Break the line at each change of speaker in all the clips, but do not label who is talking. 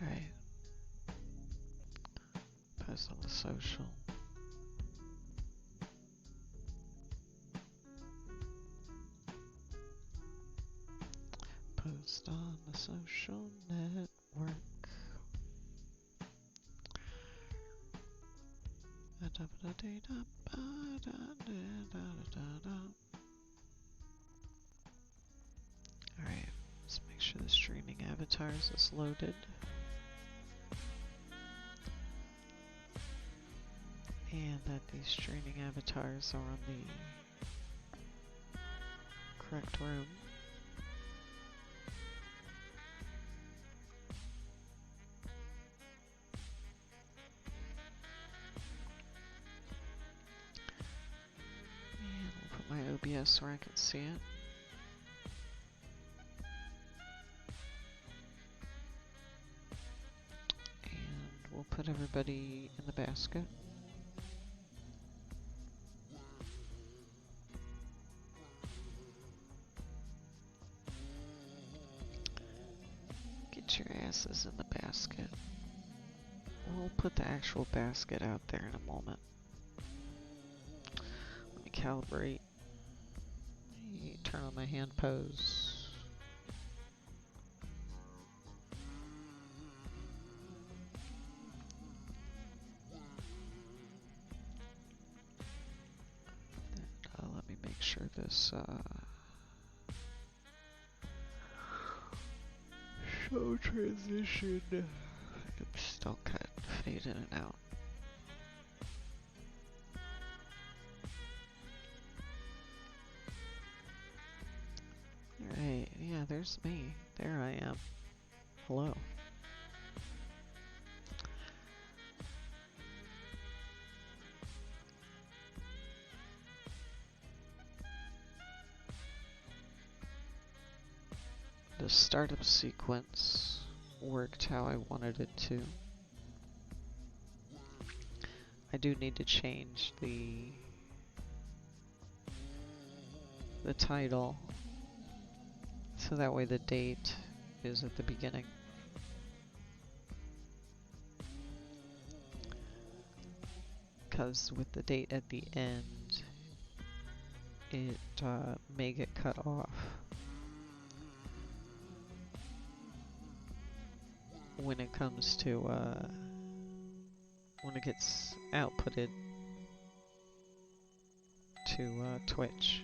Alright. Post on the social. Post on the social network. Alright, let's make sure the streaming avatars is loaded. And that these streaming avatars are on the correct room. And we'll put my OBS where I can see it. And we'll put everybody in the basket. Get your asses in the basket. We'll put the actual basket out there in a moment. Let me calibrate. Turn on my hand pose. And, let me make sure this show transition. I'm still cut, fade in and out. Alright, yeah, there's me. There I am. Hello. The startup sequence worked how I wanted it to. I do need to change the title so that way the date is at the beginning. Because with the date at the end, it may get cut off when it comes to when it gets outputted to Twitch.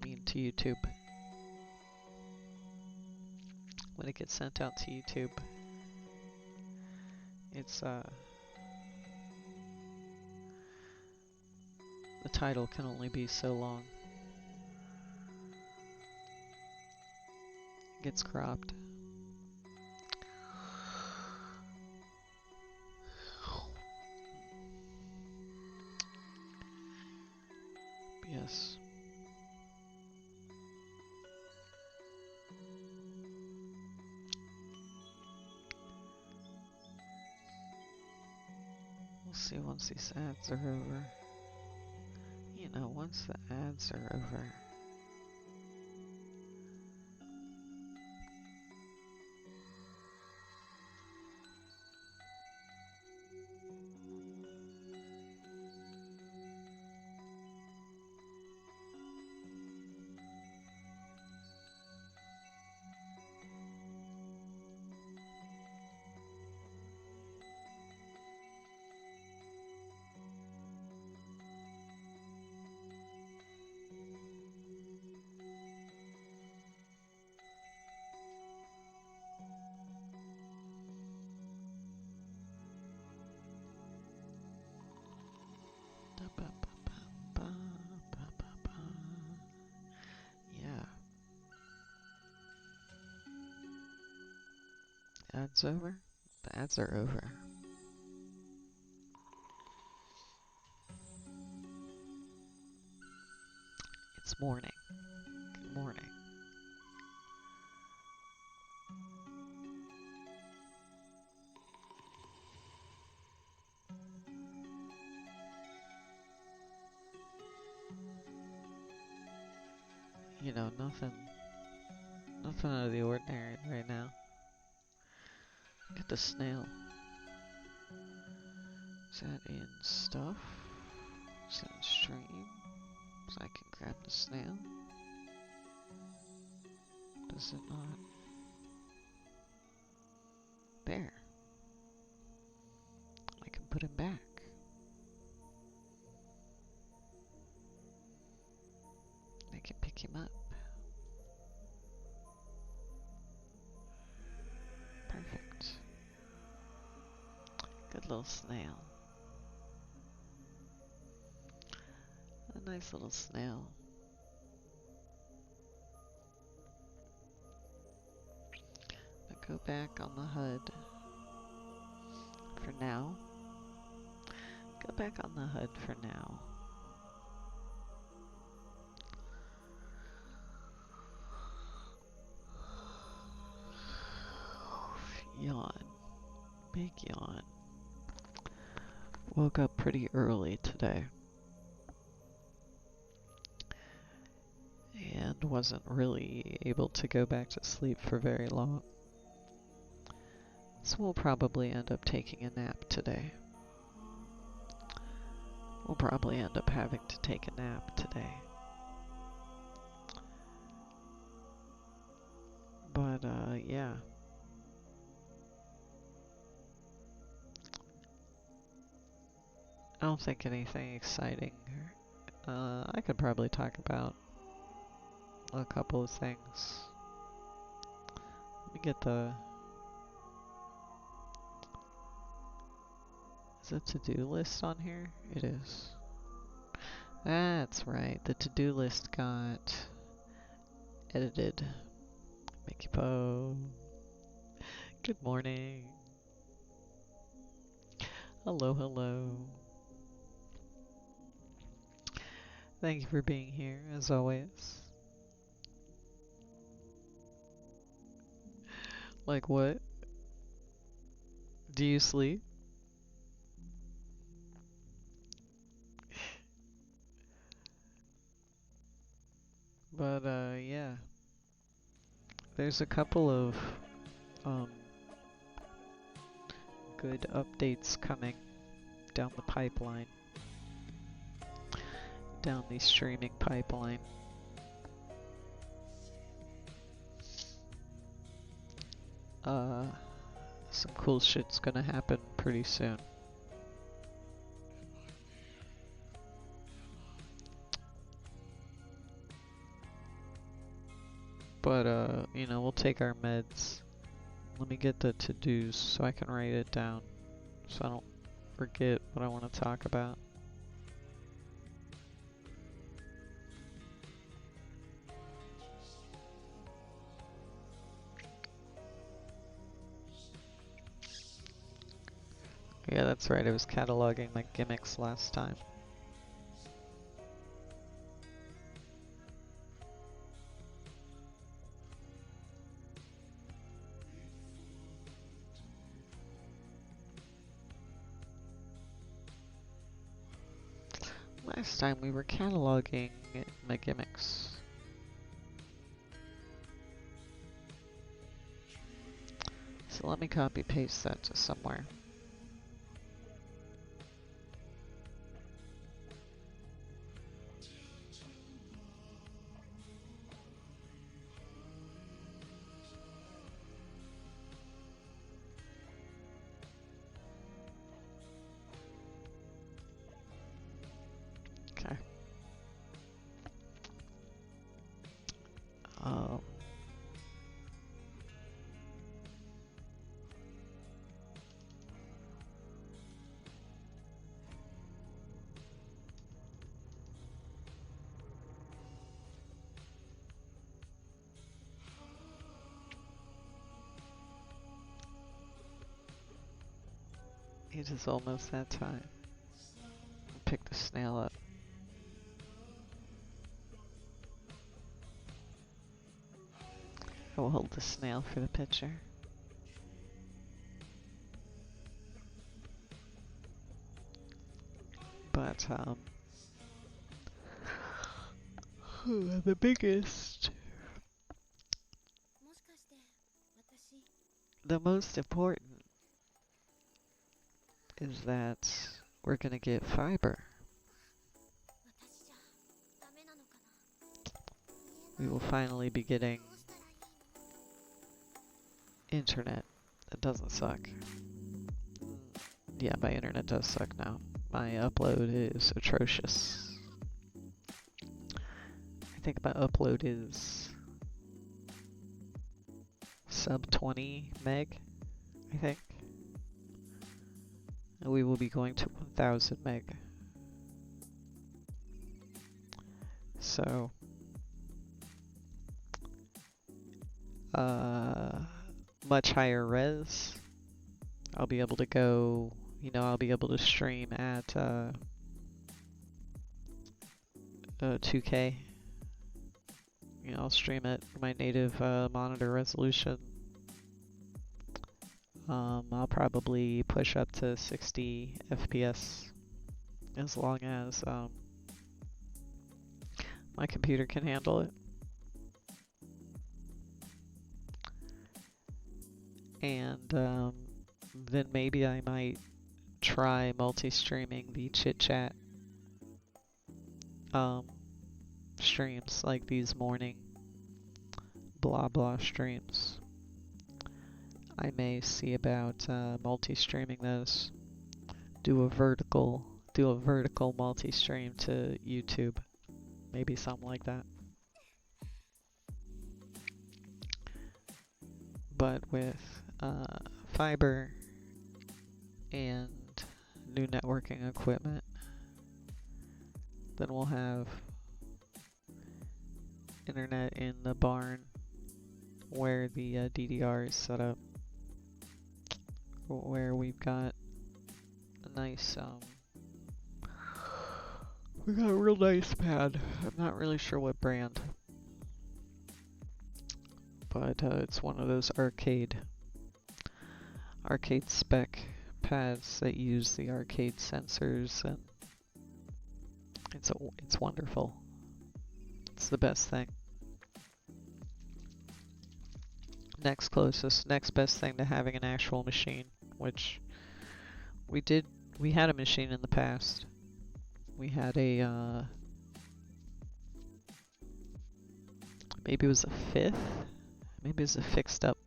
I mean to YouTube. When it gets sent out to YouTube, it's the title can only be so long. It gets cropped. Yes. We'll see once these ads are over. You know, once the ads are over. Yeah. Ads over? The ads are over. It's morning. Good morning. You know, nothing out of the ordinary right now. Get the snail. Is that in stuff? Is that in stream? So I can grab the snail? Does it not? There. I can put him back. I can pick him up. Perfect. Good little snail. A nice little snail. But go back on the HUD for now. Go back on the HUD for now. Yawn. Big yawn. Woke up pretty early today. And wasn't really able to go back to sleep for very long. So we'll probably end up taking a nap today. We'll probably end up having to take a nap today. But, yeah. I don't think anything exciting. I could probably talk about a couple of things. Let me get the... Is the to-do list on here? It is. That's right, the to-do list got edited. Mickey Po. Good morning. Hello, hello. Thank you for being here, as always. Like what? Do you sleep? But, yeah. There's a couple of, good updates coming down the pipeline. Down the streaming pipeline. Some cool shit's gonna happen pretty soon. But, you know, we'll take our meds. Let me get the to-dos so I can write it down. So I don't forget what I want to talk about. Yeah, that's right, I was cataloging my gimmicks last time. Last time we were cataloging my gimmicks. So let me copy paste that to somewhere. Okay. It is almost that time. Pick the snail up. I will hold the snail for the picture. But, the biggest, the most important is that we're gonna get fiber. We will finally be getting internet that doesn't suck. Yeah, my internet does suck now. My upload is atrocious. I think my upload is sub 20 meg, I think. And we will be going to 1000 meg. So, much higher res. I'll be able to go, you know, I'll be able to stream at 2K. You know, I'll stream at my native monitor resolution. I'll probably push up to 60 FPS as long as my computer can handle it. And then maybe I might try multi-streaming the chit-chat streams, like these morning blah blah streams. I may see about multi-streaming those. Do a vertical multi-stream to YouTube. Maybe something like that. But with fiber and new networking equipment, then we'll have internet in the barn where the DDR is set up, where we've got a nice we got a real nice pad. I'm not really sure what brand, but it's one of those arcade spec pads that use the arcade sensors, and it's wonderful. It's the best thing. Next best thing to having an actual machine, which we had a machine in the past. We had a maybe it was a fixed up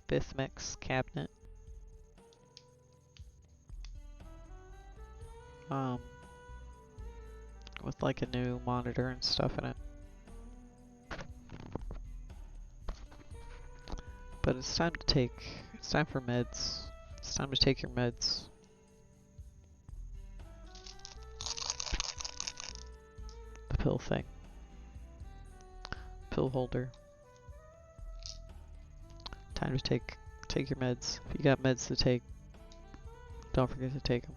5th mix cabinet. With like a new monitor and stuff in it. But it's time for meds. It's time to take your meds. The pill thing. Pill holder. Time to take your meds. If you got meds to take, don't forget to take them.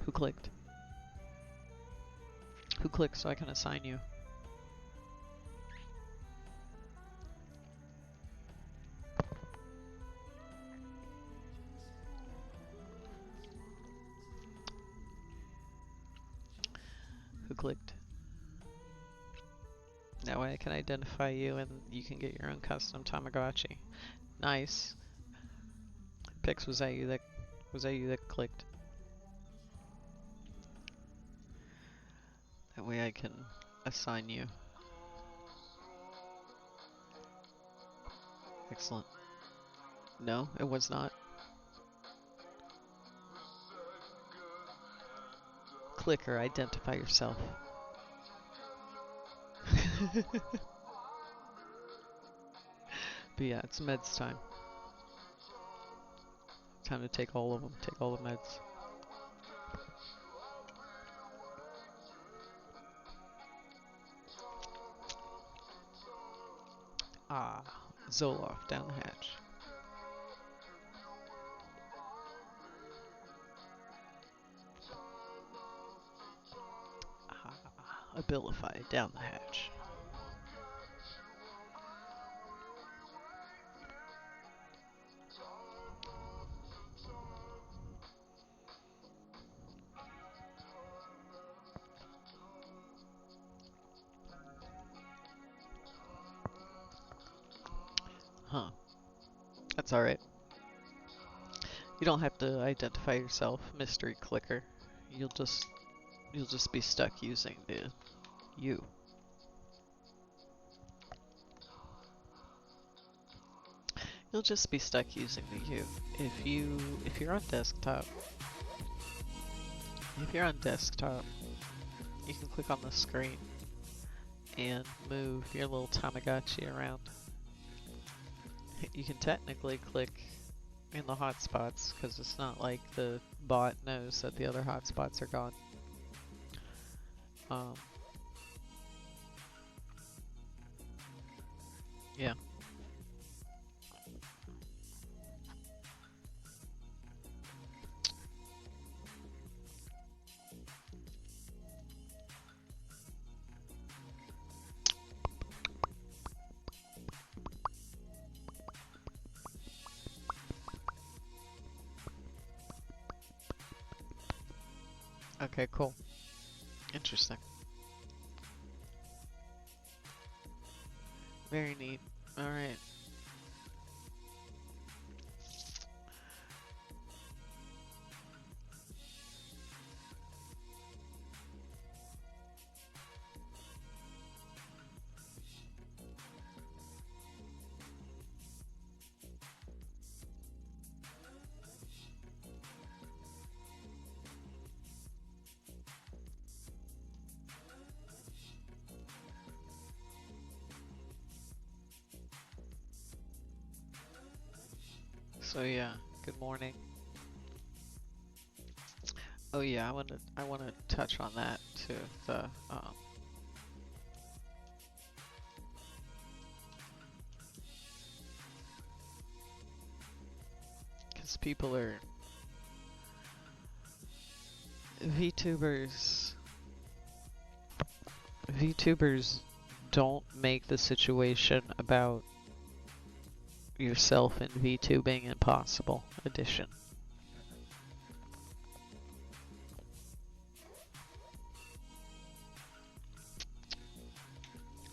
Who clicked? Who clicked so I can assign you? Who clicked? That way I can identify you and you can get your own custom Tamagotchi. Nice. Pix, was that you that clicked? That way I can assign you. Excellent. No, it was not. Clicker, identify yourself. But yeah, it's meds time. Time to take all of them. Take all the meds. Ah, Zoloft down the hatch. Ah, Abilify down the hatch. Huh. That's alright. You don't have to identify yourself, mystery clicker. You'll just be stuck using the you. You'll just be stuck using the you. If you're on desktop, you can click on the screen and move your little Tamagotchi around. You can technically click in the hotspots because it's not like the bot knows that the other hotspots are gone. Yeah. Okay, cool. Interesting. Very neat. Alright. So yeah, good morning. Oh yeah, I wanna touch on that too. The because people are VTubers don't make the situation about yourself in VTubing Impossible Edition.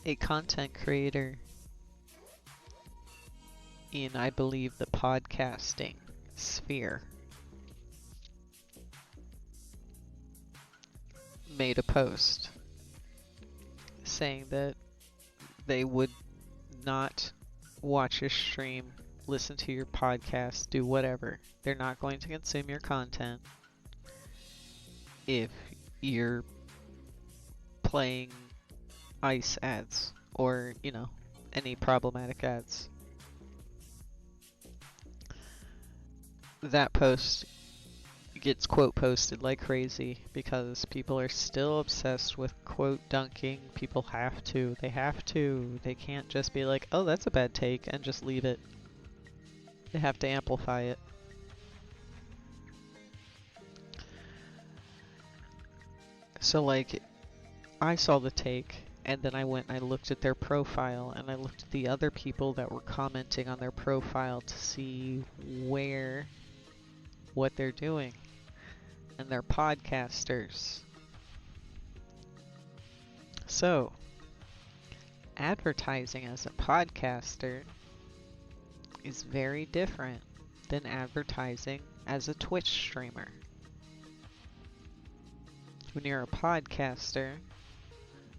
A content creator in, I believe, the podcasting sphere made a post saying that they would not watch your stream, listen to your podcast, do whatever. They're not going to consume your content if you're playing ICE ads or, you know, any problematic ads. That post gets quote posted like crazy because people are still obsessed with quote dunking. People have to. They can't just be like, oh, that's a bad take and just leave it. They have to amplify it. So like, I saw the take and then I went and I looked at their profile and I looked at the other people that were commenting on their profile to see what they're doing. And they're podcasters. So, advertising as a podcaster is very different than advertising as a Twitch streamer. When you're a podcaster,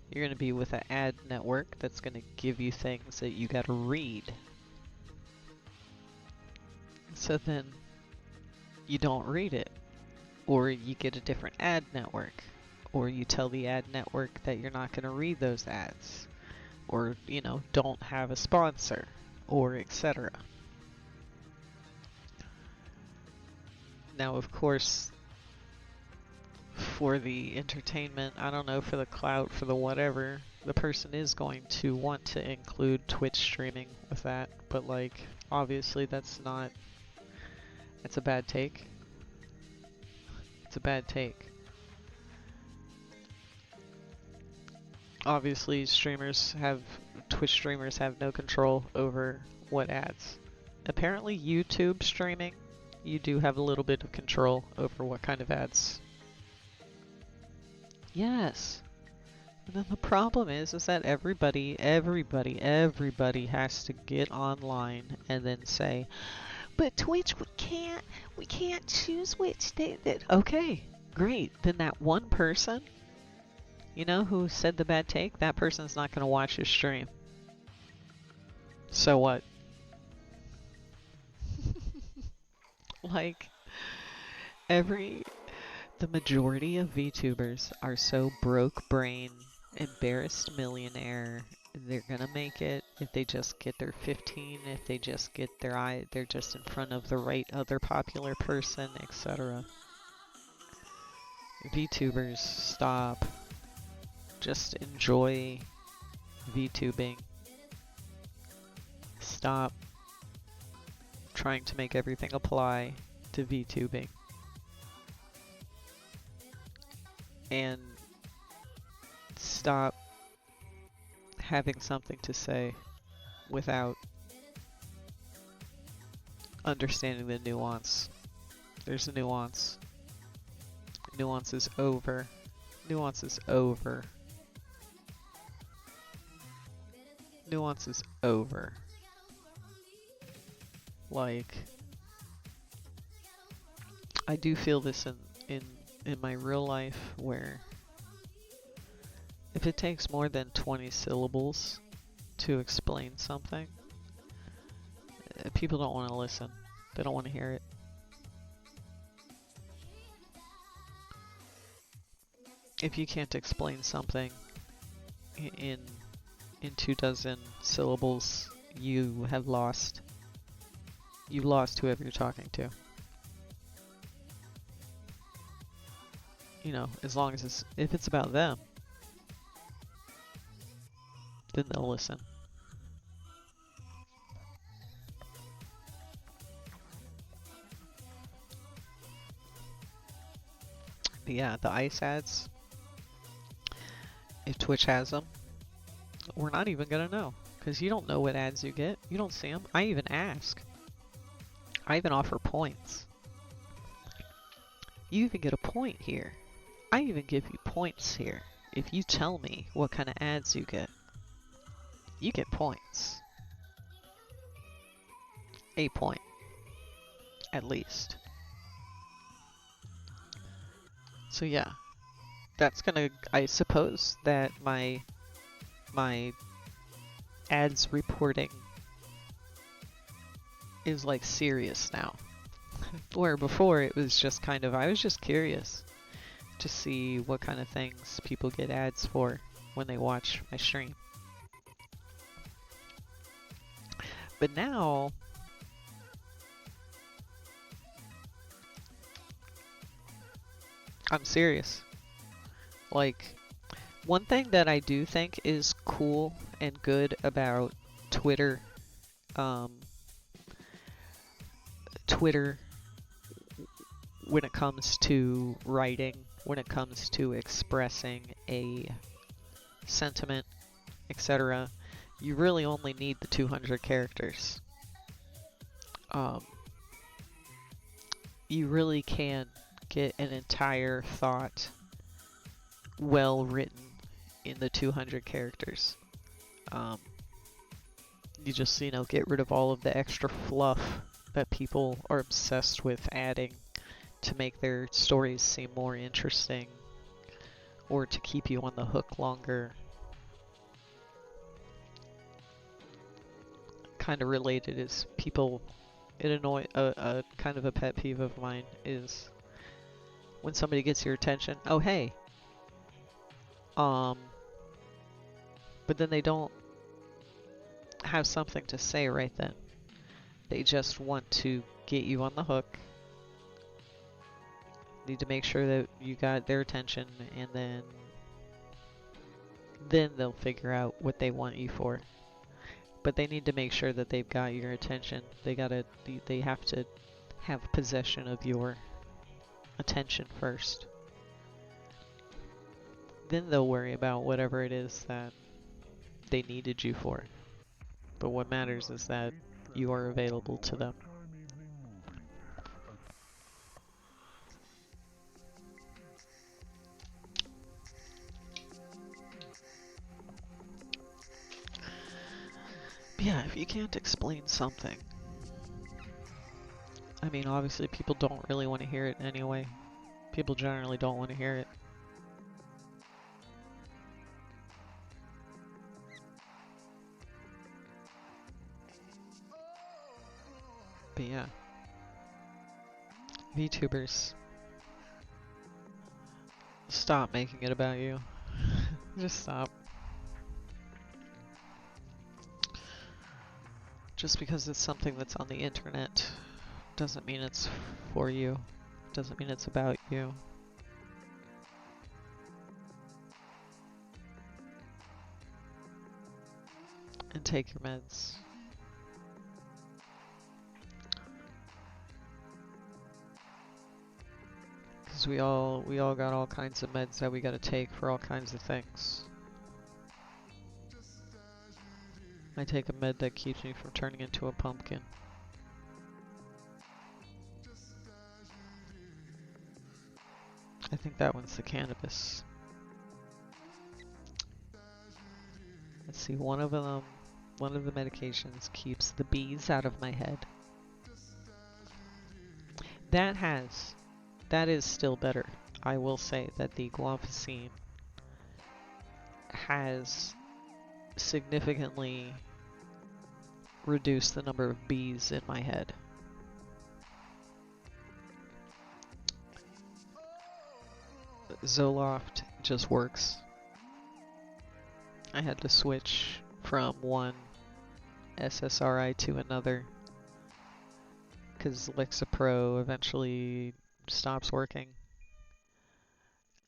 you're going to be with an ad network that's going to give you things that you got to read. So then you don't read it, or you get a different ad network, or you tell the ad network that you're not going to read those ads, or, you know, don't have a sponsor, or etc. Now, of course, for the entertainment, I don't know, for the clout, for the whatever, the person is going to want to include Twitch streaming with that, but like, obviously that's a bad take. It's a bad take. Obviously, Twitch streamers have no control over what ads. Apparently YouTube streaming, you do have a little bit of control over what kind of ads. Yes. And then the problem is that everybody has to get online and then say, but Twitch, we can't choose which day that. Okay, great. Then that one person, you know, who said the bad take, that person's not going to watch your stream. So what? Like, the majority of VTubers are so broke brain, embarrassed millionaire. They're gonna make it if they just get their 15, if they just get they're just in front of the right other popular person, etc. VTubers, stop. Just enjoy VTubing. Stop trying to make everything apply to VTubing. And stop having something to say without understanding the nuance. There's a nuance. Nuance is over. Nuance is over. Nuance is over. Like, I do feel this in my real life, where if it takes more than 20 syllables to explain something, people don't want to listen. They don't want to hear it. If you can't explain something in 24 syllables, you have lost. You lost whoever you're talking to. You know, as long as if it's about them, then they'll listen. But yeah, the ICE ads, if Twitch has them, we're not even gonna know, because you don't know what ads you get. You don't see them. I even ask. I even offer points. You even get a point here. I even give you points here. If you tell me what kind of ads you get points. A point. At least. So yeah. That's gonna, I suppose that my ads reporting is like serious now. Where before it was just kind of, I was just curious to see what kind of things people get ads for when they watch my stream. But now, I'm serious. Like, one thing that I do think is cool and good about Twitter, when it comes to writing, when it comes to expressing a sentiment, etc., you really only need the 200 characters. You really can get an entire thought well written in the 200 characters. You just, you know, get rid of all of the extra fluff that people are obsessed with adding to make their stories seem more interesting or to keep you on the hook longer. Kind of related is people, a kind of a pet peeve of mine is when somebody gets your attention, oh hey, but then they don't have something to say right then. They just want to get you on the hook. Need to make sure that you got their attention, and then they'll figure out what they want you for. But they need to make sure that they've got your attention. They have to have possession of your attention first. Then they'll worry about whatever it is that they needed you for. But what matters is that you are available to them. Yeah, if you can't explain something, I mean, obviously people don't really want to hear it anyway. People generally don't want to hear it. But yeah. VTubers, stop making it about you. Just stop. Just because it's something that's on the internet doesn't mean it's for you. Doesn't mean it's about you. And take your meds. Because we all got all kinds of meds that we gotta take for all kinds of things. I take a med that keeps me from turning into a pumpkin. I think that one's the cannabis. Let's see, one of the medications keeps the bees out of my head. That is still better. I will say that the guanfacine has significantly reduced the number of bees in my head. Zoloft just works. I had to switch from one SSRI to another because Lexapro eventually stops working.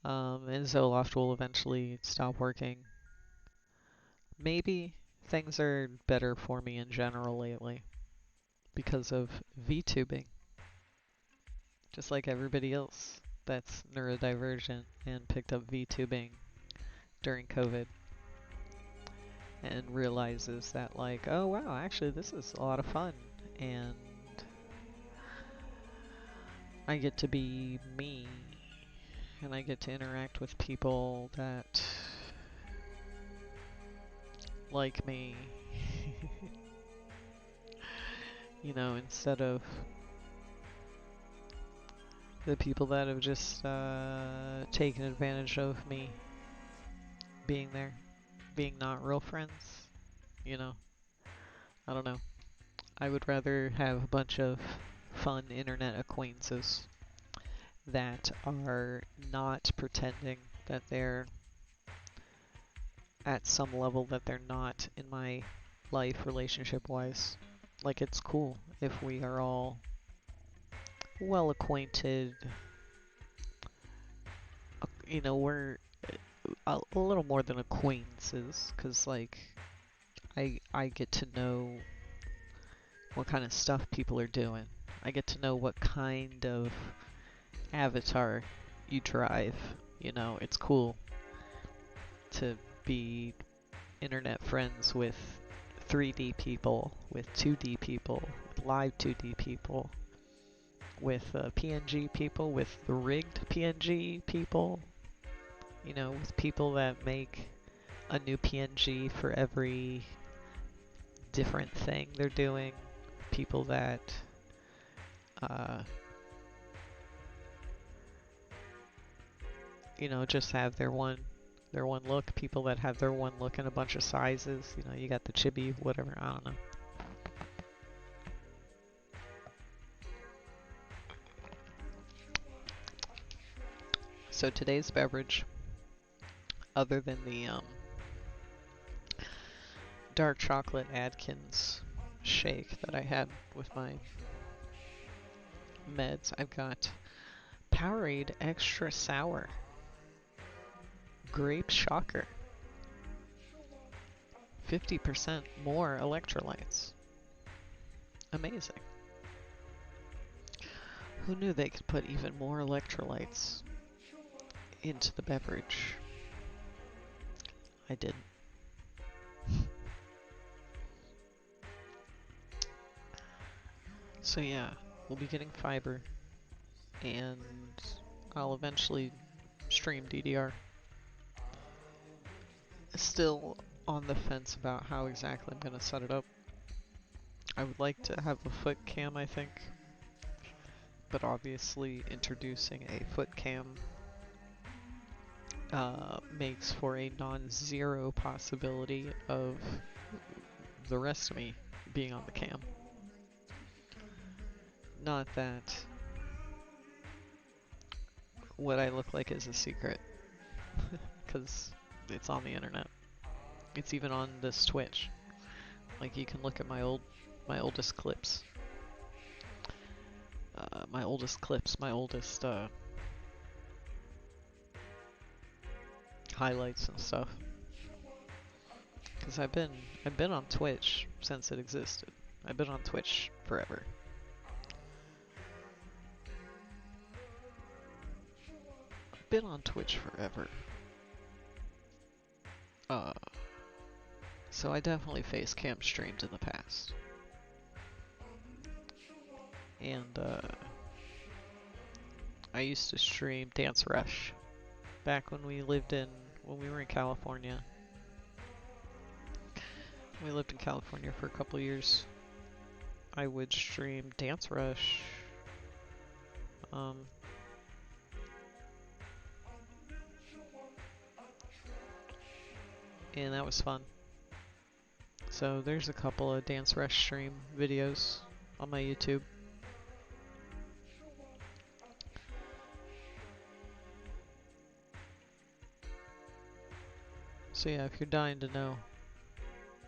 And Zoloft will eventually stop working. Maybe things are better for me in general lately because of VTubing. Just like everybody else that's neurodivergent and picked up VTubing during COVID and realizes that, like, oh wow, actually this is a lot of fun and I get to be me and I get to interact with people that like me. You know, instead of the people that have just taken advantage of me being there, being not real friends, you know. I don't know. I would rather have a bunch of fun internet acquaintances that are not pretending that they're at some level that they're not in my life relationship-wise. Like, it's cool if we are all well acquainted. You know, we're a little more than acquaintances, because, like, I get to know what kind of stuff people are doing. I get to know what kind of avatar you drive. You know, it's cool to be internet friends with 3D people, with 2D people, with live 2D people, with PNG people, with the rigged PNG people, you know, with people that make a new PNG for every different thing they're doing, people that you know, just have their one look, people that have their one look in a bunch of sizes. You know, you got the chibi, whatever, I don't know. So today's beverage, other than the dark chocolate Adkins shake that I had with my meds, I've got Powerade Extra Sour Grape Shocker. 50% more electrolytes. Amazing. Who knew they could put even more electrolytes into the beverage? I didn't. So yeah, we'll be getting fiber, and I'll eventually stream DDR. Still on the fence about how exactly I'm going to set it up. I would like to have a foot cam, I think, but obviously introducing a foot cam makes for a non-zero possibility of the rest of me being on the cam. Not that what I look like is a secret, because it's on the internet. It's even on this Twitch. Like, you can look at my oldest clips. My oldest highlights and stuff. Because I've been on Twitch since it existed. I've been on Twitch forever. I've been on Twitch forever. So I definitely face cam streamed in the past. And I used to stream Dance Rush back when we were in California. We lived in California for a couple years. I would stream Dance Rush. And that was fun. So there's a couple of Dance Rush stream videos on my YouTube. So yeah, if you're dying to know,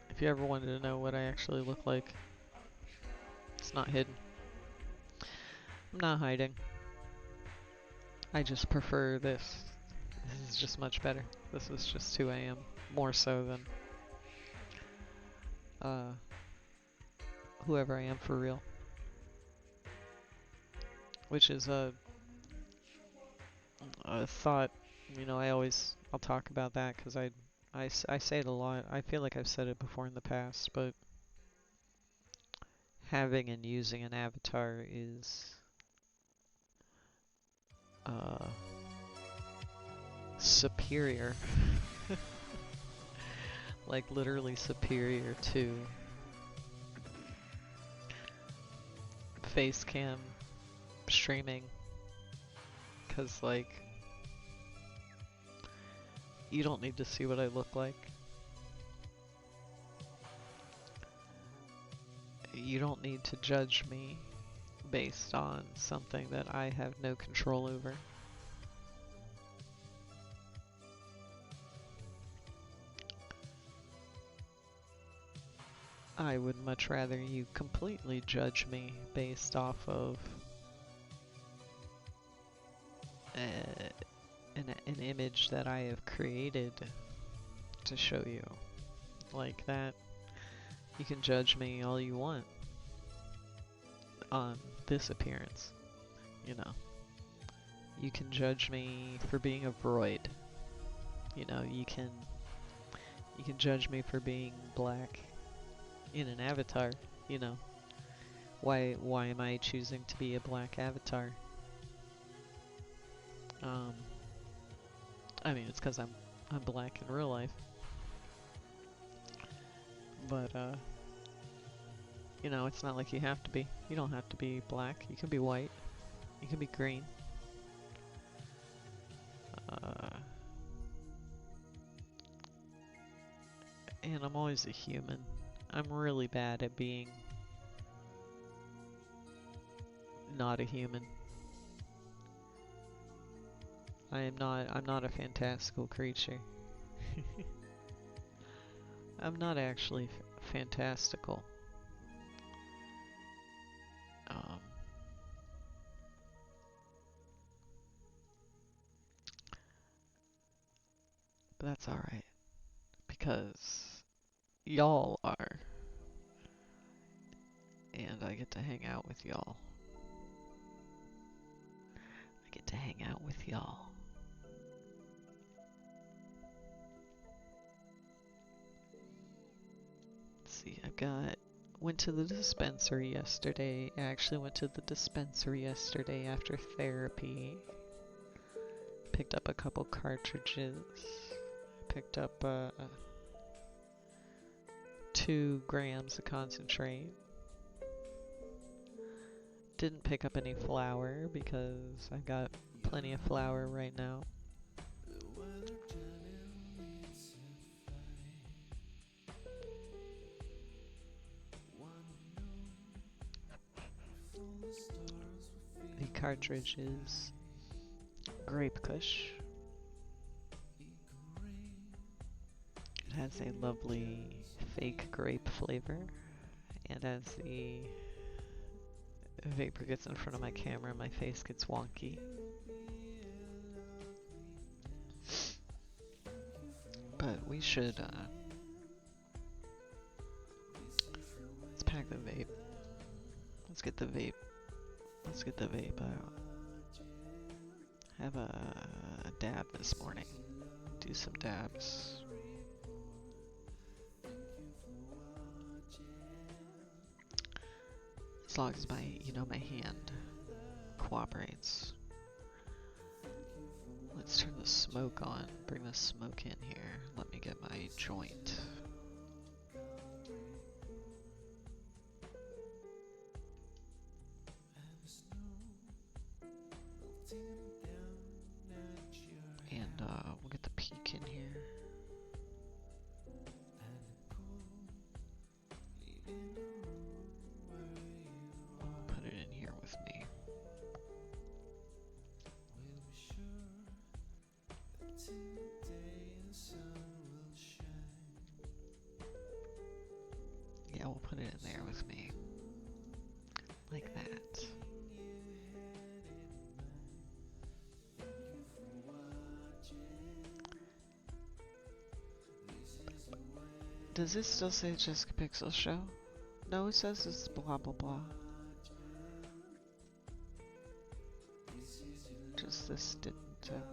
if you ever wanted to know what I actually look like, it's not hidden. I'm not hiding. I just prefer this. This is just much better. This is just who I am, more so than whoever I am for real. Which is a thought, you know, I'll talk about that because I say it a lot. I feel like I've said it before in the past, but having and using an avatar is superior. Like literally superior to face cam streaming, because like you don't need to see what I look like. You don't need to judge me based on something that I have no control over. I would much rather you completely judge me based off of an image that I have created to show you. Like that, you can judge me all you want on this appearance, you know. You can judge me for being a void. You know, you can judge me for being black in an avatar, you know. Why am I choosing to be a black avatar? I mean, it's because I'm black in real life. But you know, it's not like you have to be. You don't have to be black. You can be white. You can be green. And I'm always a human. I'm really bad at being not a human. I'm not a fantastical creature. I'm not actually fantastical. But that's alright, because y'all are, and I get to hang out with y'all. I get to hang out with y'all. Let's see, went to the dispensary yesterday. I actually went to the dispensary yesterday after therapy. Picked up a couple cartridges. Picked up 2 grams of concentrate. Didn't pick up any flour because I've got plenty of flour right now. The cartridge is Grape Kush. It has a lovely fake grape flavor, and as the vapor gets in front of my camera, my face gets wonky. But we should, let's pack the vape. Let's get the vape out. Have a dab this morning. Do some dabs. As long as my hand cooperates. Let's turn the smoke on. Bring the smoke in here. Let me get my joint. And we'll get the peak in here. Put it in here with me. Yeah, we'll put it in there with me. Like that. Does this still say Jessica Pixel Show? No, it says it's blah blah blah. Just this didn't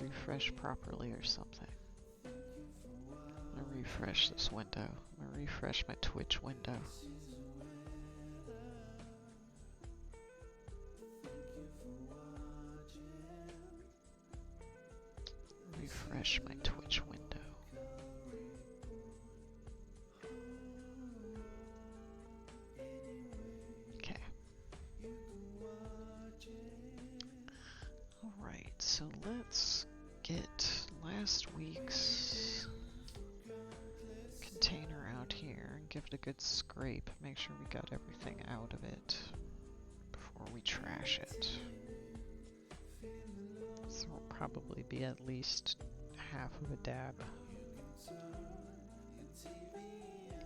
refresh properly or something. I'm gonna refresh this window. I'm gonna refresh my Twitch window. Refresh my Twitch window. Okay. Alright, so let's get last week's container out here and give it a good scrape. Make sure we got everything out of it before we trash it. So we'll probably be at least half of a dab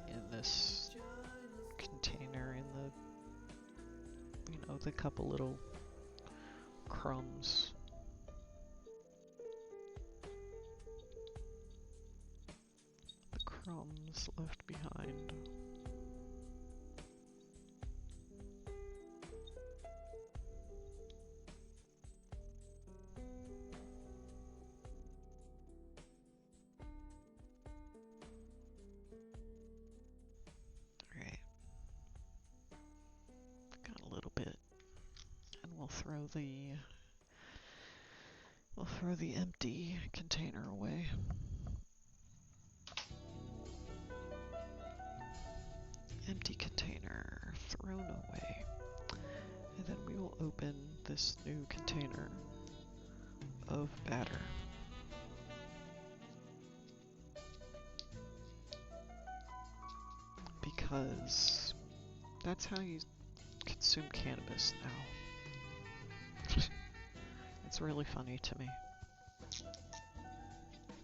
in this container, in the, the couple little crumbs. The crumbs left behind. We'll throw the empty container away. Empty container thrown away. And then we will open this new container of batter. Because that's how you consume cannabis now. It's really funny to me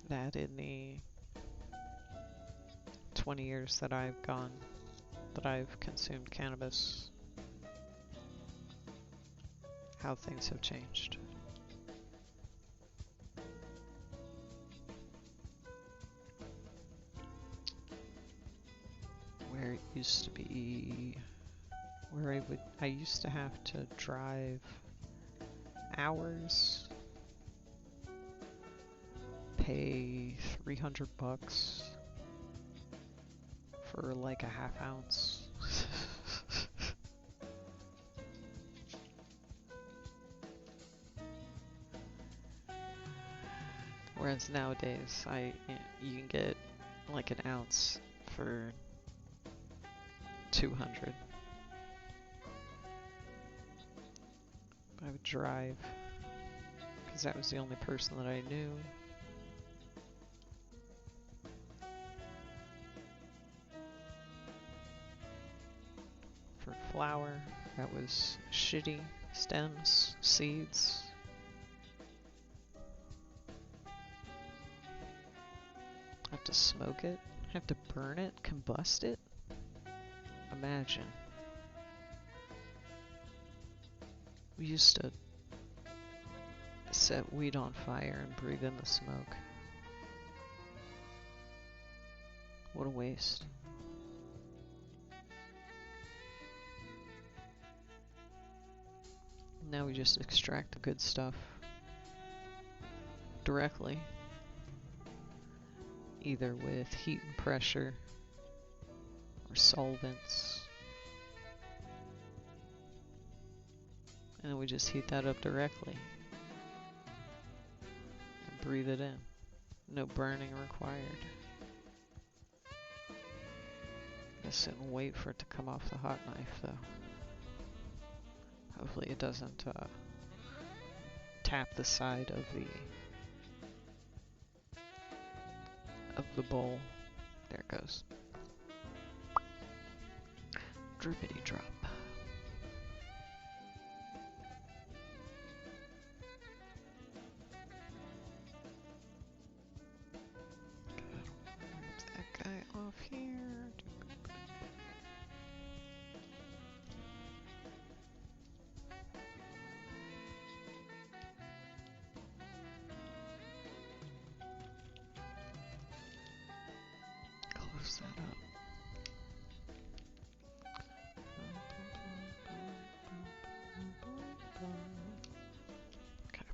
that in the 20 years that I've consumed cannabis, how things have changed. Where it used to be, I used to have to drive hours, pay $300 for like a half ounce. Whereas nowadays, you can get like an ounce for 200. would drive, because that was the only person that I knew. For flour, that was shitty stems, seeds. Have to smoke it, have to burn it, combust it. Imagine. We used to set weed on fire and breathe in the smoke. What a waste. Now we just extract the good stuff directly, either with heat and pressure or solvents. And then we just heat that up directly and breathe it in. No burning required. Gotta sit and wait for it to come off the hot knife though. Hopefully it doesn't tap the side of the bowl. There it goes. Drippity drop. Move that guy off here. Close that up. Okay.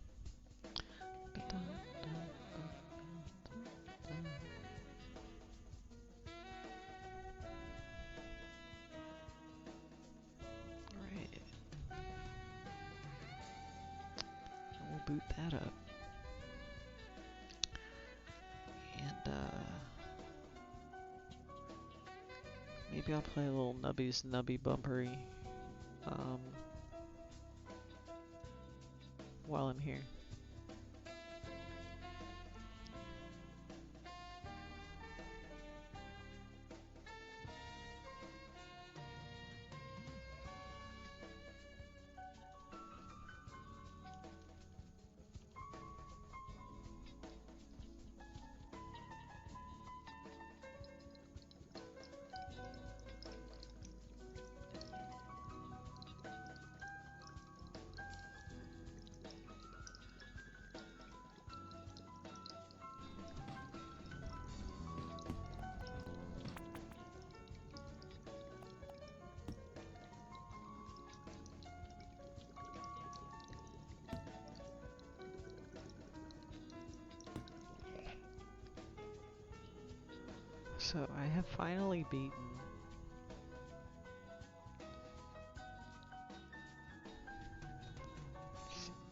Alright. We'll boot that up. And maybe I'll play a little Nubby's Nubby Bumpery while I'm here. So I have finally beaten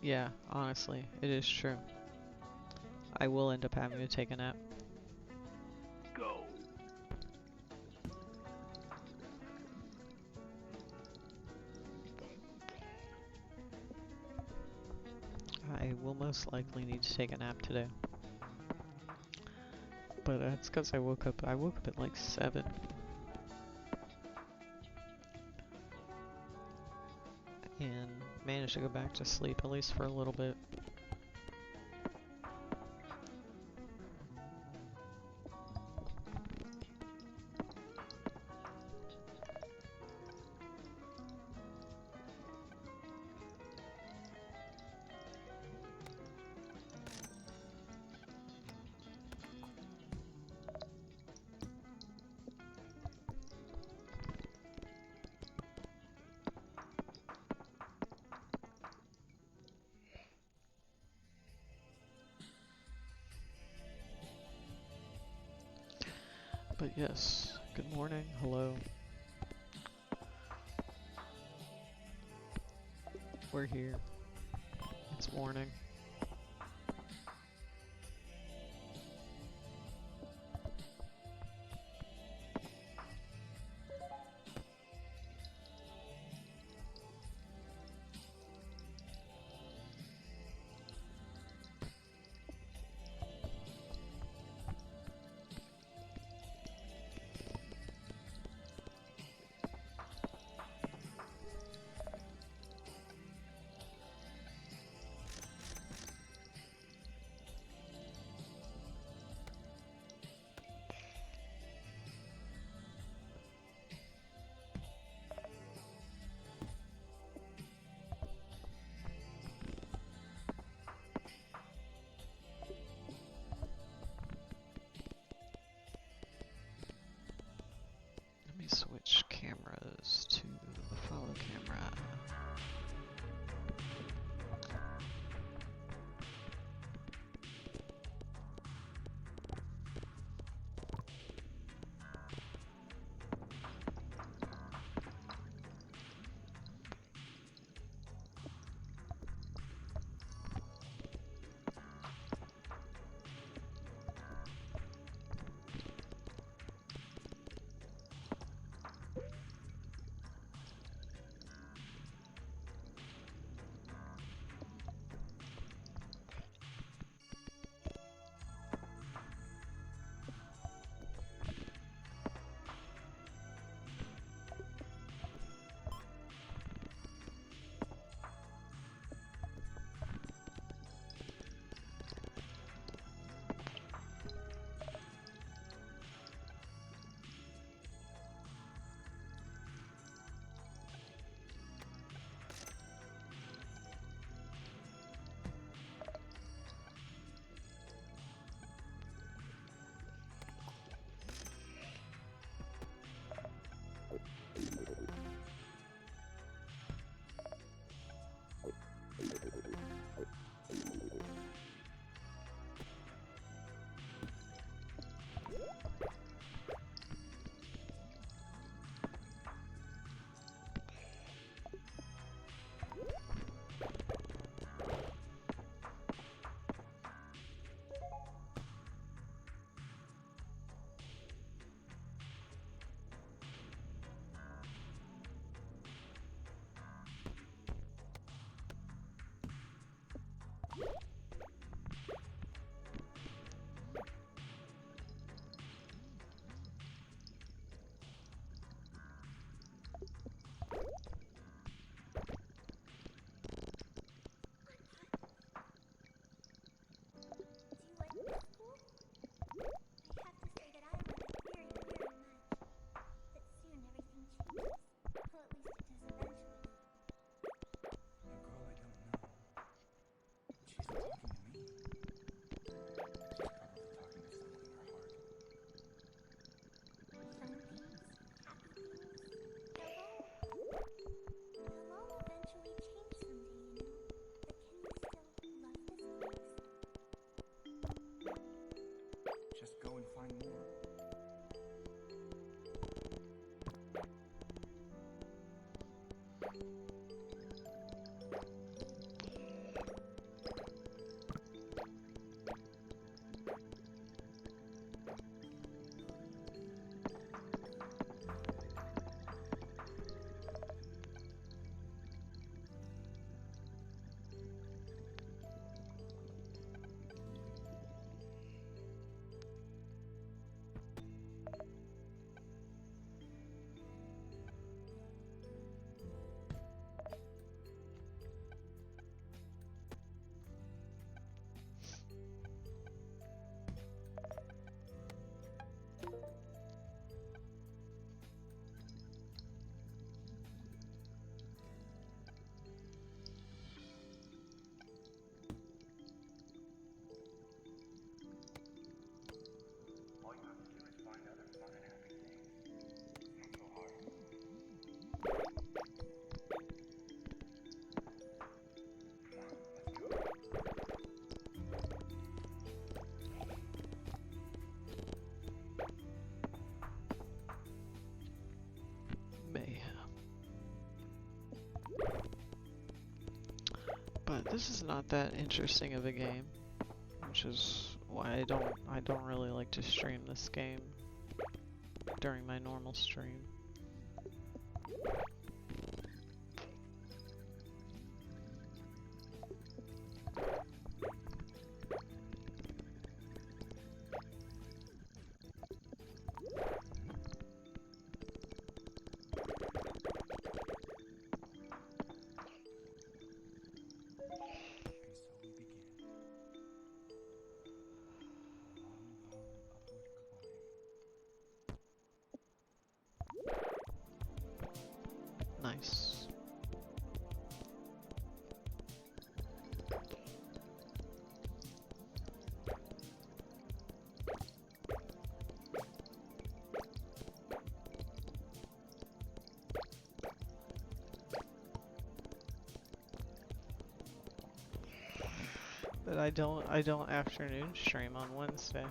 yeah, honestly, it is true. I will end up having to take a nap.
Go.
I will most likely need to take a nap today. But that's because I woke up at like 7. And managed to go back to sleep, at least for a little bit. But yes, good morning, hello. We're here. It's morning. This is not that interesting of a game, which is why I don't really like to stream this game during my normal stream. Nice. But I don't afternoon stream on Wednesday.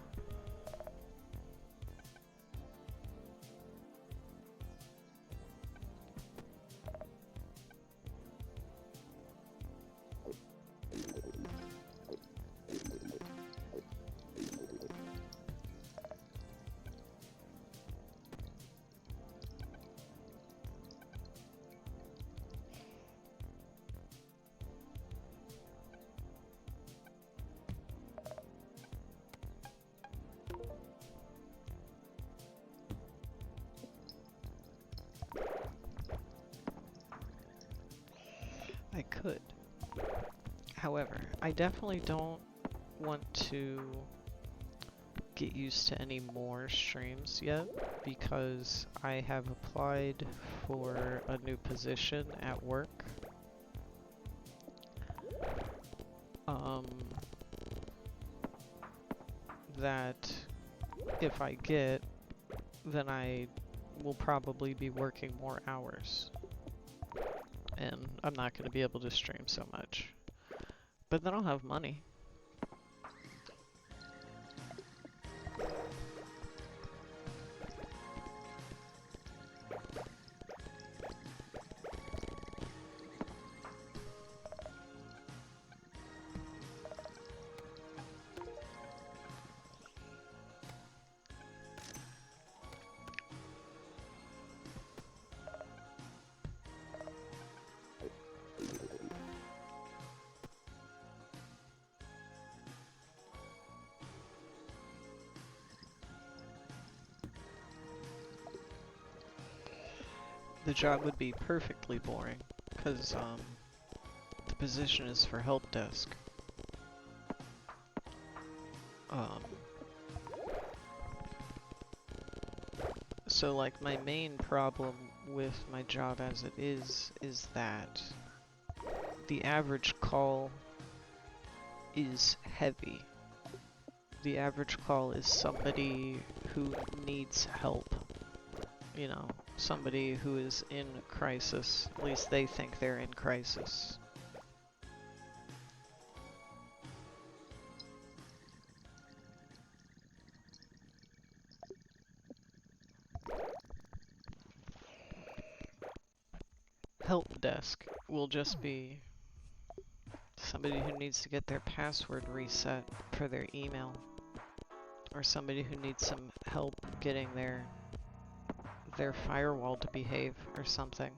I could. However, I definitely don't want to get used to any more streams yet because I have applied for a new position at work. That if I get, then I will probably be working more hours. And I'm not going to be able to stream so much. But then I'll have money. The job would be perfectly boring, because the position is for help desk. So like my main problem with my job as it is that the average call is heavy. The average call is somebody who needs help. You know, somebody who is in crisis. At least they think they're in crisis. Help desk will just be somebody who needs to get their password reset for their email, or somebody who needs some help getting their firewall to behave or something.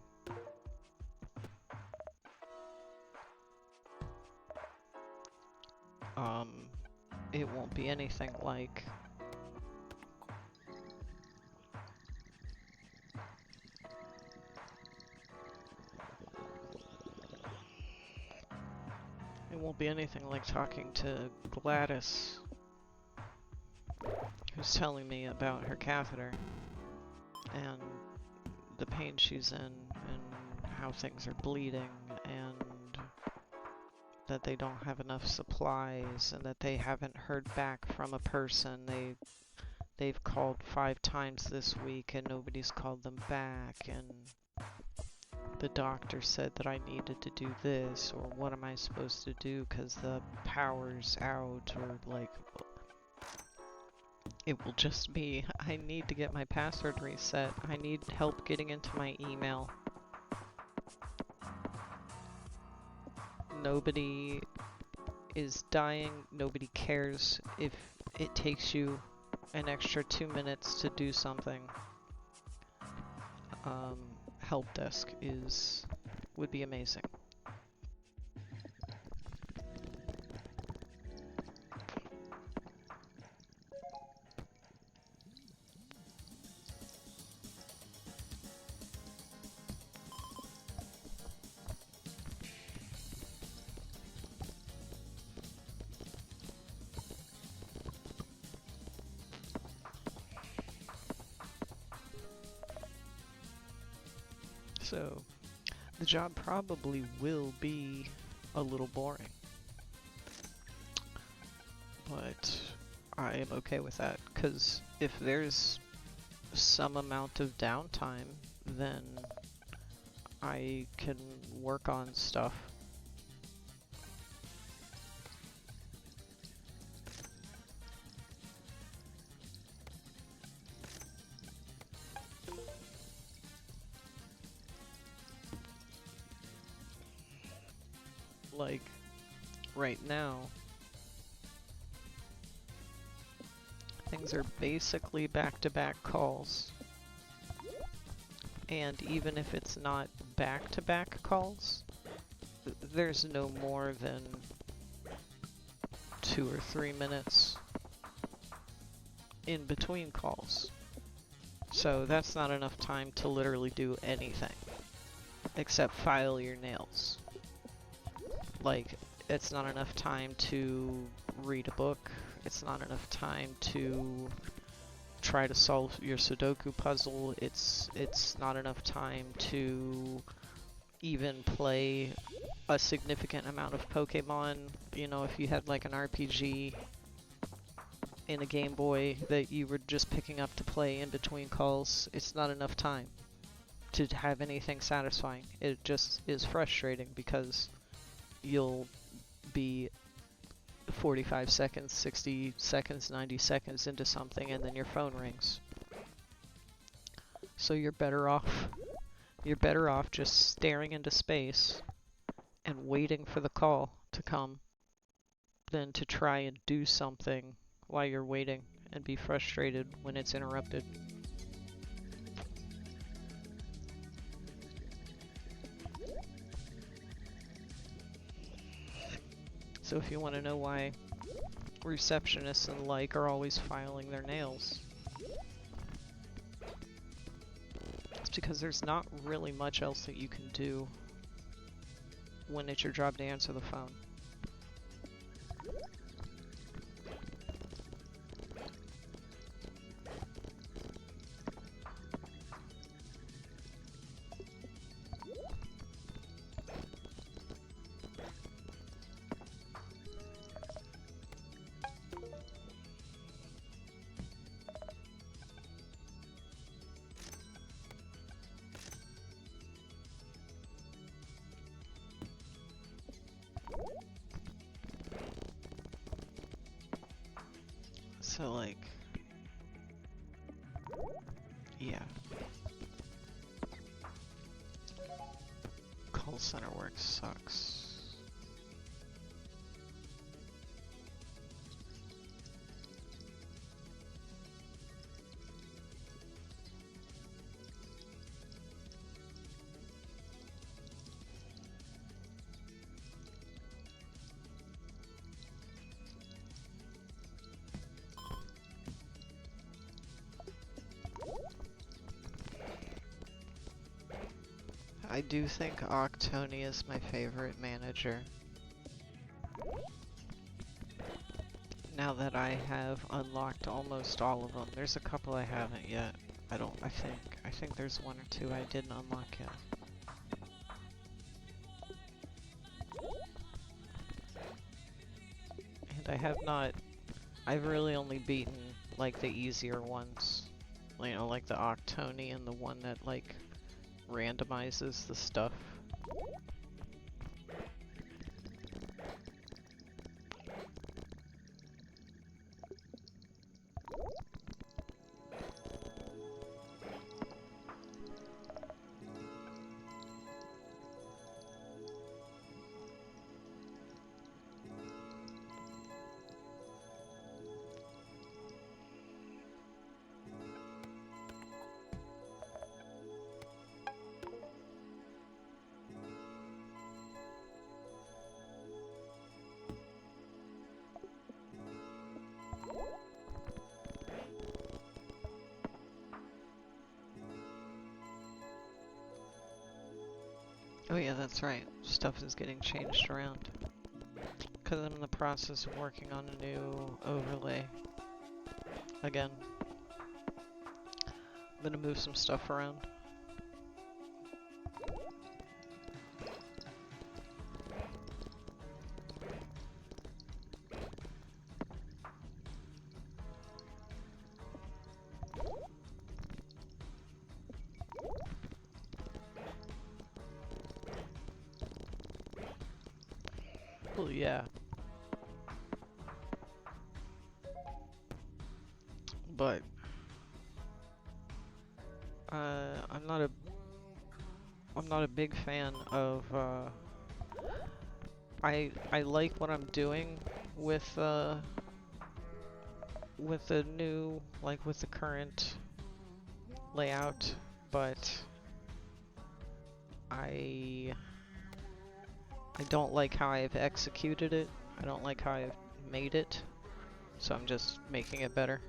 It won't be anything like talking to Gladys, who's telling me about her catheter and the pain she's in and how things are bleeding and that they don't have enough supplies and that they haven't heard back from a person. They've called 5 times this week and nobody's called them back, and the doctor said that I needed to do this, or what am I supposed to do because the power's out, or like, it will just be, I need to get my password reset, I need help getting into my email. nobody is dying, nobody cares if it takes you an extra 2 minutes to do something. Help desk would be amazing. So, the job probably will be a little boring. But I am okay with that, because if there's some amount of downtime, then I can work on stuff. Like, right now, things are basically back-to-back calls. And even if it's not back-to-back calls, there's no more than 2 or 3 minutes in between calls. So that's not enough time to literally do anything, except file your nails. Like, it's not enough time to read a book, it's not enough time to try to solve your Sudoku puzzle, it's not enough time to even play a significant amount of Pokemon. You know, if you had like an RPG in a Game Boy that you were just picking up to play in between calls, it's not enough time to have anything satisfying. It just is frustrating because you'll be 45 seconds, 60 seconds, 90 seconds into something and then your phone rings. So you're better off just staring into space and waiting for the call to come than to try and do something while you're waiting and be frustrated when it's interrupted. So if you want to know why receptionists and the like are always filing their nails, it's because there's not really much else that you can do when it's your job to answer the phone. So like, yeah. Call center work sucks. I do think Octoni is my favorite manager. Now that I have unlocked almost all of them. There's a couple I haven't yet. I think there's 1 or 2 I didn't unlock yet. And I've really only beaten like the easier ones. You know, like the Octoni and the one that like randomizes the stuff. Oh yeah, that's right. Stuff is getting changed around. Because I'm in the process of working on a new overlay. Again. I'm gonna move some stuff around. Well, yeah. But I'm not a big fan of I like what I'm doing with the new, like with the current layout, but I don't like how I've executed it. I don't like how I've made it, so I'm just making it better.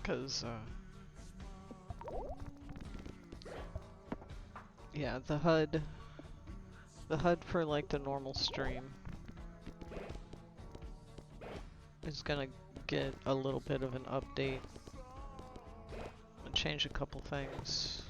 Because, yeah, the HUD for like the normal stream is gonna get a little bit of an update and change a couple things.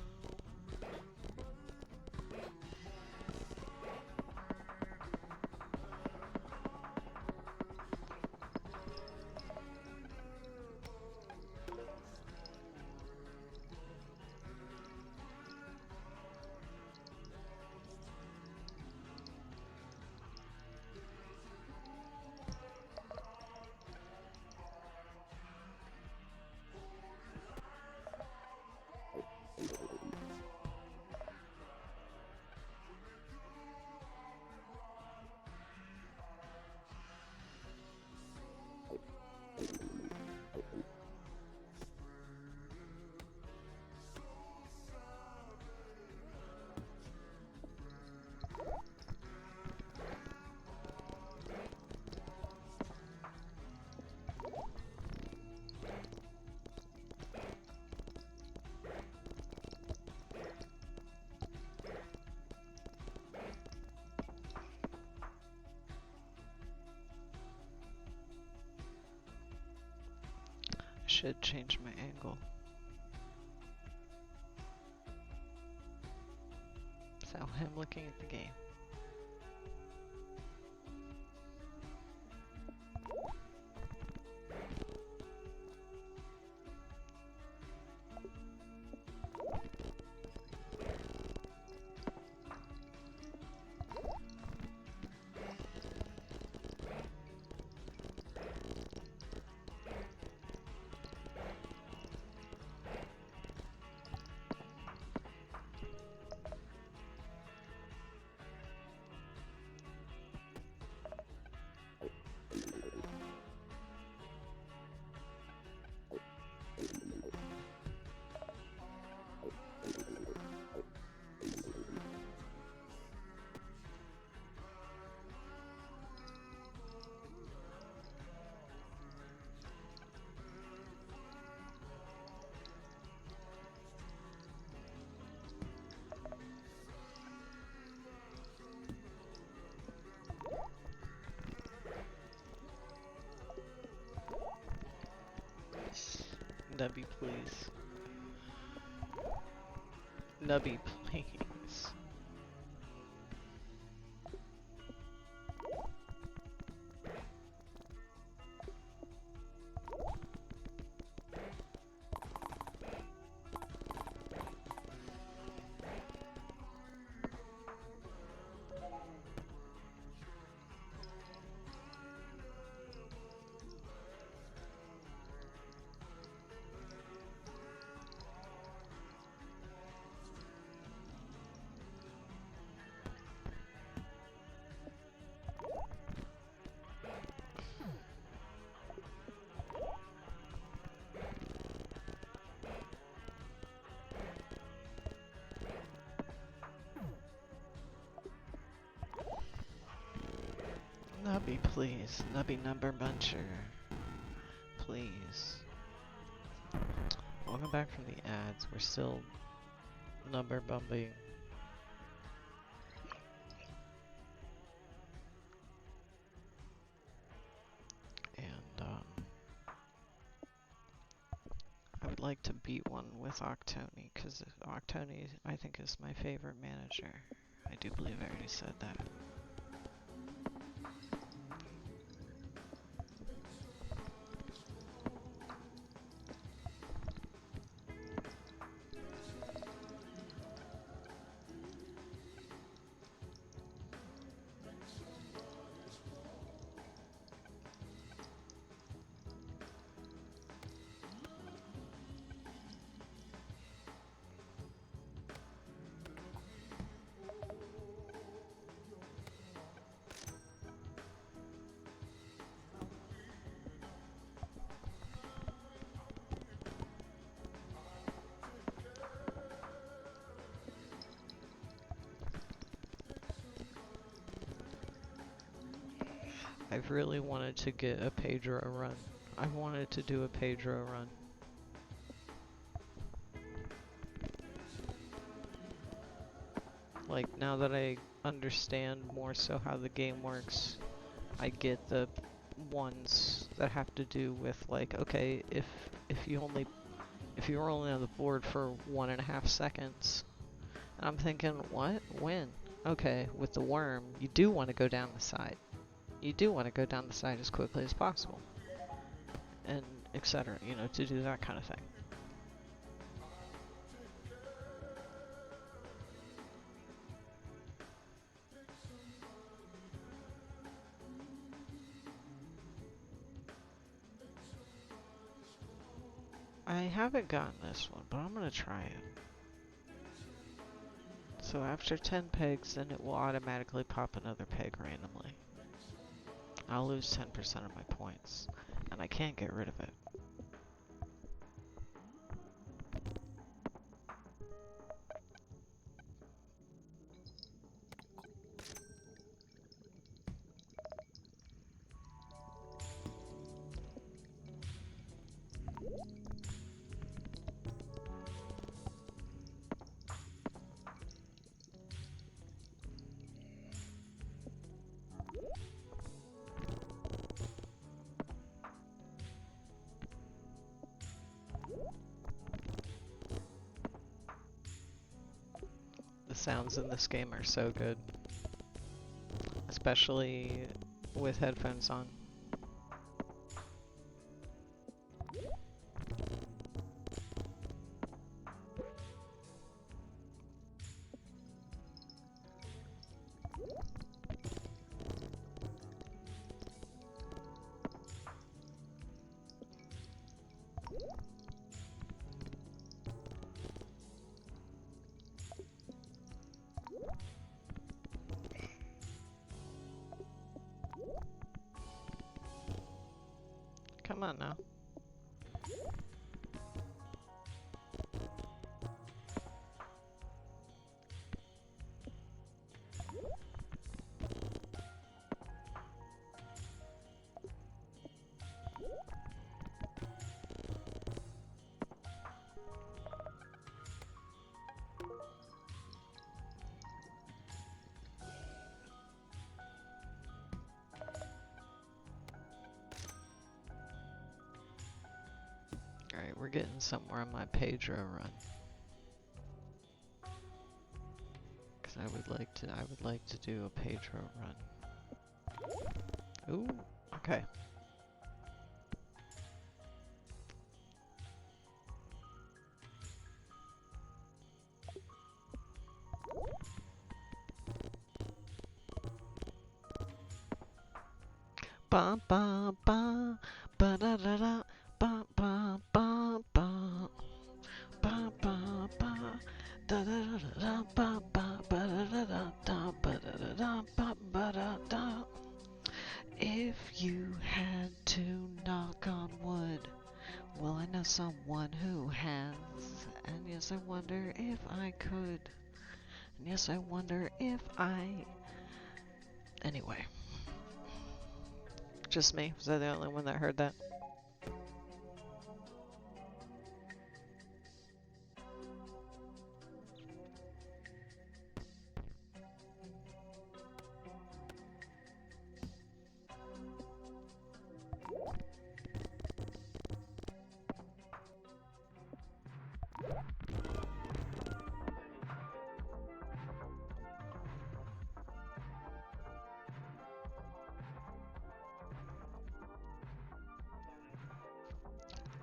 Should change my angle. So I'm looking at the game. Nubby, please. Nubby, please. Nubby, please. Nubby number muncher. Please. Welcome back from the ads. We're still number bumping. And, I would like to beat one with Octoni, because Octoni, I think, is my favorite manager. I do believe I already said that. I've really wanted to get a Pedro run. I wanted to do a Pedro run. Like, now that I understand more so how the game works, I get the ones that have to do with, like, okay, if you were only on the board for 1.5 seconds, and I'm thinking, what? When? Okay, with the worm, you do want to go down the side. You do want to go down the side as quickly as possible. And etc., you know, to do that kind of thing. I haven't gotten this one, but I'm gonna try it. So after 10 pegs, then it will automatically pop another peg randomly. I'll lose 10% of my points, and I can't get rid of it. The sounds in this game are so good, especially with headphones on. Come on now. Alright, we're getting somewhere on my Pedro run. Cause I would like to do a Pedro run. Ooh, okay. Ba ba ba ba da da da ba ba ba ba ba ba ba da da da da ba ba ba da da da ba da da da ba ba da da. If you had to knock on wood, well, I know someone who has, and yes, I wonder if I could, and yes, I wonder if I. Anyway. Just me? Was I the only one that heard that?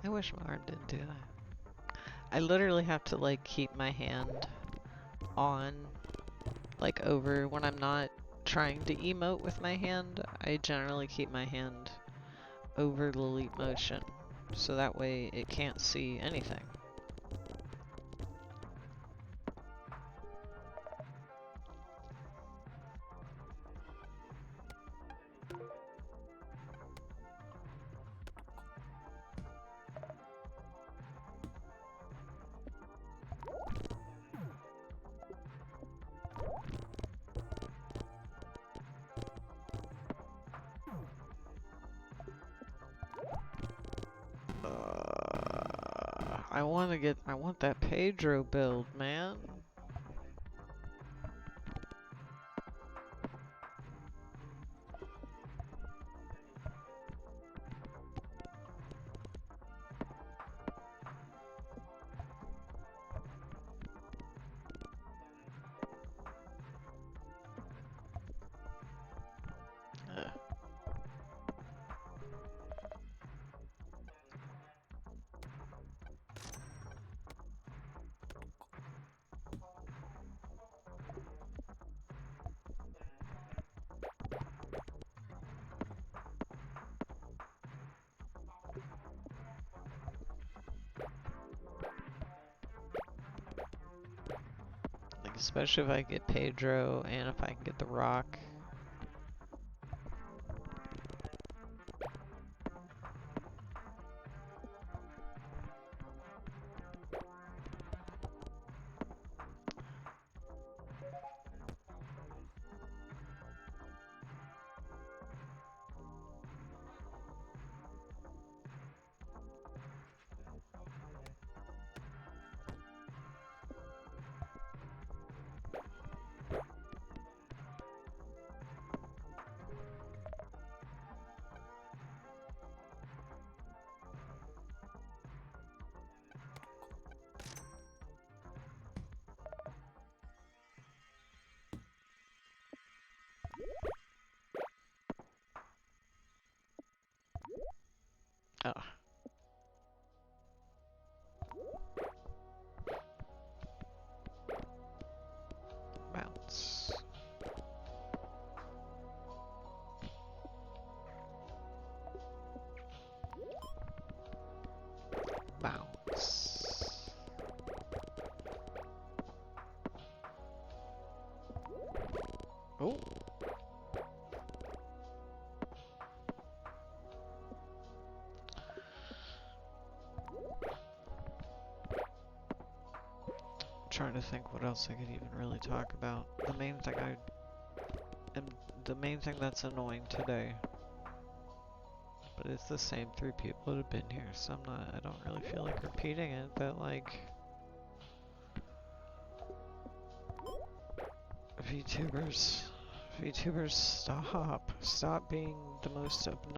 I wish my arm didn't do that. I literally have to like keep my hand on, like over when I'm not trying to emote with my hand. I generally keep my hand over the leap motion so that way it can't see anything. I want that Pedro build, man. Like, especially if I get Pedro and if I can get the rock. Oh. Bounce. Bounce. Oh. Trying to think what else I could even really talk about. The main thing that's annoying today. But it's the same 3 people that have been here, so I don't really feel like repeating it, but like VTubers stop being the most obnoxious.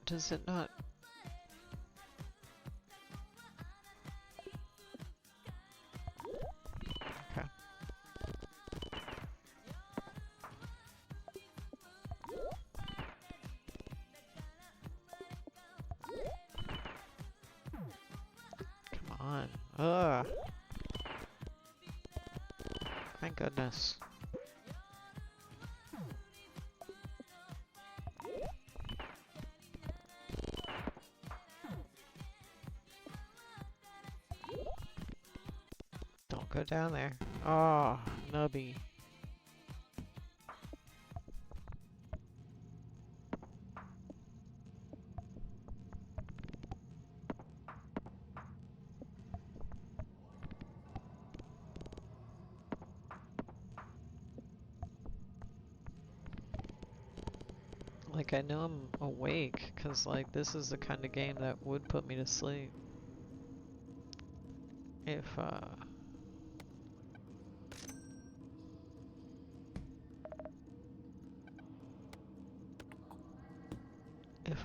Does it not? Okay. Come on. Ugh. Thank goodness. Don't go down there. Oh, nubby. Like, I know I'm awake, because, like, this is the kind of game that would put me to sleep. If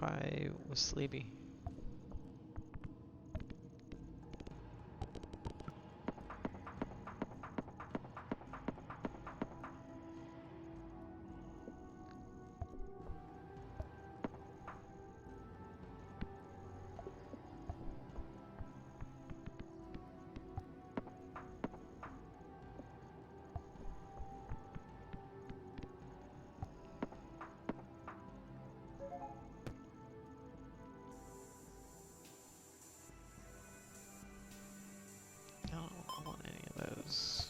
I was sleepy. I don't want any of those.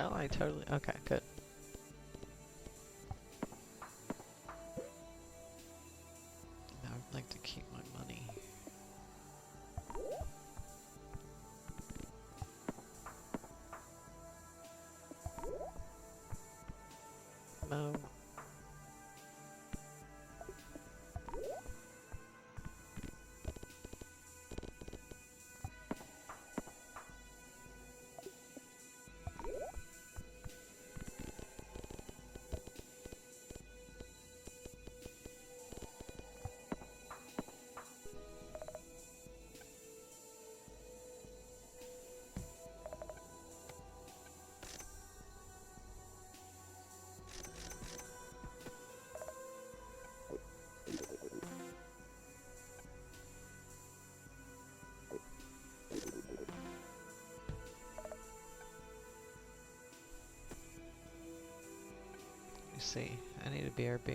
Oh, I totally. Okay, good. Now I'd like to keep my money. No. You see, I need a BRB. I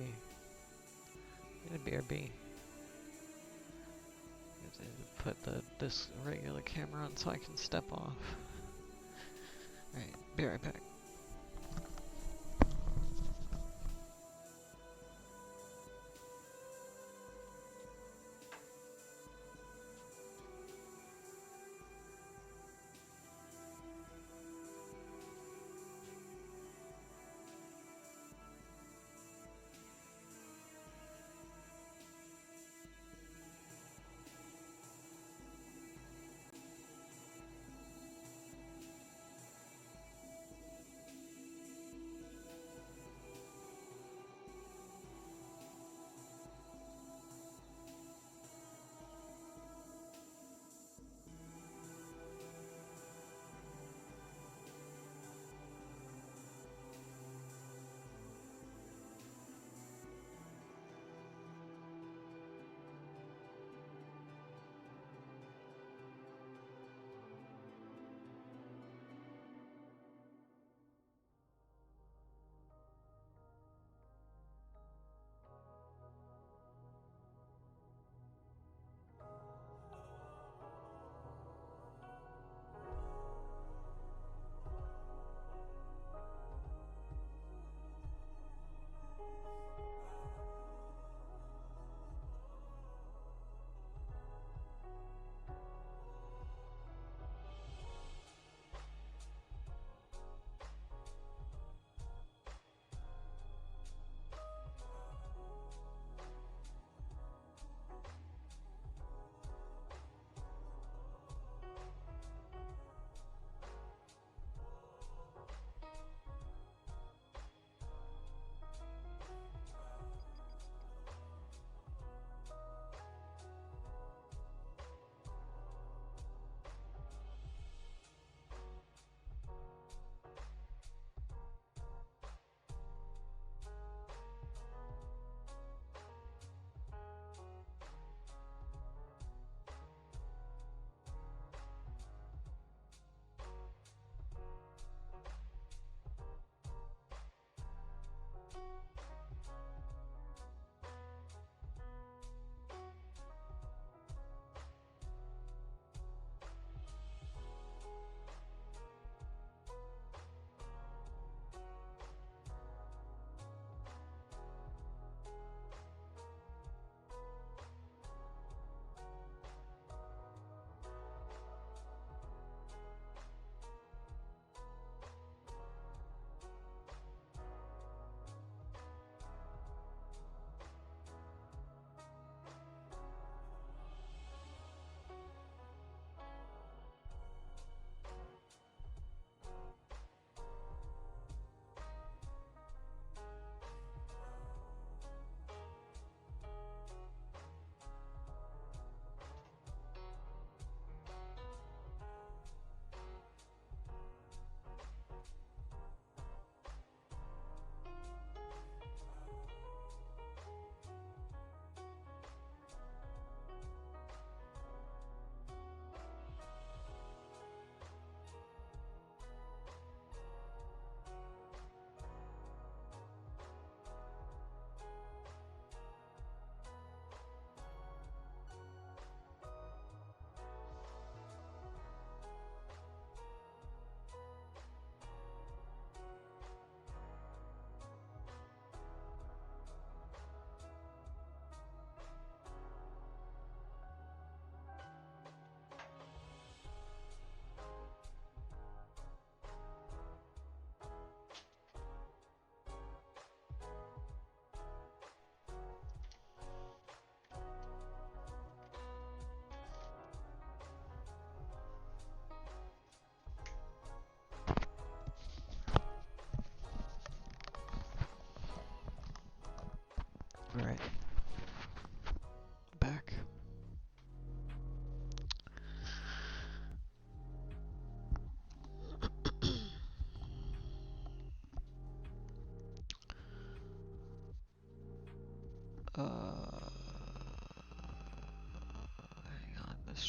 need a BRB. I need to put this regular camera on so I can step off. Alright, be right back.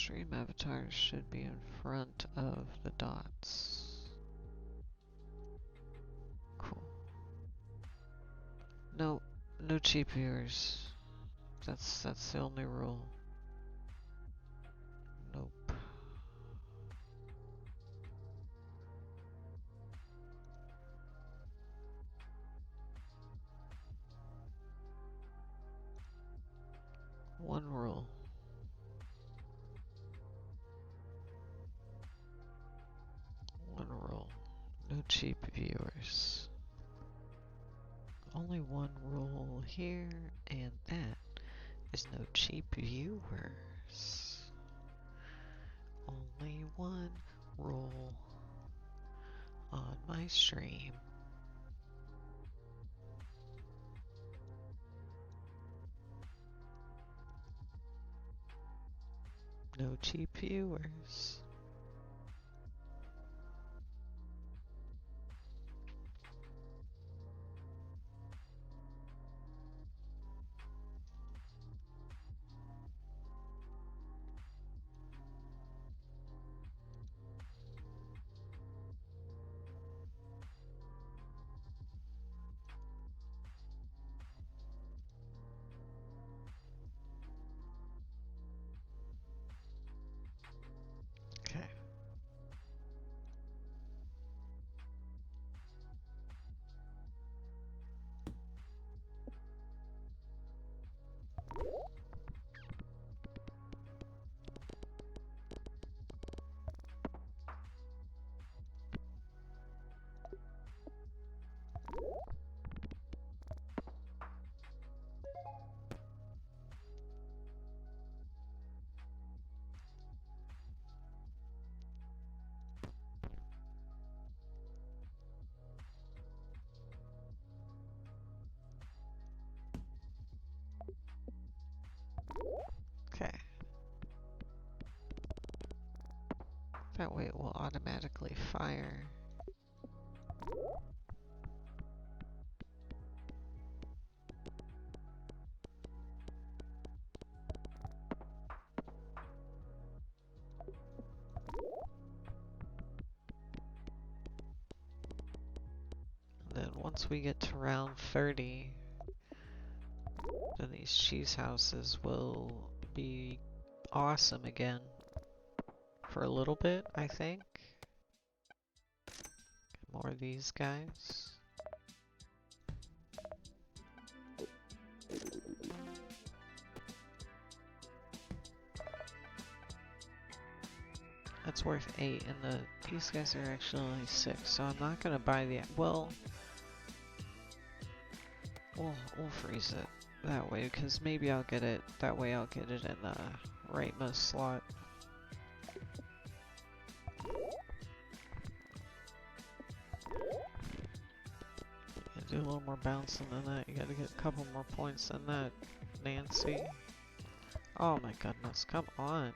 Stream avatars should be in front of the dots. Cool. No, no cheap viewers. That's the only rule. Nope. One rule. One rule. No cheap viewers. Only one rule here, and that is no cheap viewers. Only one rule on my stream. No cheap viewers. Okay. Okay. That way it will automatically fire. And then once we get to round 30, then these cheese houses will be awesome again. For a little bit, I think. More of these guys. That's worth 8, and these guys are actually only 6, so I'm not gonna buy the, well, we'll freeze it that way, because maybe I'll get it, that way I'll get it in the rightmost slot. Do a little more bouncing than that. You gotta get a couple more points than that, Nancy. Oh my goodness, come on.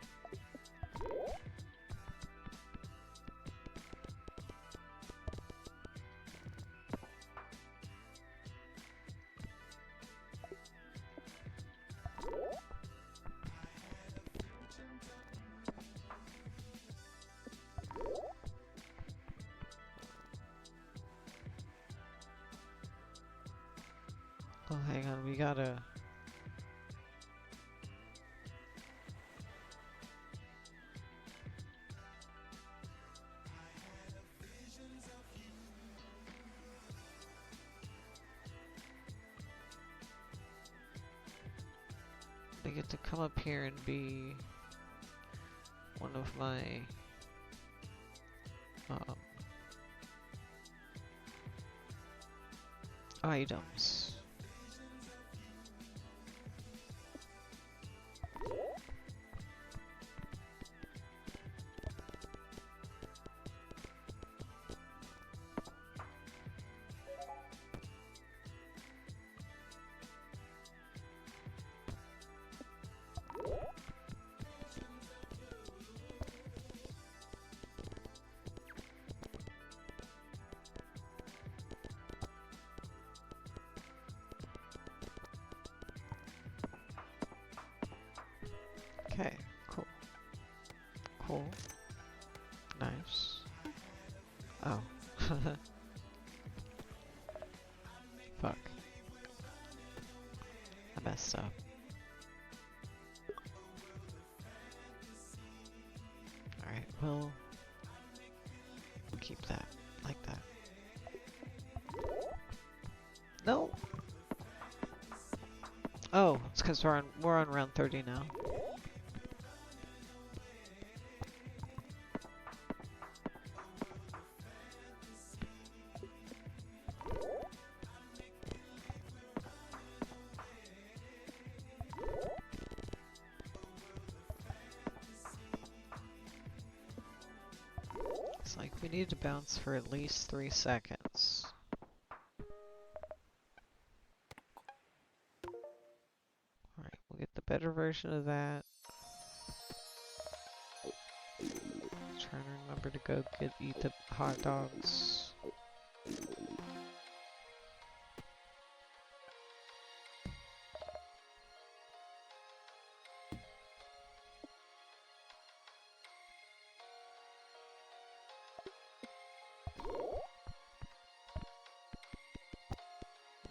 Oh, hang on, we gotta... They get to come up here and be one of my items. Okay, cool. Cool. Nice. Oh. Fuck. I messed up. Alright, we'll keep that like that. No! Oh, it's because we're on round 30 now. It's like we need to bounce for at least 3 seconds. Alright, we'll get the better version of that. Trying to remember to go eat the hot dogs.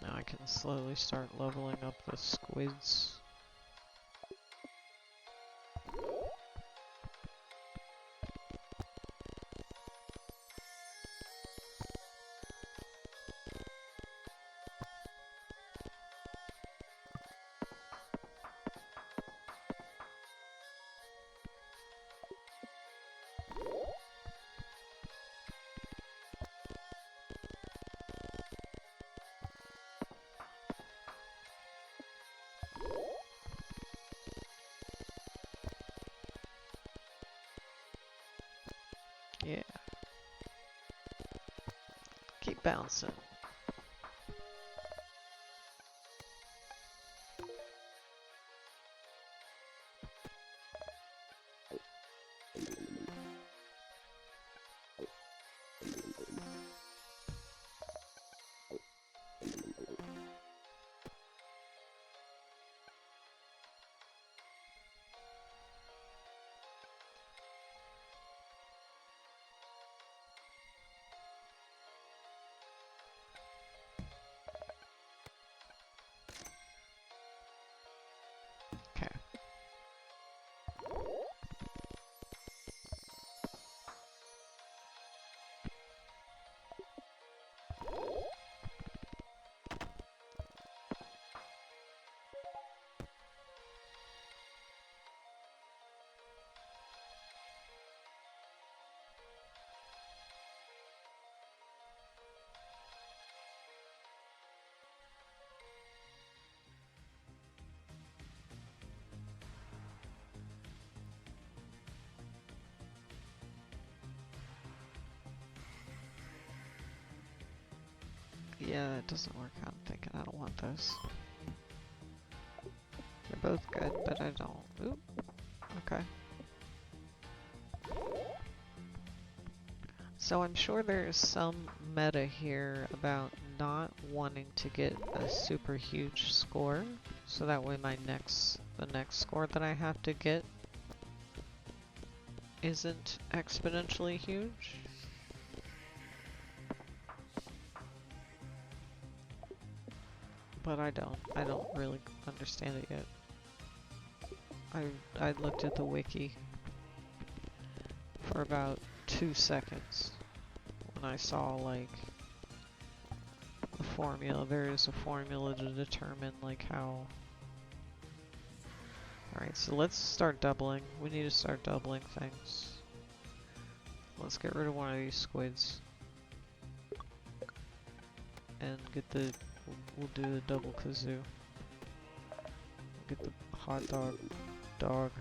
Now I can slowly start leveling up the squids. Yeah. Keep bouncing. Okay. Yeah, that doesn't work. I'm thinking I don't want those. They're both good, but I don't. Oop. Okay. So I'm sure there's some meta here about not wanting to get a super huge score, so that way the next score that I have to get isn't exponentially huge. But I don't really understand it yet. I looked at the wiki for about 2 seconds when I saw like the formula. There is a formula to determine like how. Alright, so let's start doubling. We need to start doubling things. Let's get rid of one of these squids. And get the, we'll do the double kazoo. Get the hot dog.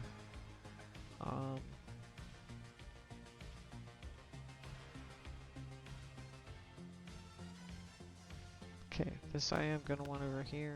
Okay, this I am gonna want over here.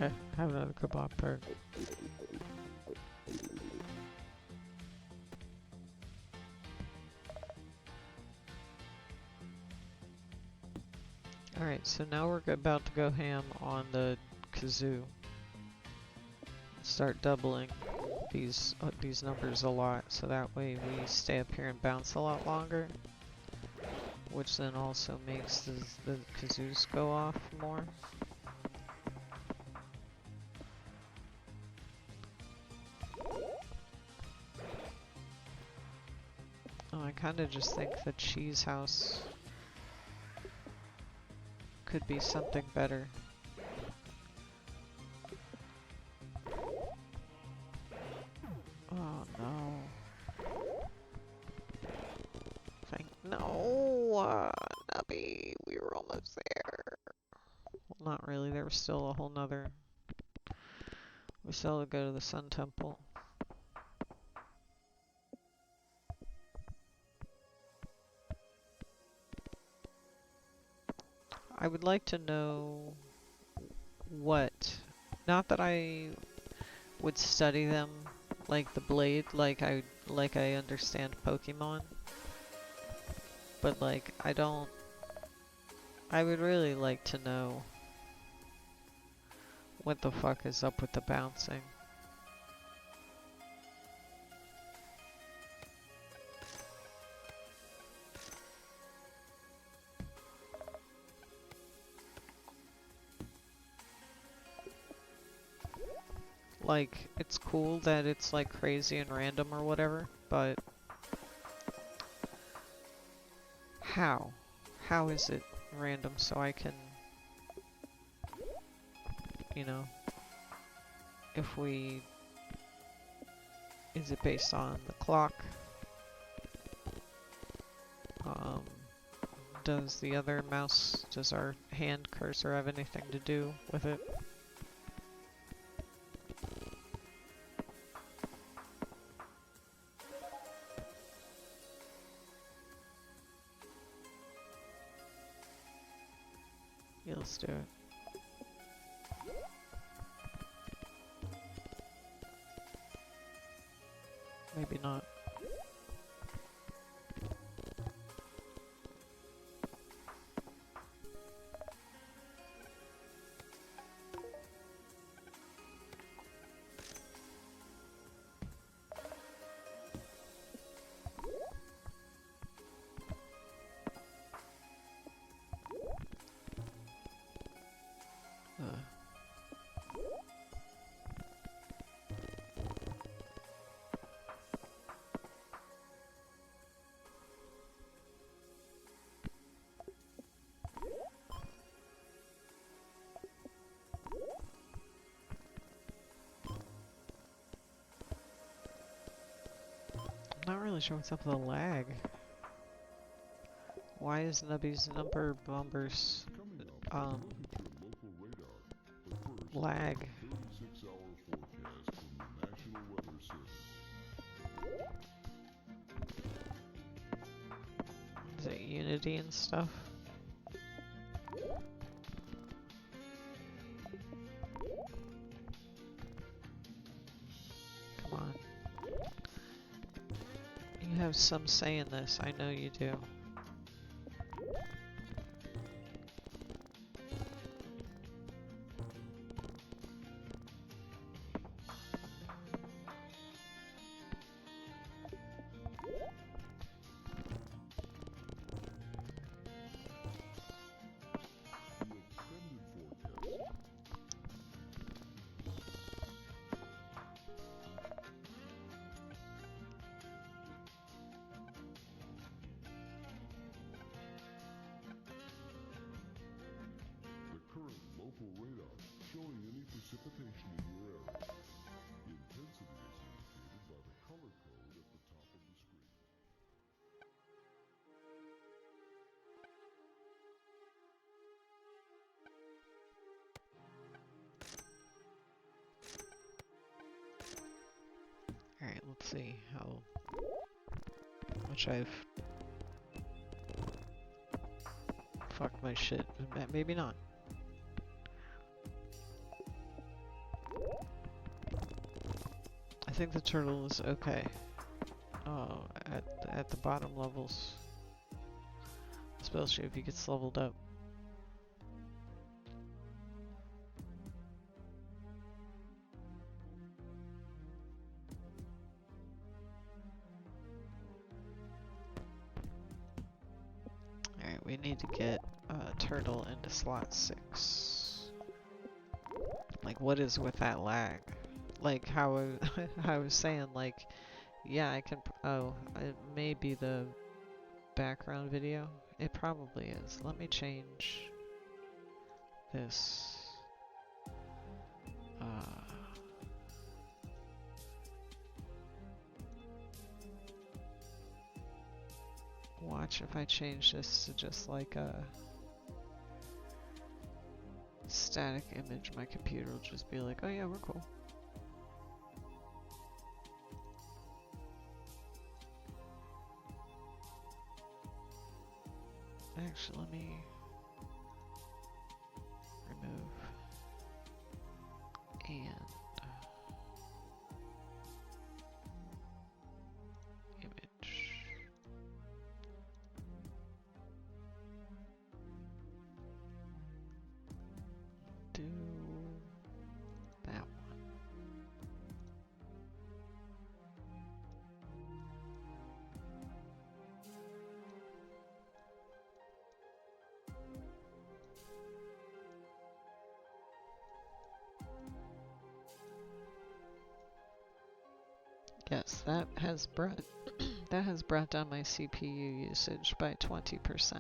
Okay, have another kebab bird. Alright, so now we're about to go ham on the kazoo. Start doubling these numbers a lot, so that way we stay up here and bounce a lot longer, which then also makes the kazoos go off more. Oh, I kind of just think the cheese house could be something better. Oh no. No, Nubby, we were almost there. Well, not really, there was still a whole nother. We still have to go to the Sun Temple. I would like to know what, not that I would study them like the blade, like I understand Pokemon, but like I would really like to know what the fuck is up with the bouncing. Like, it's cool that it's like crazy and random or whatever, but how? How is it random so I can, you know, if we, is it based on the clock? Does the other mouse, does our hand cursor have anything to do with it? Yeah, let's do it. Maybe not. I'm not really sure what's up with the lag. Why is Nubby's number bombers lag? Is it Unity and stuff? Come on. You have some say in this, I know you do. Alright, let's see how much I've fucked my shit. Maybe not. think the turtle is okay. Oh, at the bottom levels. Especially if he gets leveled up. Alright, we need to get turtle into slot 6. Like, what is with that lag? Like, how I was saying, like, yeah, I can. Oh, it may be the background video. It probably is. Let me change this. Watch if I change this to just like a static image, my computer will just be like, oh yeah, we're cool. Actually, let me remove and image. Do that one. Yes, that has brought that has brought down my CPU usage by 20%.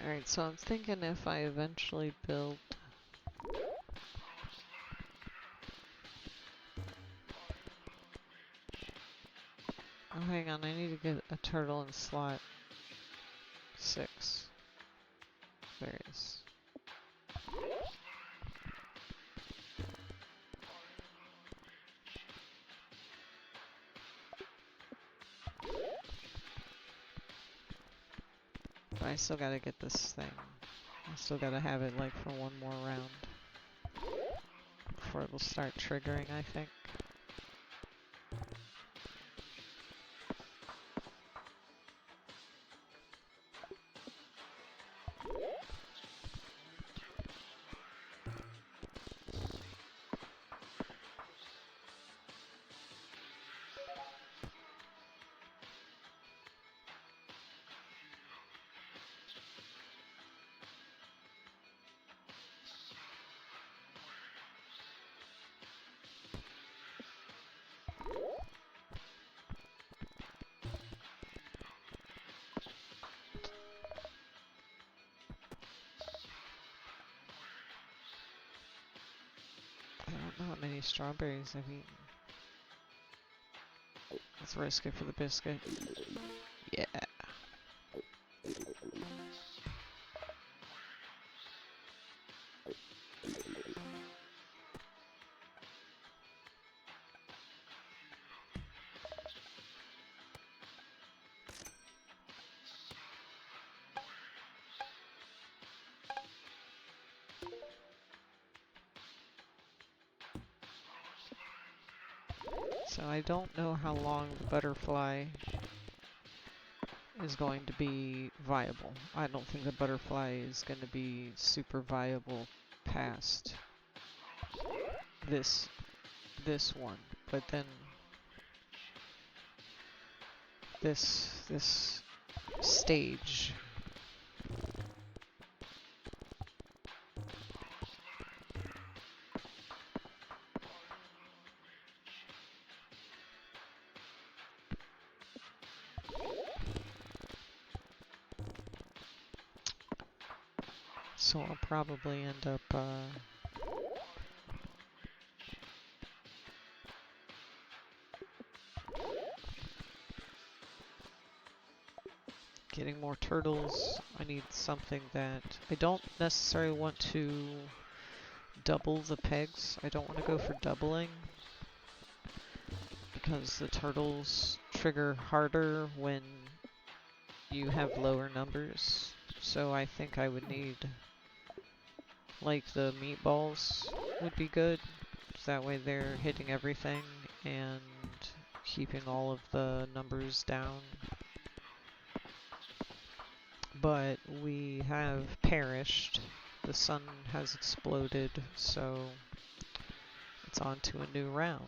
Alright, so I'm thinking if I eventually build... Oh, hang on, I need to get a turtle in slot 6. There it is. But I still gotta get this thing. I still gotta have it like for one more round before it'll start triggering, I think. I don't know how many strawberries I've eaten. Let's risk it for the biscuit. Yeah. So I don't know how long the butterfly is going to be viable. I don't think the butterfly is going to be super viable past this one, but then this stage. So I'll probably end up getting more turtles. I need something that I don't necessarily want to double the pegs. I don't want to go for doubling because the turtles trigger harder when you have lower numbers. So I think I would need, like, the meatballs would be good. So that way they're hitting everything and keeping all of the numbers down. But we have perished. The sun has exploded, so it's on to a new round.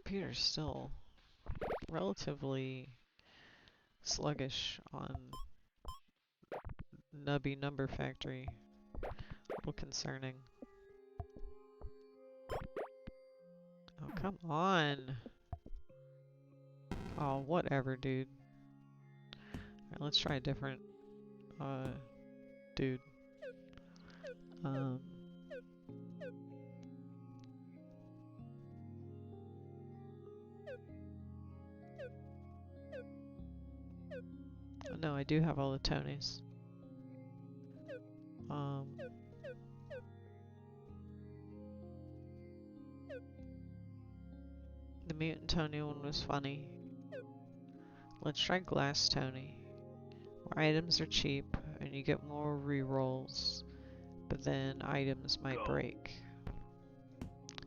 Computer's still relatively sluggish on Nubby Number Factory. A little concerning. Oh, come on. Oh, whatever, dude. Alright, let's try a different, dude. No, I do have all the Tonys. The Mutant Tony one was funny. Let's try Glass Tony, where items are cheap and you get more rerolls, but then items might break.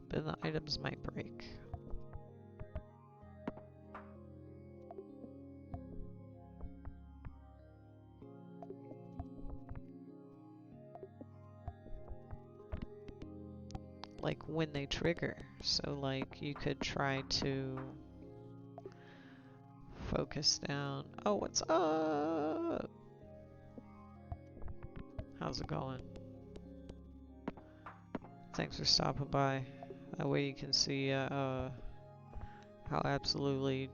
Then the items might break. Like when they trigger. So like you could try to focus down. Oh, what's up? How's it going? Thanks for stopping by. That way you can see how absolutely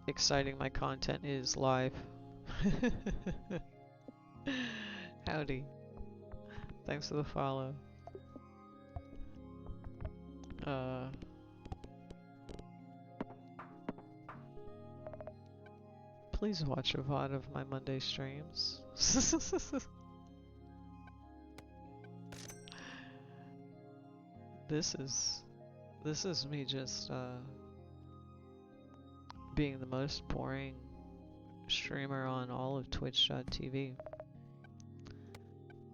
exciting my content is live. Howdy. Thanks for the follow. Please watch a VOD of my Monday streams. This is me just being the most boring streamer on all of Twitch.tv.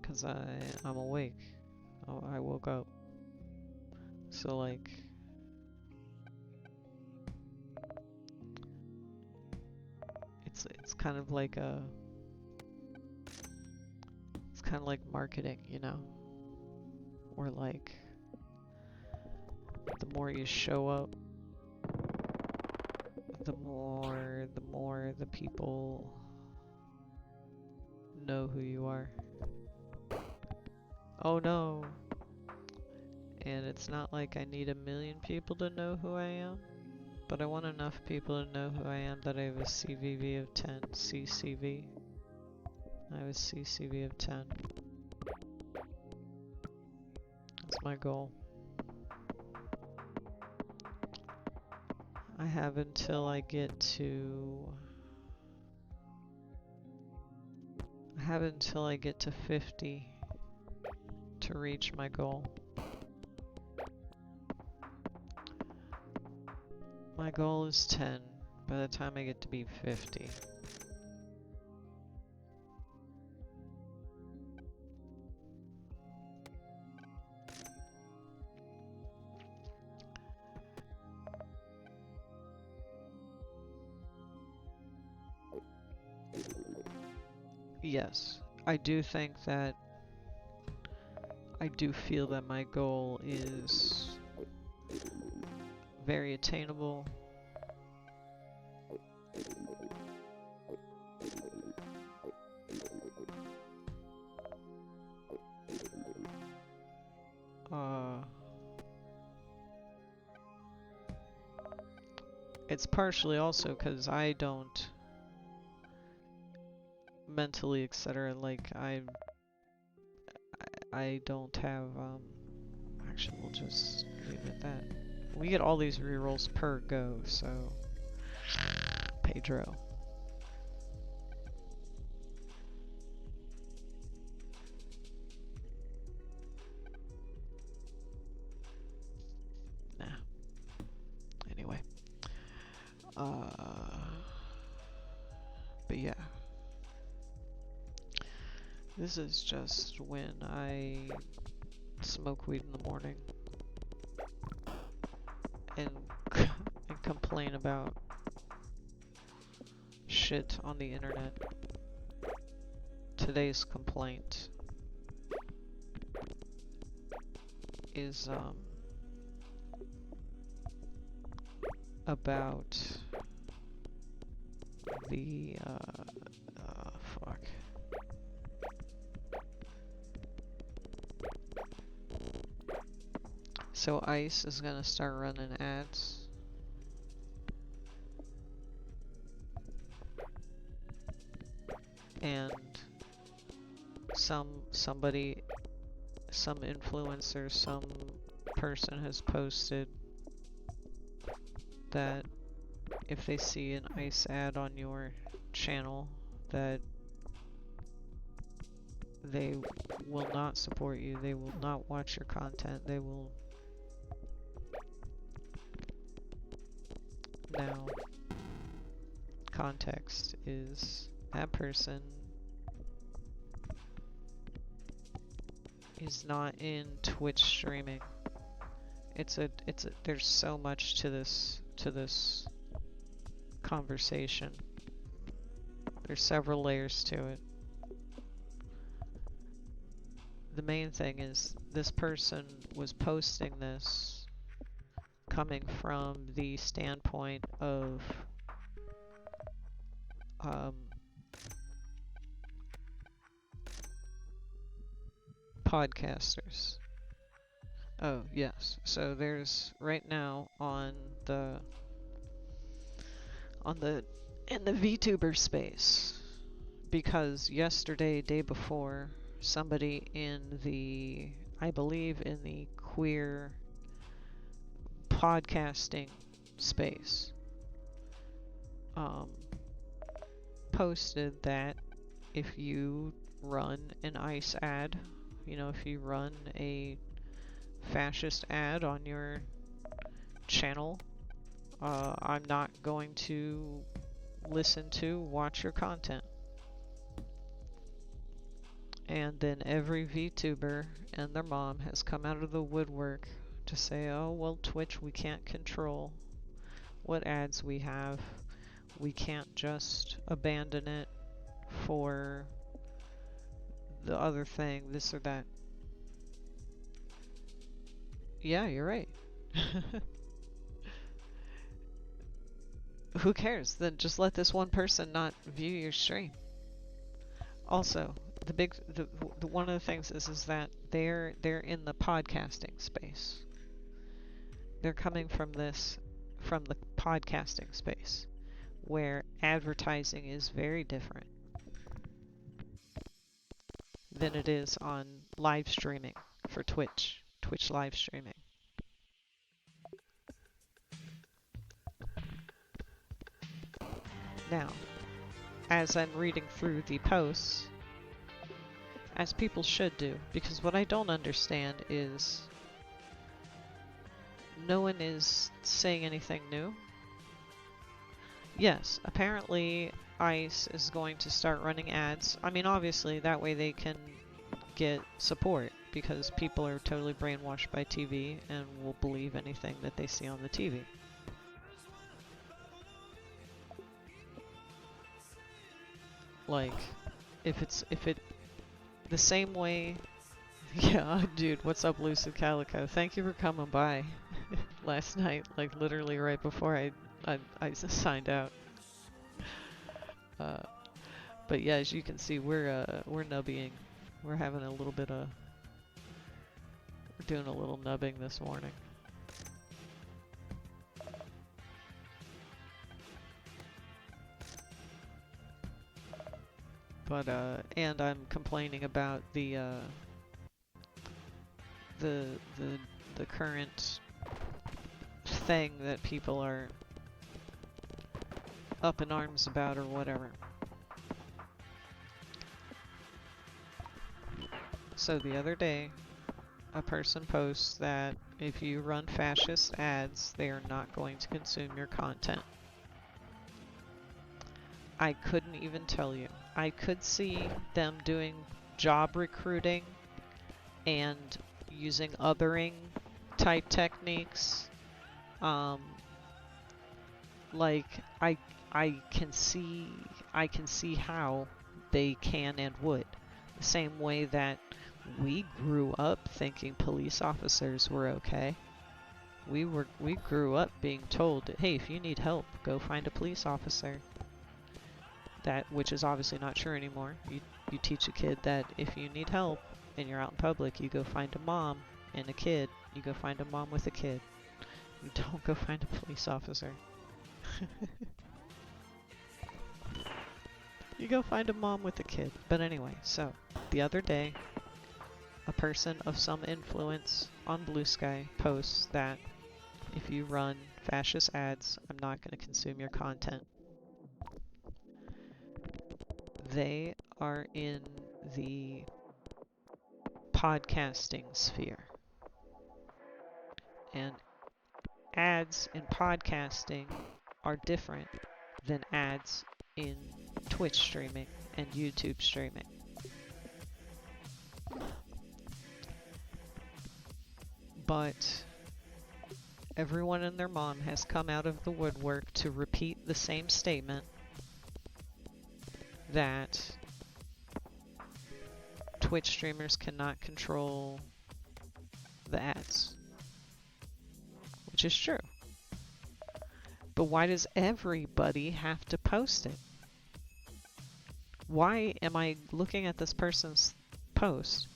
Cause I'm awake. Oh, I woke up. So like it's kind of like it's kind of like marketing, you know? Or like the more you show up, the more the people know who you are. Oh no! And it's not like I need 1,000,000 people to know who I am, but I want enough people to know who I am that I have a CVV of 10. CCV. I have a CCV of 10. That's my goal. I have until I get to 50 to reach my goal. My goal is 10 by the time I get to be 50. Yes, I do think that I do feel that my goal is very attainable. It's partially also because I don't mentally, etc. Like I don't have. Actually, we'll just leave it at that. We get all these rerolls per go, so Pedro. Nah. Anyway. But yeah. This is just when I smoke weed in the morning and and complain about shit on the internet. Today's complaint is about the fuck. So ICE is gonna start running ads. And some influencer, some person has posted that if they see an ICE ad on your channel, that they will not support you, they will not watch your content, they will... Now, context is that person is not in Twitch streaming. There's so much to this conversation. There's several layers to it. The main thing is this person was posting this coming from the standpoint of podcasters. Oh, yes. So there's right now in the VTuber space, because yesterday, day before, somebody in the, I believe in the queer podcasting space, posted that if you run an ICE ad, you know, if you run a fascist ad on your channel, I'm not going to listen to, watch your content. And then every VTuber and their mom has come out of the woodwork to say, oh, well, Twitch, we can't control what ads we have. We can't just abandon it for the other thing, this or that. Yeah, you're right. Who cares? Then just let this one person not view your stream. Also, one of the things is that they're in the podcasting space. They're coming from the podcasting space, where advertising is very different than it is on live streaming for Twitch live streaming. Now, as I'm reading through the posts, as people should do, because what I don't understand is no one is saying anything new. Yes, apparently ICE is going to start running ads. I mean, obviously, that way they can get support, because people are totally brainwashed by TV and will believe anything that they see on the TV. Like, the same way Yeah, dude, what's up, Lucid Calico? Thank you for coming by last night, like literally right before I signed out. Uh, but yeah, as you can see, we're nubbying. We're having a little bit of, we're doing a little nubbing this morning. But and I'm complaining about the the the current thing that people are up in arms about or whatever. So the other day, a person posts that if you run fascist ads, they are not going to consume your content. I couldn't even tell you. I could see them doing job recruiting and using othering type techniques. Like I can see how they can and would. The same way that we grew up thinking police officers were okay. We grew up being told, hey, if you need help, go find a police officer. That, which is obviously not true anymore. You teach a kid that if you need help and you're out in public, you go find a mom and a kid. You go find a mom with a kid. You don't go find a police officer. You go find a mom with a kid. But anyway, so the other day, a person of some influence on Blue Sky posts that if you run fascist ads, I'm not going to consume your content. They are in the podcasting sphere. And ads in podcasting are different than ads in Twitch streaming and YouTube streaming. But everyone and their mom has come out of the woodwork to repeat the same statement that Twitch streamers cannot control the ads, which is true. But why does everybody have to post it? Why am I looking at this person's post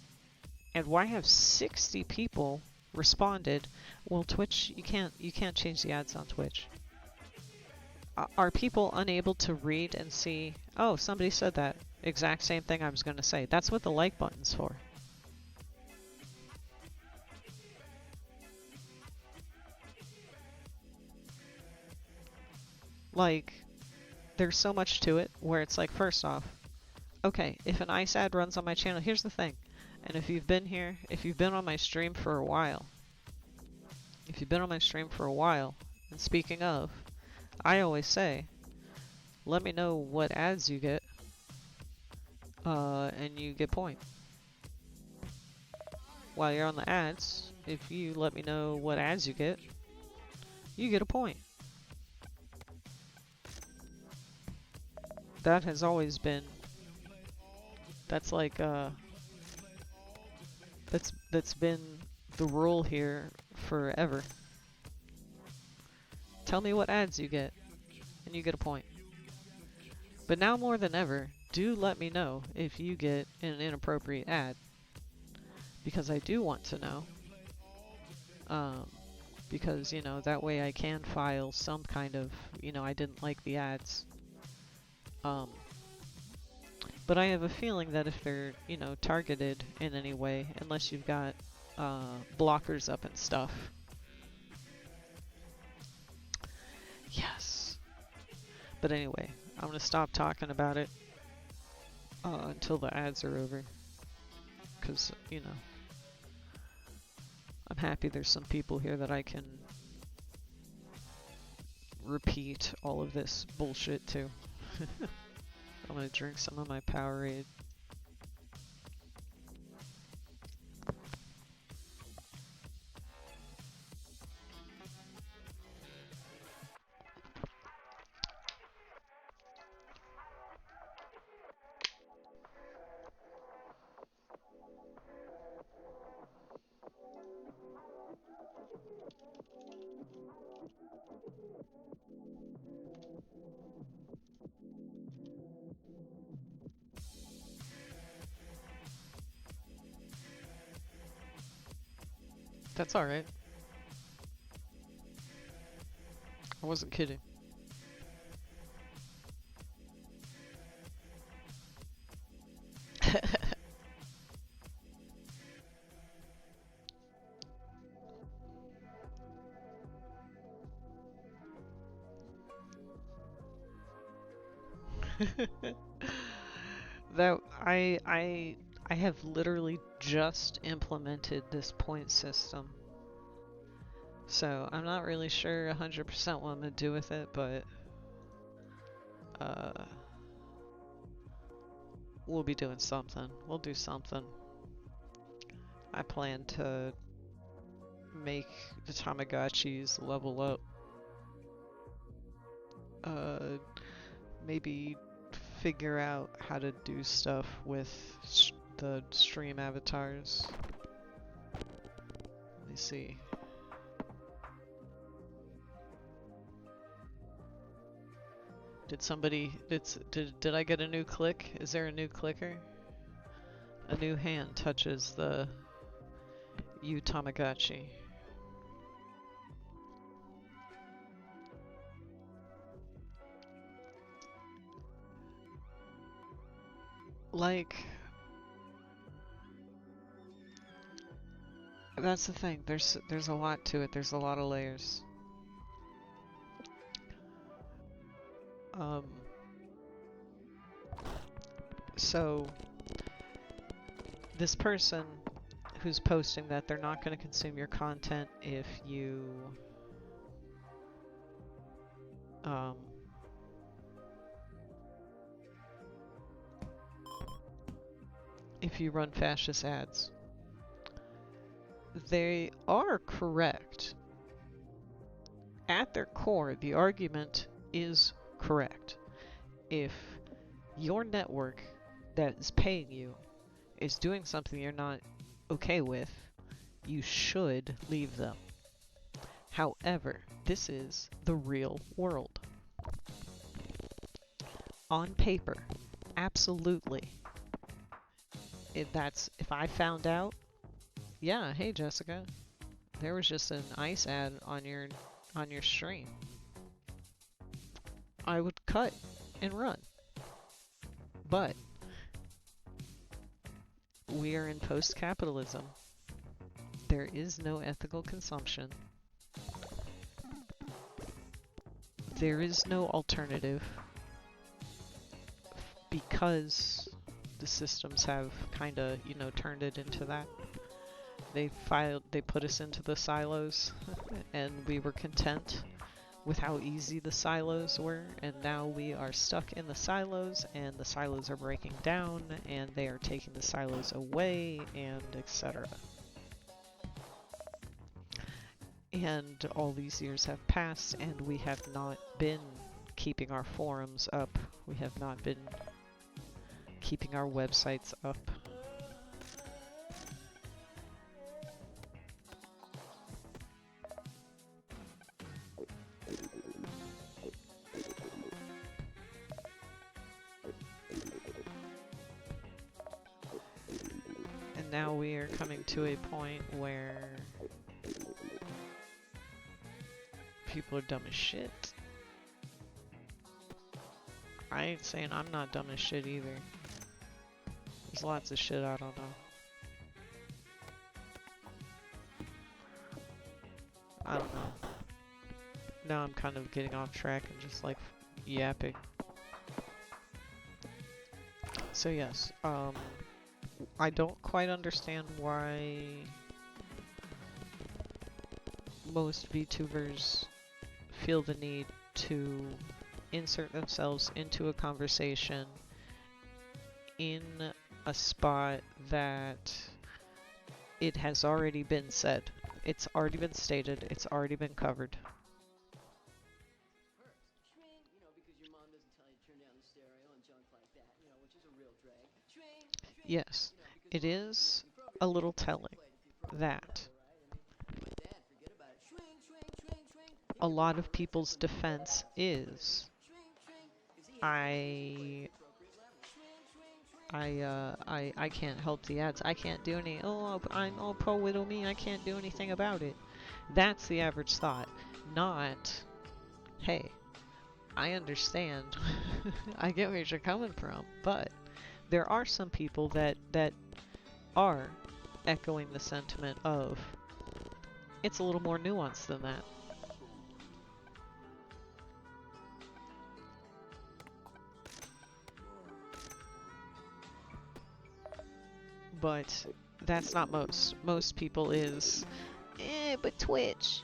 and why have 60 people responded, well, Twitch, you can't change the ads on Twitch? Are people unable to read and see, oh, somebody said that exact same thing I was going to say? That's what the like button's for. Like, there's so much to it where it's like, first off, okay, if an ICE ad runs on my channel, here's the thing. And if you've been here, if you've been on my stream for a while, and speaking of, I always say, let me know what ads you get, and you get point. While you're on the ads, if you let me know what ads you get a point. That has always been, that's like, that's been the rule here forever. Tell me what ads you get, and you get a point. But now more than ever, do let me know if you get an inappropriate ad. Because I do want to know. Because, you know, that way I can file some kind of, you know, I didn't like the ads. But I have a feeling that if they're, you know, targeted in any way, unless you've got blockers up and stuff. Yes. But anyway, I'm going to stop talking about it until the ads are over. Because, you know, I'm happy there's some people here that I can repeat all of this bullshit to. I'm gonna drink some of my Powerade. That's alright. I wasn't kidding. That I have literally just implemented this point system. So I'm not really sure 100% what I'm gonna do with it, but we'll be doing something. We'll do something. I plan to make the Tamagotchis level up. Maybe figure out how to do stuff with the stream avatars. Let me see. Did somebody did I get a new click? Is there a new clicker? A new hand touches the you Tamagotchi. Like, that's the thing. There's a lot to it. There's a lot of layers. So this person who's posting that they're not going to consume your content if you run fascist ads. They are correct. At their core, the argument is correct. If your network that is paying you is doing something you're not okay with, you should leave them. However, this is the real world. On paper, absolutely. If I found out, yeah, hey Jessica, there was just an ICE ad on your stream, I would cut and run. But we are in post-capitalism. There is no ethical consumption. There is no alternative because the systems have kind of, turned it into that. They put us into the silos and we were content with how easy the silos were, and now we are stuck in the silos and the silos are breaking down and they are taking the silos away and etc. And all these years have passed and we have not been keeping our forums up. We have not been keeping our websites up. And now we are coming to a point where people are dumb as shit. I ain't saying I'm not dumb as shit either. There's lots of shit I don't know. I don't know. Now I'm kind of getting off track and just like yapping. So yes, I don't quite understand why most VTubers feel the need to insert themselves into a conversation in a spot that it has already been said. It's already been stated, it's already been covered. Yes, it is a little telling that a lot of people's defense is, I I can't help the ads. I can't do any. Oh, I'm all pro widow me. I can't do anything about it. That's the average thought, not, hey, I understand. I get where you're coming from, but there are some people that are echoing the sentiment of it's a little more nuanced than that. But that's not most. Most people is, but Twitch.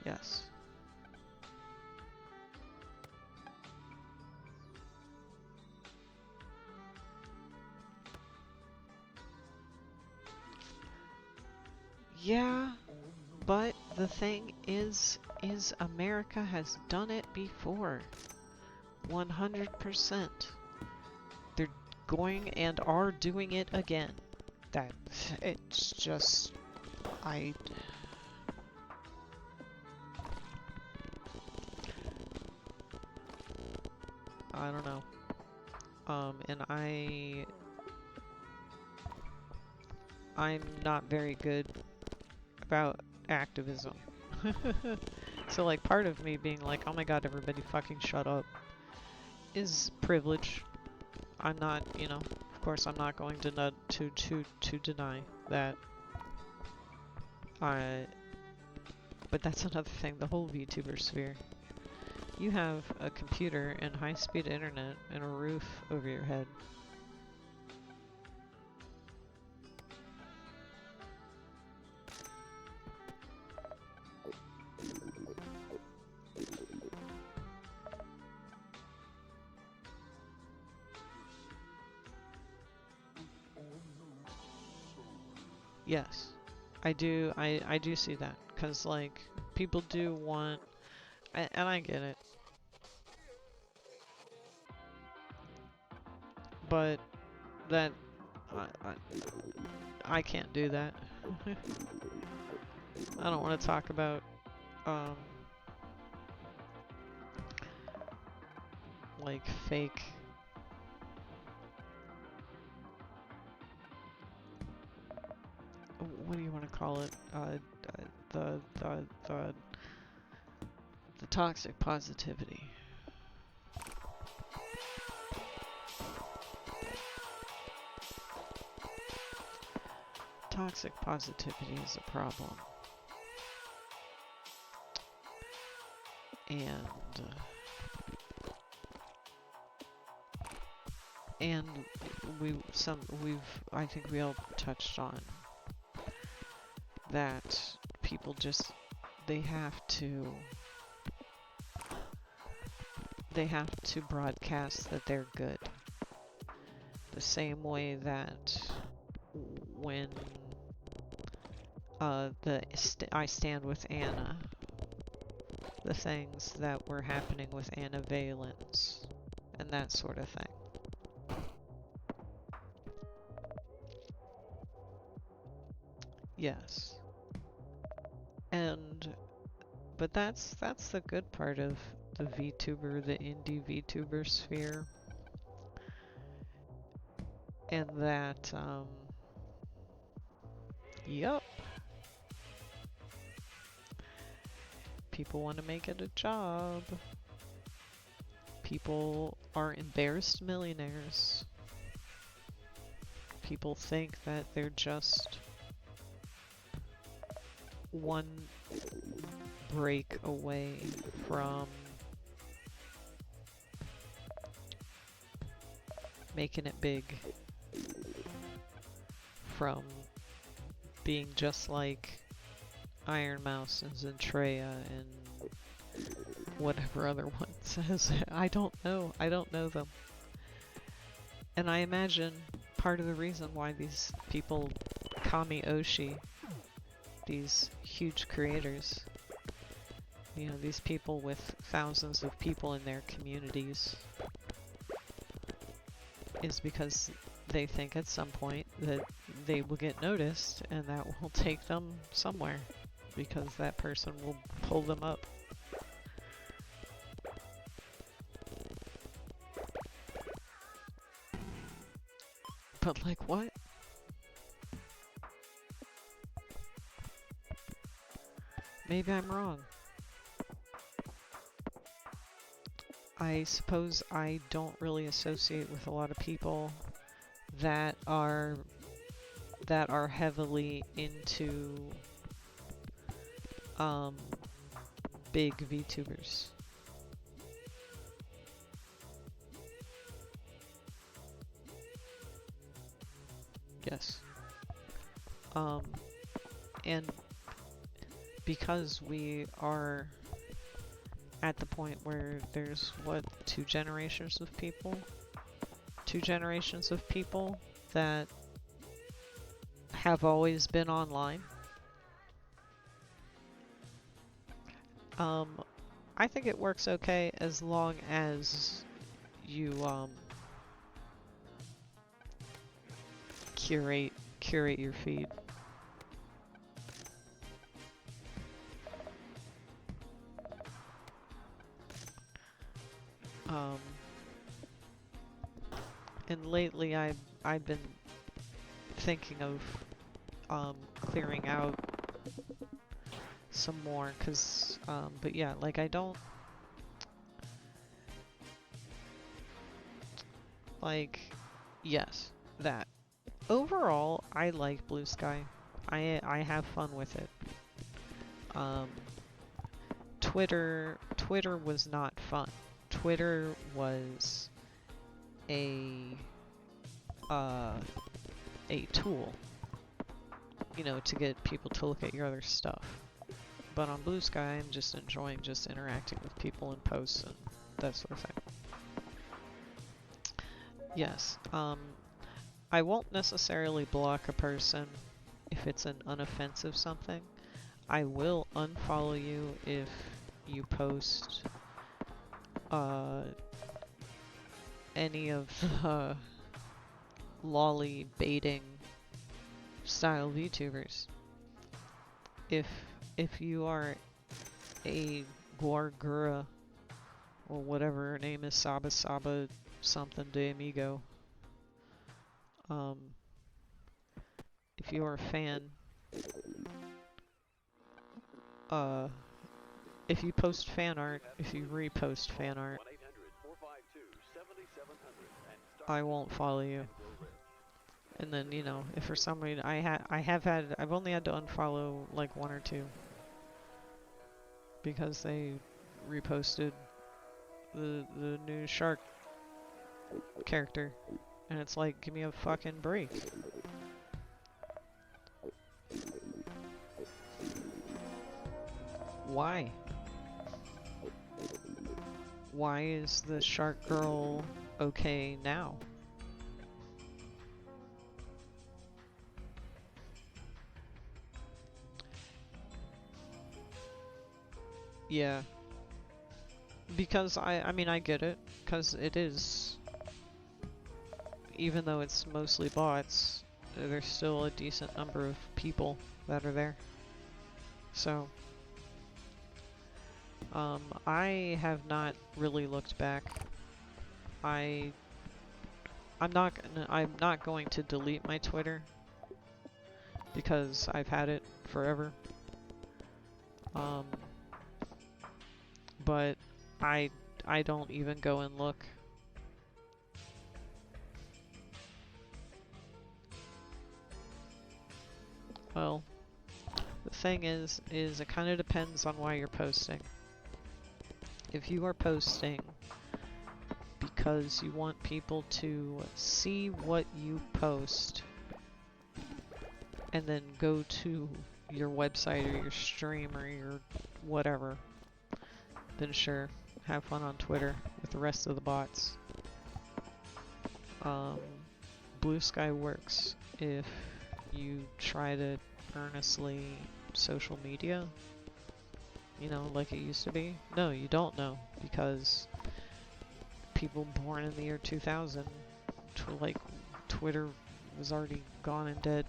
Yes. Yeah, but the thing is America has done it before. 100%. They're going and are doing it again. That it's just I don't know. And I'm not very good about activism. So like part of me being like, oh my god, everybody fucking shut up is privilege. I'm not, you know, of course I'm not going to deny that. But that's another thing, the whole VTuber sphere. You have a computer and high-speed internet and a roof over your head. Yes, I do. I do see that, cause like people do want, and I get it, but that I can't do that. I don't want to talk about like fake. What do you want to call it? The toxic positivity. Toxic positivity is a problem. And I think we all touched on that people just they have to broadcast that they're good. The same way that when I stand with Anna, the things that were happening with Anna Valens and that sort of thing. Yes. But that's the good part of the VTuber, the indie VTuber sphere. And that, yup. People want to make it a job. People are embarrassed millionaires. People think that they're just one break away from making it big, from being just like Iron Mouse and Zentreya and whatever other one says. I don't know them. And I imagine part of the reason why these people, Kami Oshi, these huge creators, you know, these people with thousands of people in their communities, is because they think at some point that they will get noticed and that will take them somewhere because that person will pull them up. But like what? Maybe I'm wrong. I suppose I don't really associate with a lot of people that are heavily into big VTubers. Yes. And because we are at the point where there's, what, two generations of people that have always been online. I think it works okay as long as you curate your feed. And lately I've been thinking of clearing out some more, cause but yeah, like I don't like, yes, that. Overall, I like Blue Sky. I have fun with it. Twitter was not fun. Twitter was a tool, you know, to get people to look at your other stuff. But on Blue Sky, I'm just enjoying just interacting with people in posts and that sort of thing. Yes, I won't necessarily block a person if it's an unoffensive something. I will unfollow you if you post any of the lolly baiting style VTubers. If you are a Guargura or whatever her name is, Saba something de amigo, if you're a fan, if you post fan art, if you repost fan art, I won't follow you. And then, you know, if for some reason I've only had to unfollow like one or two because they reposted the new shark character, and it's like, give me a fucking break. Why? Why is the shark girl okay now? Yeah. Because I mean, I get it. Because it is, even though it's mostly bots, there's still a decent number of people that are there. So, I have not really looked back. I'm not going to delete my Twitter because I've had it forever. But I don't even go and look. Well, the thing is it kind of depends on why you're posting. If you are posting because you want people to see what you post and then go to your website or your stream or your whatever, then sure, have fun on Twitter with the rest of the bots. Blue Sky works if you try to earnestly social media, you know, like it used to be? No, you don't know, because people born in the year 2000, like, Twitter was already gone and dead.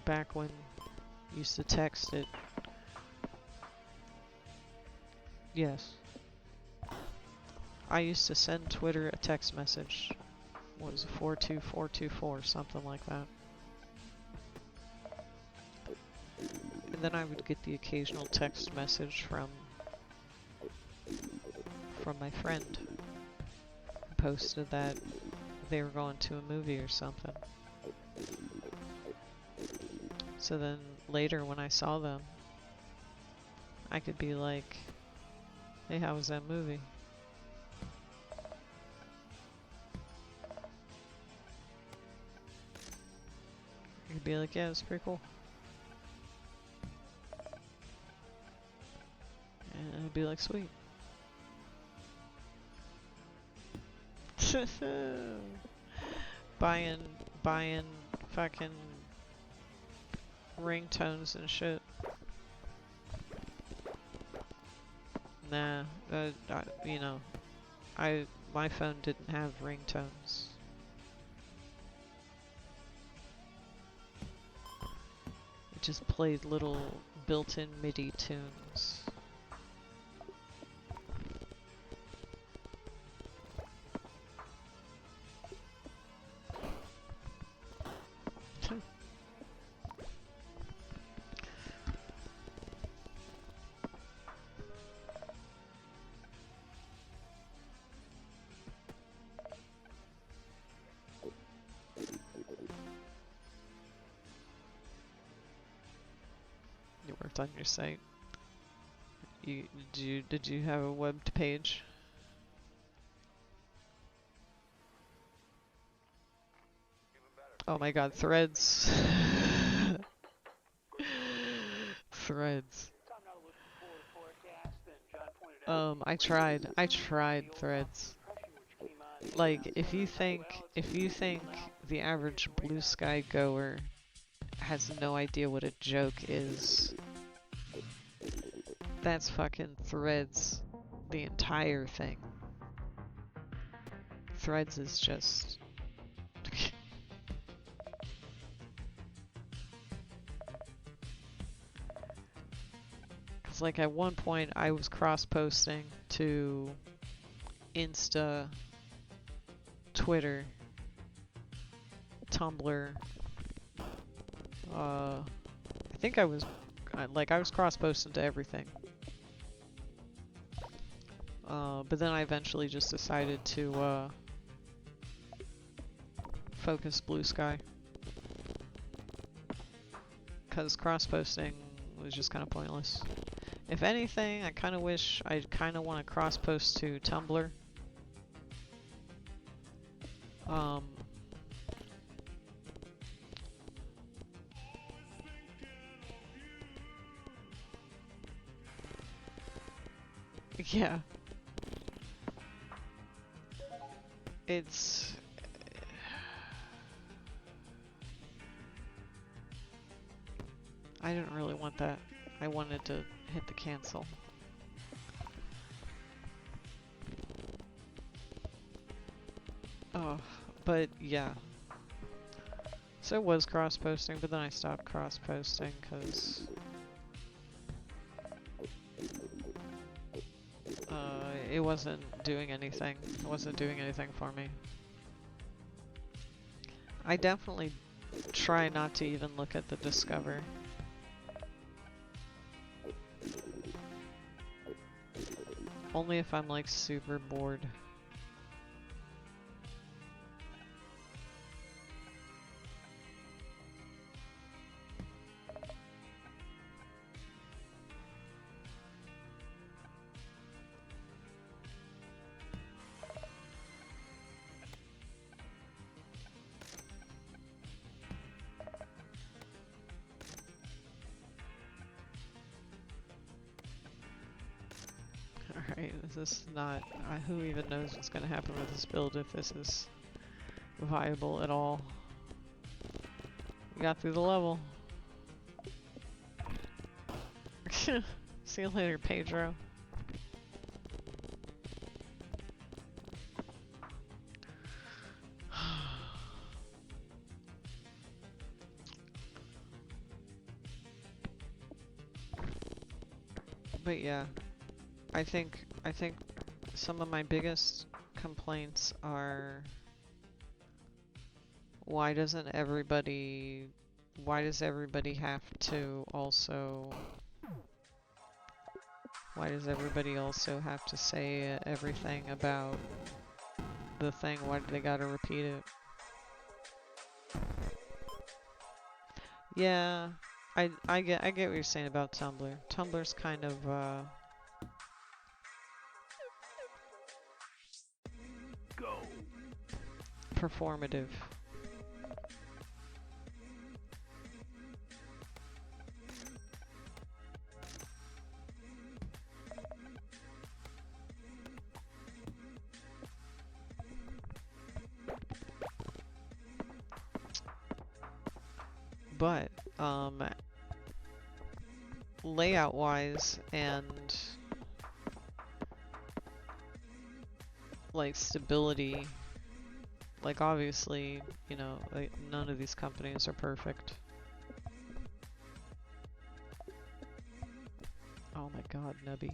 Back when you used to text it. Yes. I used to send Twitter a text message. What was it, 42424, something like that. And then I would get the occasional text message from my friend, who posted that they were going to a movie or something. So then later when I saw them, I could be like, hey, how was that movie? You'd be like, yeah, it's pretty cool. And I'd be like, sweet. buying fucking ringtones and shit. Nah, you know, my phone didn't have ringtones. It just played little built-in MIDI tunes. You worked on your site. Did you have a web page? Oh my god, threads. Threads. I tried threads. Like, if you think the average blue sky goer has no idea what a joke is, that's fucking threads. The entire thing. Threads is just... Cause like at one point I was cross-posting to Insta, Twitter, Tumblr. I think I was cross-posting to everything. But then I eventually just decided to focus blue sky. Cause cross-posting was just kind of pointless. If anything, I kind of wish I kind of want to cross-post to Tumblr. Yeah. It's... I didn't really want that. I wanted to hit the cancel. Oh, but yeah. So it was cross-posting, but then I stopped cross-posting because... it wasn't doing anything. It wasn't doing anything for me. I definitely try not to even look at the Discover. Only if I'm like super bored. Alright, this is not... who even knows what's going to happen with this build if this is viable at all. You got through the level. See you later, Pedro. But yeah, I think some of my biggest complaints are why does everybody have to also have to say everything about the thing? Why do they gotta repeat it? Yeah, I get what you're saying about Tumblr. Tumblr's kind of
Go.
performative. But layout wise and like stability, like obviously, you know, like, none of these companies are perfect. Oh my god, Nubby.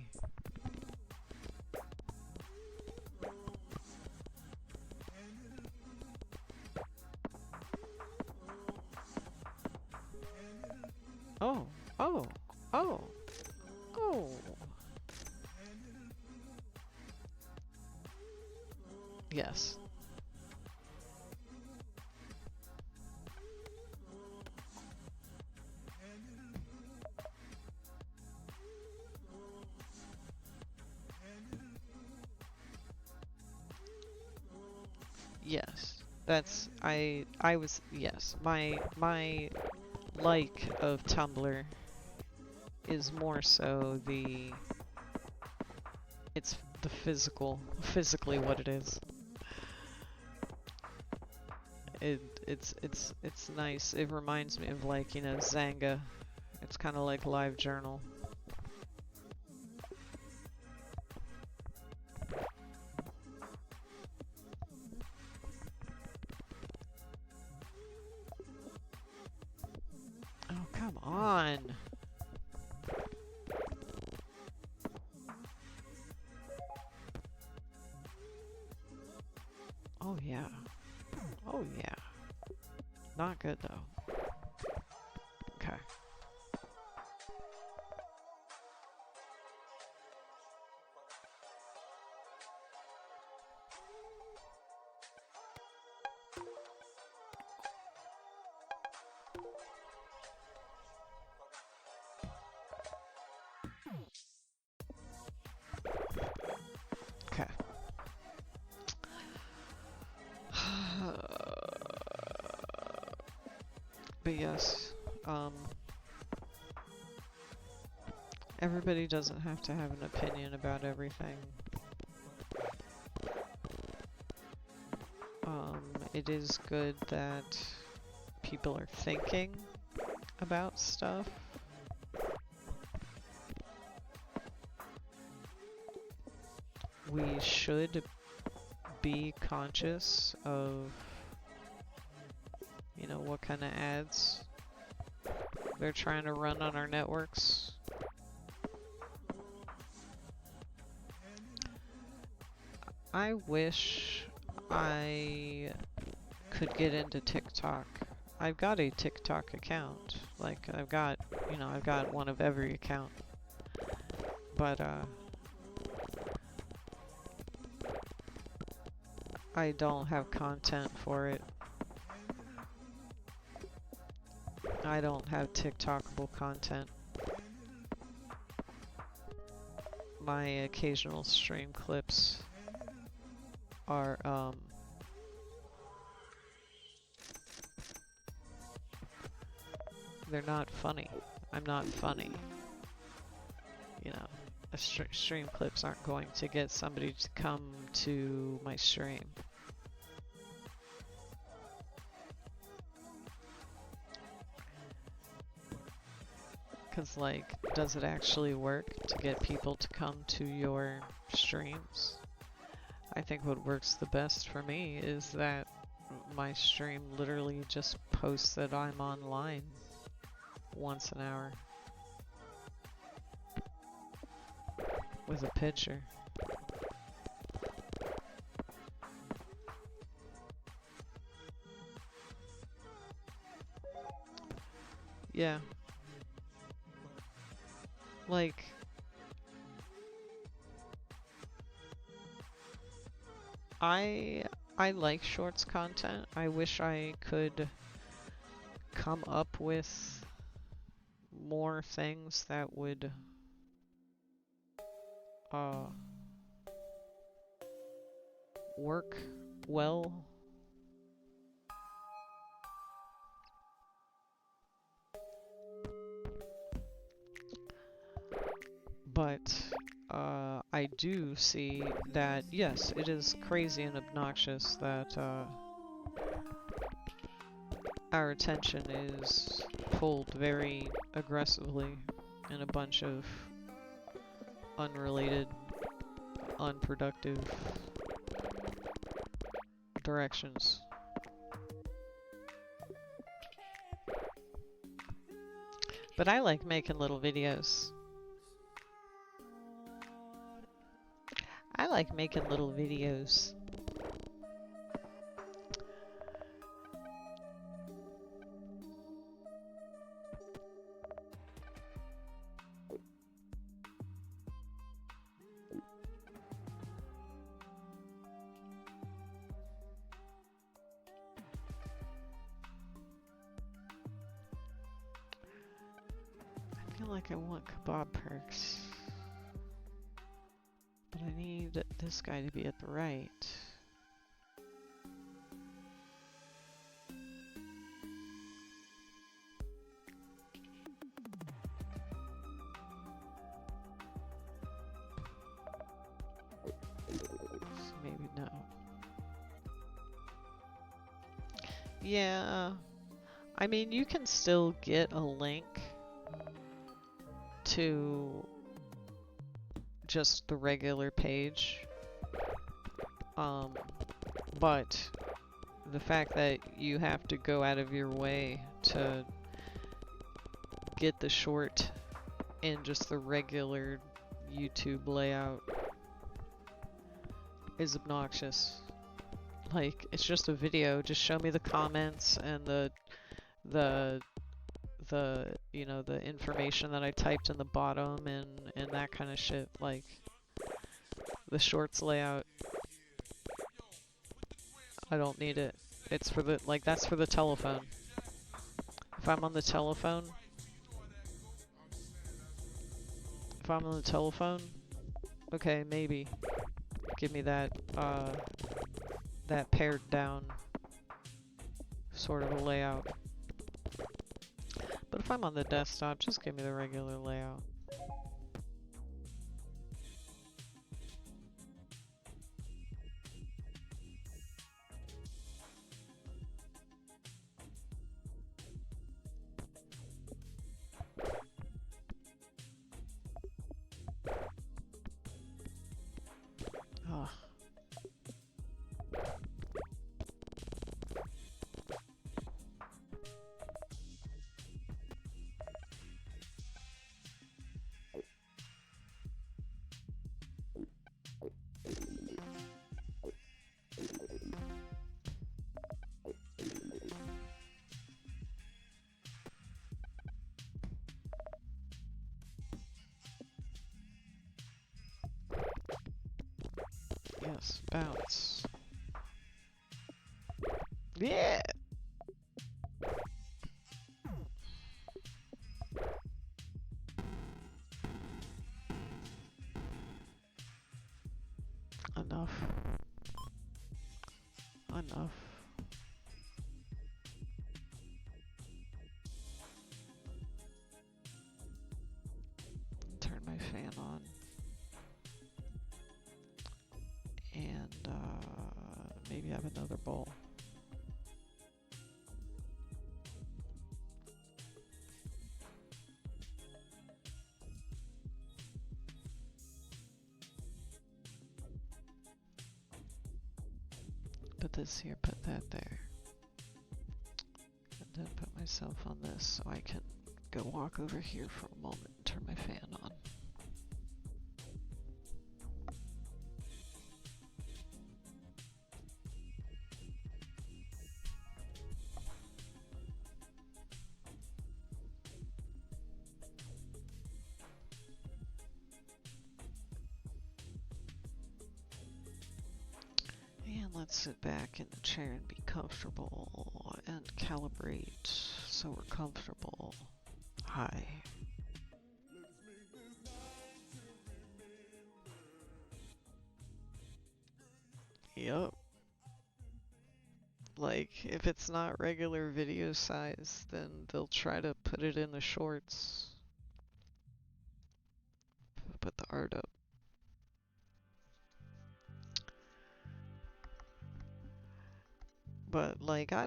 Oh, oh, oh, oh. Yes. Yes. That's yes. My like of Tumblr is more so it's the physically what it is. It's nice. It reminds me of, like, you know, Zanga. It's kind of like LiveJournal. Oh, come on. Oh yeah. Oh yeah. Not good though. Okay. Okay. But yes, everybody doesn't have to have an opinion about everything. It is good that people are thinking about stuff. We should be conscious of, you know, what kind of ads they're trying to run on our networks. I wish I could get into TikTok. I've got a TikTok account. Like, I've got one of every account. But, I don't have content for it. I don't have TikTokable content. My occasional stream clips are, they're not funny. I'm not funny. You know, stream clips aren't going to get somebody to come to my stream. 'Cause like, does it actually work to get people to come to your streams? I think what works the best for me is that my stream literally just posts that I'm online once an hour with a picture. Yeah. Like, I like shorts content. I wish I could come up with more things that would work well. But I do see that, yes, it is crazy and obnoxious that our attention is pulled very aggressively in a bunch of unrelated, unproductive directions. But I like making little videos. I like making little videos. I feel like I want kebab perks. But I need this guy to be at the right. So maybe no. Yeah. I mean, you can still get a link to just the regular page. But the fact that you have to go out of your way to get the short in just the regular YouTube layout is obnoxious. Like, it's just a video, just show me the comments and the you know, the information that I typed in the bottom and that kind of shit. Like, the shorts layout, I don't need it. It's for the, like, that's for the telephone. If I'm on the telephone, okay, maybe. Give me that, that pared down sort of a layout. But if I'm on the desktop, just give me the regular layout. Ugh. Yes, bounce. Yeah! Enough. Enough. Turn my fan on. And maybe have another bowl. put this here, put that there. And then put myself on this so I can go walk over here for a moment and turn my fan on. And let's sit back in the chair and be comfortable and calibrate so we're comfortable. Hi. Yup. Like, if it's not regular video size, then they'll try to put it in the shorts. Put the art up. But, like, I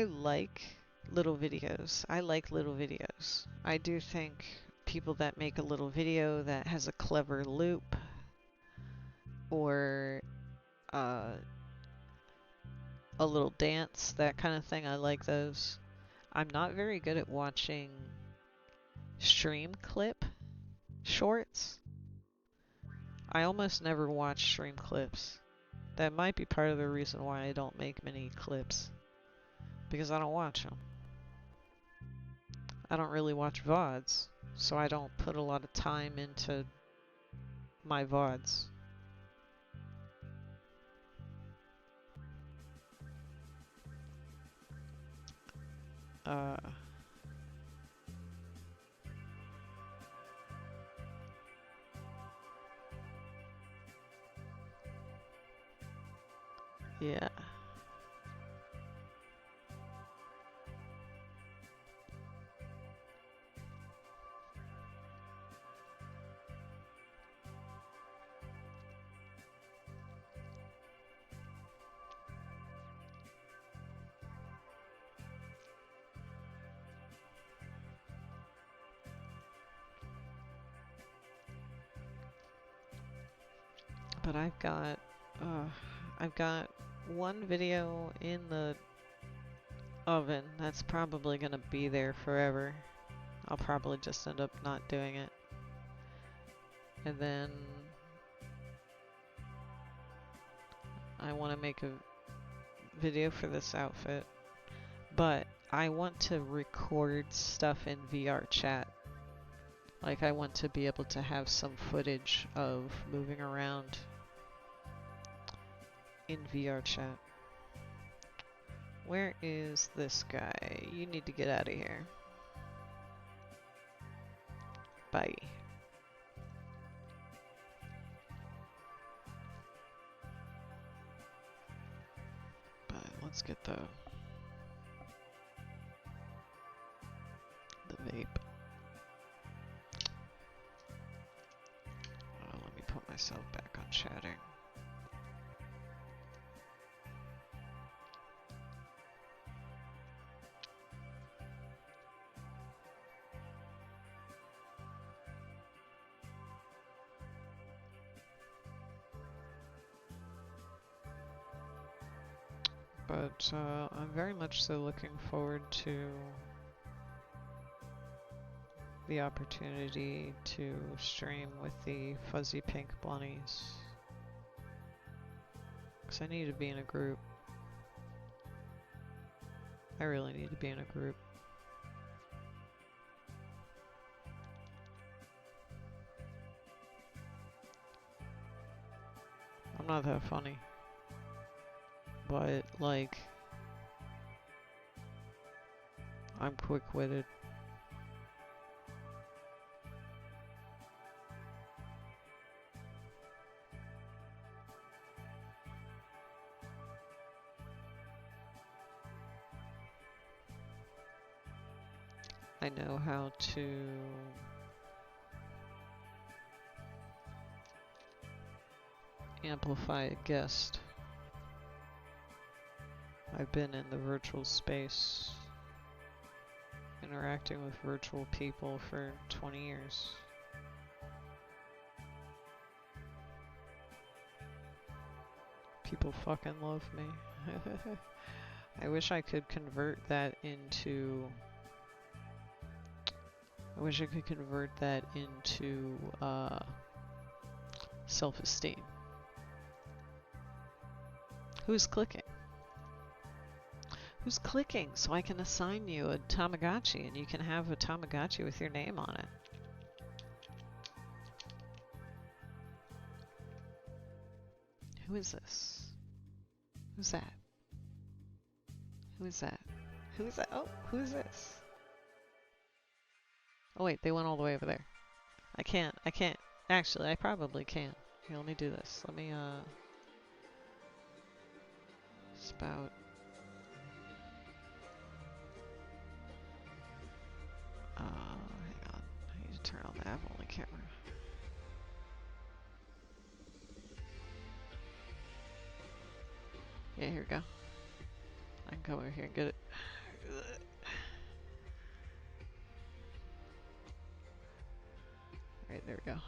like little videos. I like little videos. I do think people that make a little video that has a clever loop or a little dance, that kind of thing, I like those. I'm not very good at watching stream clip shorts. I almost never watch stream clips. That might be part of the reason why I don't make many clips. Because I don't watch them. I don't really watch VODs, so I don't put a lot of time into my VODs. Yeah. But I've got one video in the oven that's probably gonna be there forever. I'll probably just end up not doing it. And then I want to make a video for this outfit, but I want to record stuff in VR chat. Like, I want to be able to have some footage of moving around in VR chat. Where is this guy? You need to get out of here. Bye. But let's get the vape. Let me put myself back on chatting. But I'm very much so looking forward to the opportunity to stream with the fuzzy pink bunnies. Because I need to be in a group. I really need to be in a group. I'm not that funny. But, like, I'm quick-witted. I know how to amplify a guest. I've been in the virtual space, interacting with virtual people for 20 years. People fucking love me. I wish I could convert that into... self-esteem. Who's clicking? Who's clicking so I can assign you a Tamagotchi and you can have a Tamagotchi with your name on it? Who is this? Who's that? Who is that? Who is that? Oh, who is this? Oh wait, they went all the way over there. I can't. Actually, I probably can. Here, let me do this. Let me, spout. Hang on. I need to turn on the app-only camera. Yeah, here we go. I can come over here and get it. Alright, there we go.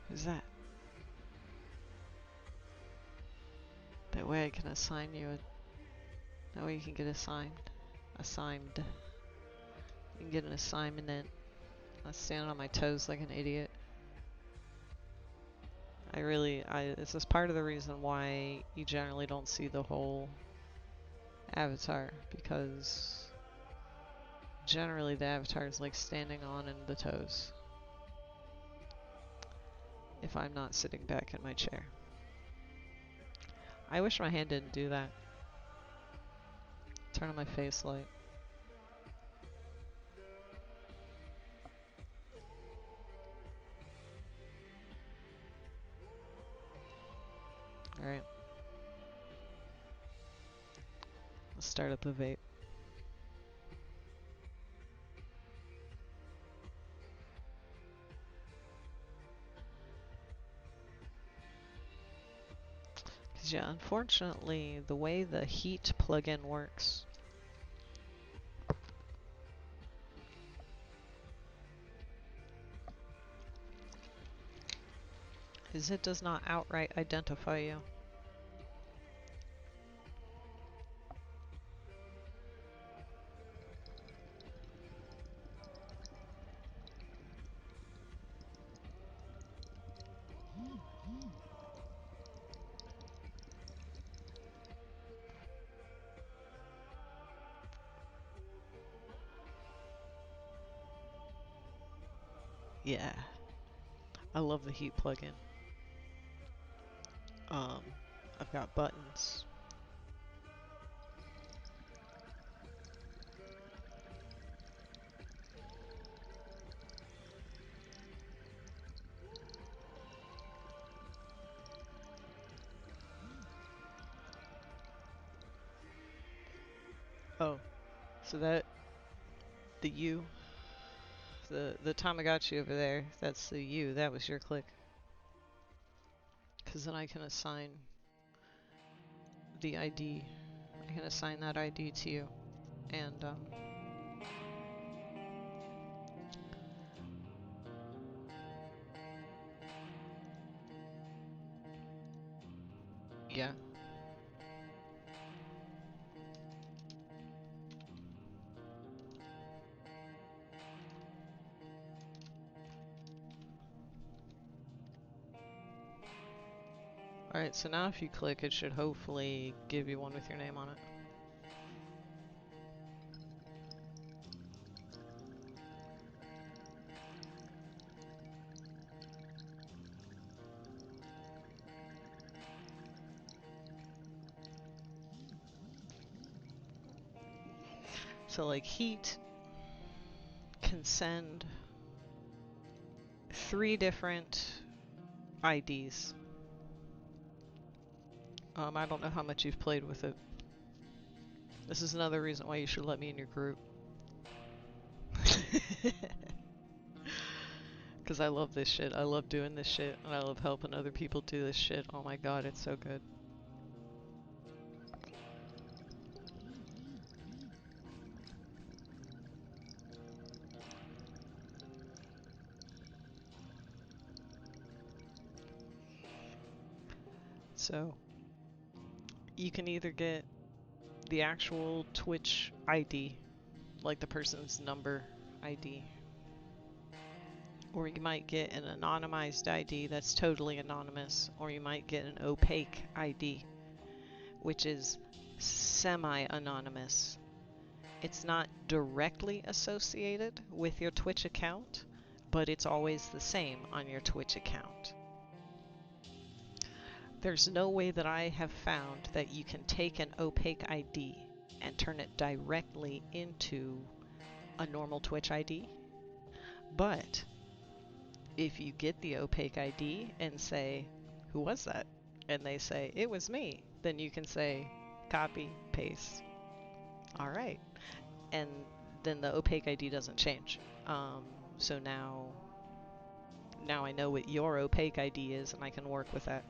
Who's that? That way I can assign you a... That way you can get assigned. Assigned. You can get an assignment in. I stand on my toes like an idiot. This is part of the reason why you generally don't see the whole avatar, because generally the avatar is like standing on in the toes if I'm not sitting back in my chair. I wish my hand didn't do that. Turn on my face light. Alright. Let's start up the vape. Because yeah, unfortunately, the way the heat plugin works is it does not outright identify you. Yeah. I love the heat plugin. I've got buttons. Oh, so that the U, the Tamagotchi over there, that's the U. That was your click. Because then I can assign the ID. I can assign that ID to you. And, yeah. Alright, so now if you click, it should hopefully give you one with your name on it. So like heat can send 3 different IDs. I don't know how much you've played with it. This is another reason why you should let me in your group. Because I love this shit. I love doing this shit. And I love helping other people do this shit. Oh my god, it's so good. So you can either get the actual Twitch ID, like the person's number ID, or you might get an anonymized ID that's totally anonymous, or you might get an opaque ID, which is semi-anonymous. It's not directly associated with your Twitch account, but it's always the same on your Twitch account. There's no way that I have found that you can take an opaque ID and turn it directly into a normal Twitch ID. But if you get the opaque ID and say, "Who was that?" and they say, "It was me," then you can say, "Copy, paste." All right. And then the opaque ID doesn't change. So now I know what your opaque ID is and I can work with that.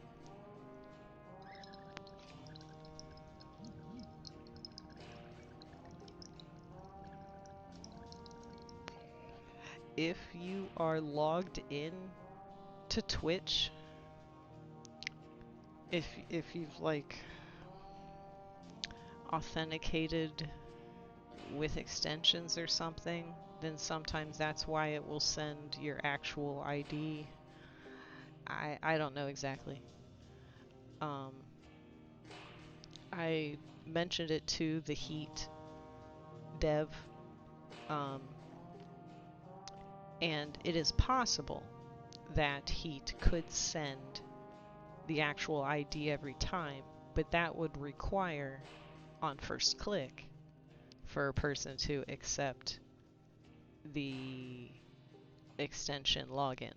If you are logged in to Twitch, if you've like authenticated with extensions or something, then sometimes that's why it will send your actual ID. I don't know exactly. I mentioned it to the Heat dev, and it is possible that Heat could send the actual ID every time, but that would require, on first click, for a person to accept the extension login.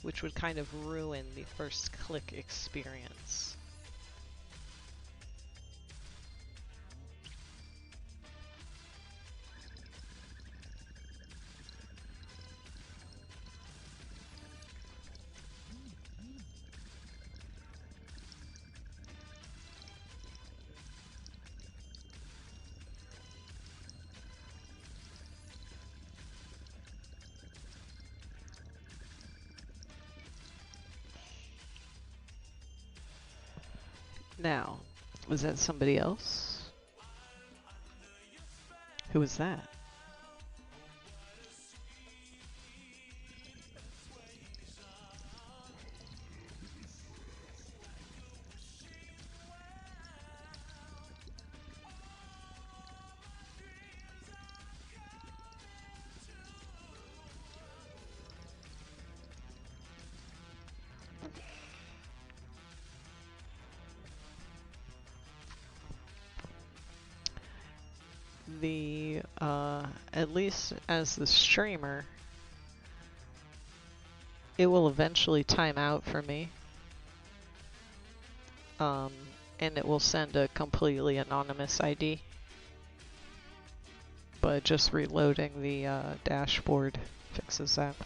Which would kind of ruin the first click experience. Now, was that somebody else? Who was that? The, at least as the streamer, it will eventually time out for me. And it will send a completely anonymous ID. But just reloading the dashboard fixes that.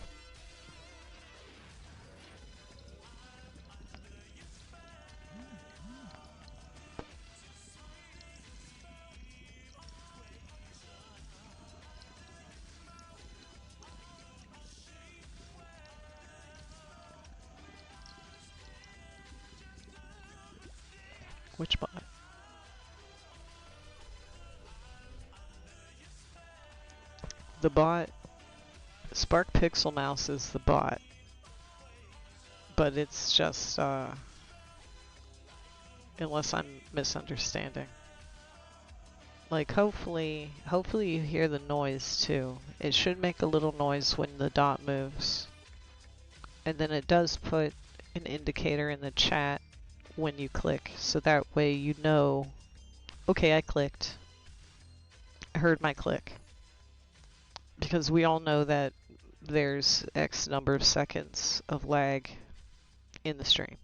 Which bot? The bot, Spark Pixel Mouse is the bot, but it's just, unless I'm misunderstanding. Like, hopefully you hear the noise too. It should make a little noise when the dot moves. And then it does put an indicator in the chat when you click, so that way you know, okay, I clicked. I heard my click. Because we all know that there's X number of seconds of lag in the stream.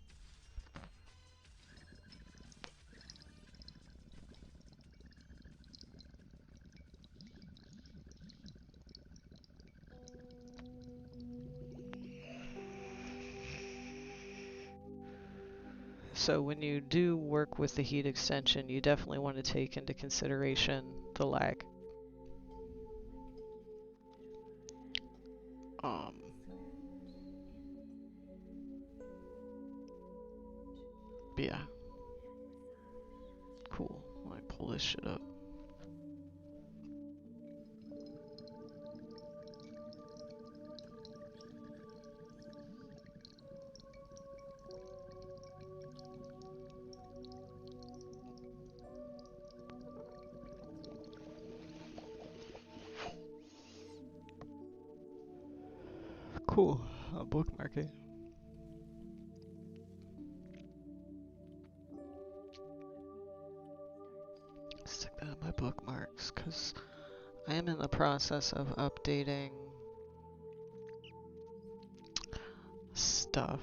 So when you do work with the heat extension, you definitely want to take into consideration the lag. But yeah. Cool. Let me pull this shit up. Cool. I'll bookmark it. Stick that in my bookmarks, because I am in the process of updating stuff.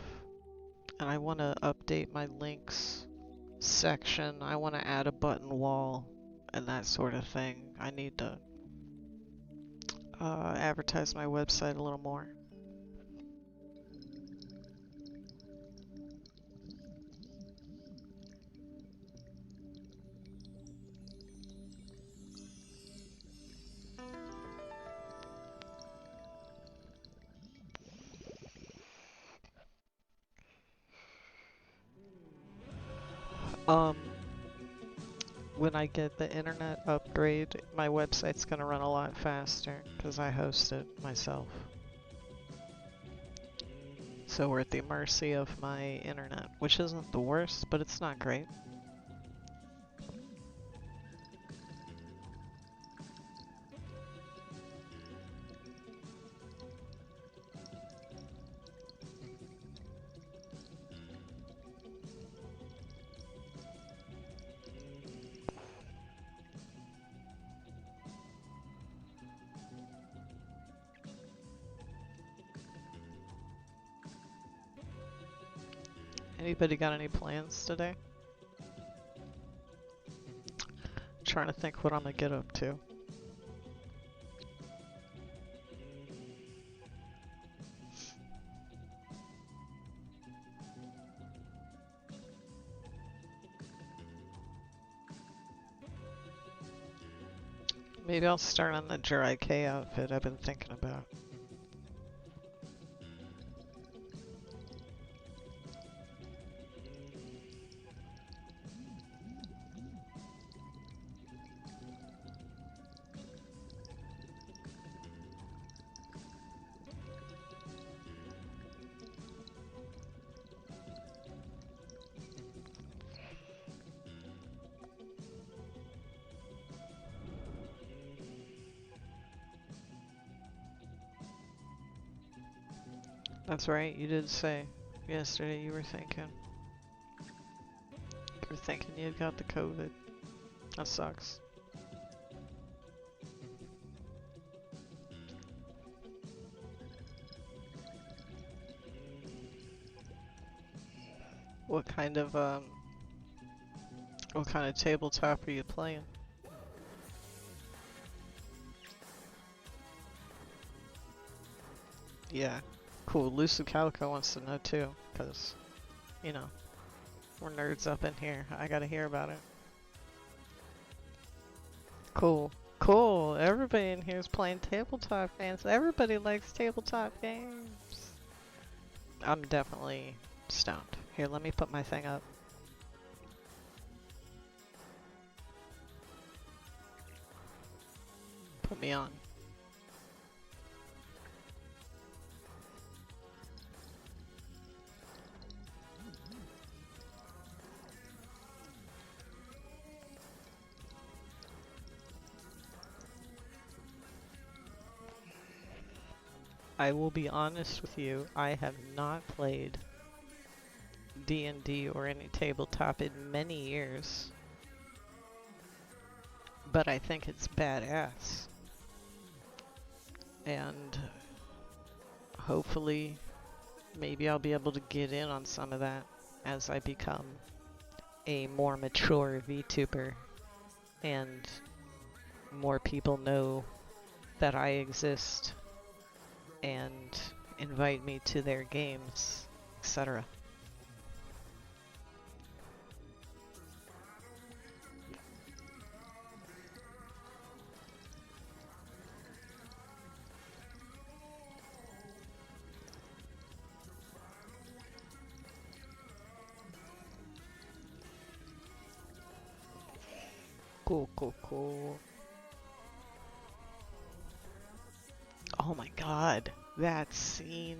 And I want to update my links section. I want to add a button wall and that sort of thing. I need to advertise my website a little more. When I get the internet upgrade, my website's gonna run a lot faster because I host it myself. So we're at the mercy of my internet, which isn't the worst, but it's not great. Anybody got any plans today? Trying to think what I'm gonna get up to. Maybe I'll start on the Jirai K outfit I've been thinking about. That's right, you did say yesterday you were thinking you had got the COVID. That sucks. What kind of tabletop are you playing? Yeah. Cool. Lucid Calico wants to know too, because, you know, we're nerds up in here. I gotta hear about it. Cool. Cool. Everybody in here is playing tabletop games. Everybody likes tabletop games. I'm definitely stoned. Here, let me put my thing up. Put me on. I will be honest with you, I have not played D&D or any tabletop in many years, but I think it's badass. And hopefully, maybe I'll be able to get in on some of that as I become a more mature VTuber and more people know that I exist and invite me to their games, etc. Cool, cool, cool. Oh my god, that scene.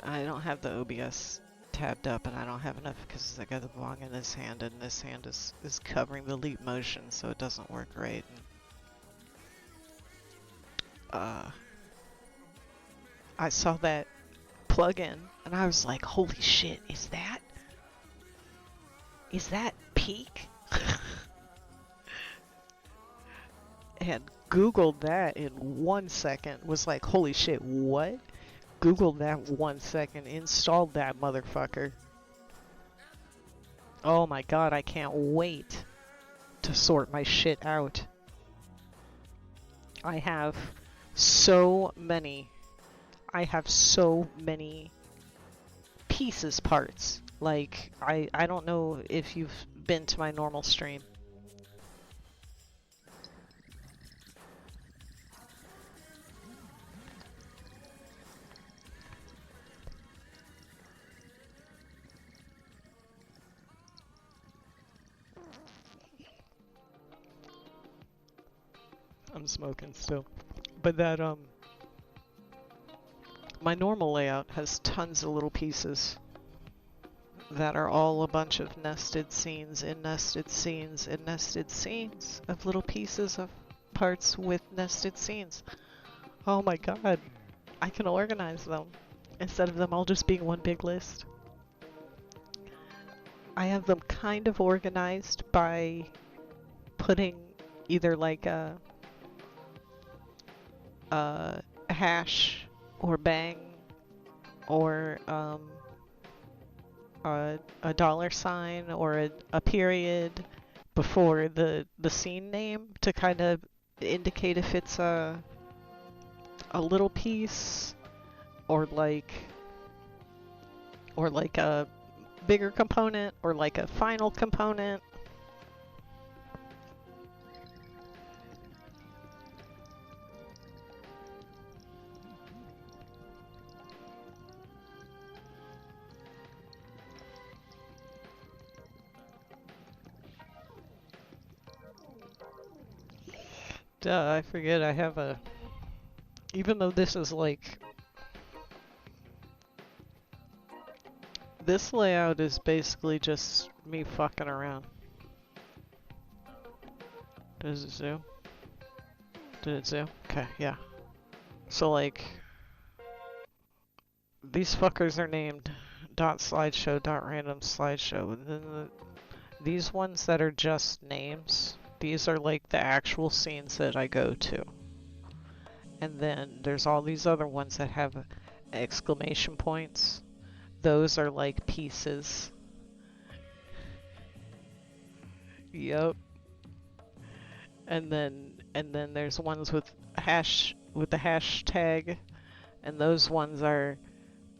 I don't have the OBS tabbed up, and I don't have enough because I got the bong in this hand, and this hand is covering the leap motion, so it doesn't work right. And, I saw that plug-in, and I was like, holy shit, is that peak? And Googled that in 1 second, was like, holy shit, what? Googled that 1 second, installed that motherfucker. Oh my god, I can't wait to sort my shit out. I have so many pieces, parts. Like, I don't know if you've been to my normal stream. I'm smoking still. But that, my normal layout has tons of little pieces that are all a bunch of nested scenes and nested scenes and nested scenes of little pieces of parts with nested scenes. Oh my god, I can organize them instead of them all just being one big list. I have them kind of organized by putting either like a hash or bang or a dollar sign or a period before the scene name to kind of indicate if it's a little piece or like a bigger component or like a final component. Duh, I forget I have a... Even though this is like... This layout is basically just me fucking around. Does it zoom? Did it zoom? Okay, yeah. So like... These fuckers are named .slideshow, .random slideshow. And then these ones that are just names, these are like the actual scenes that I go to. And then there's all these other ones that have exclamation points. Those are like pieces. Yep. And then there's ones with the hashtag, and those ones are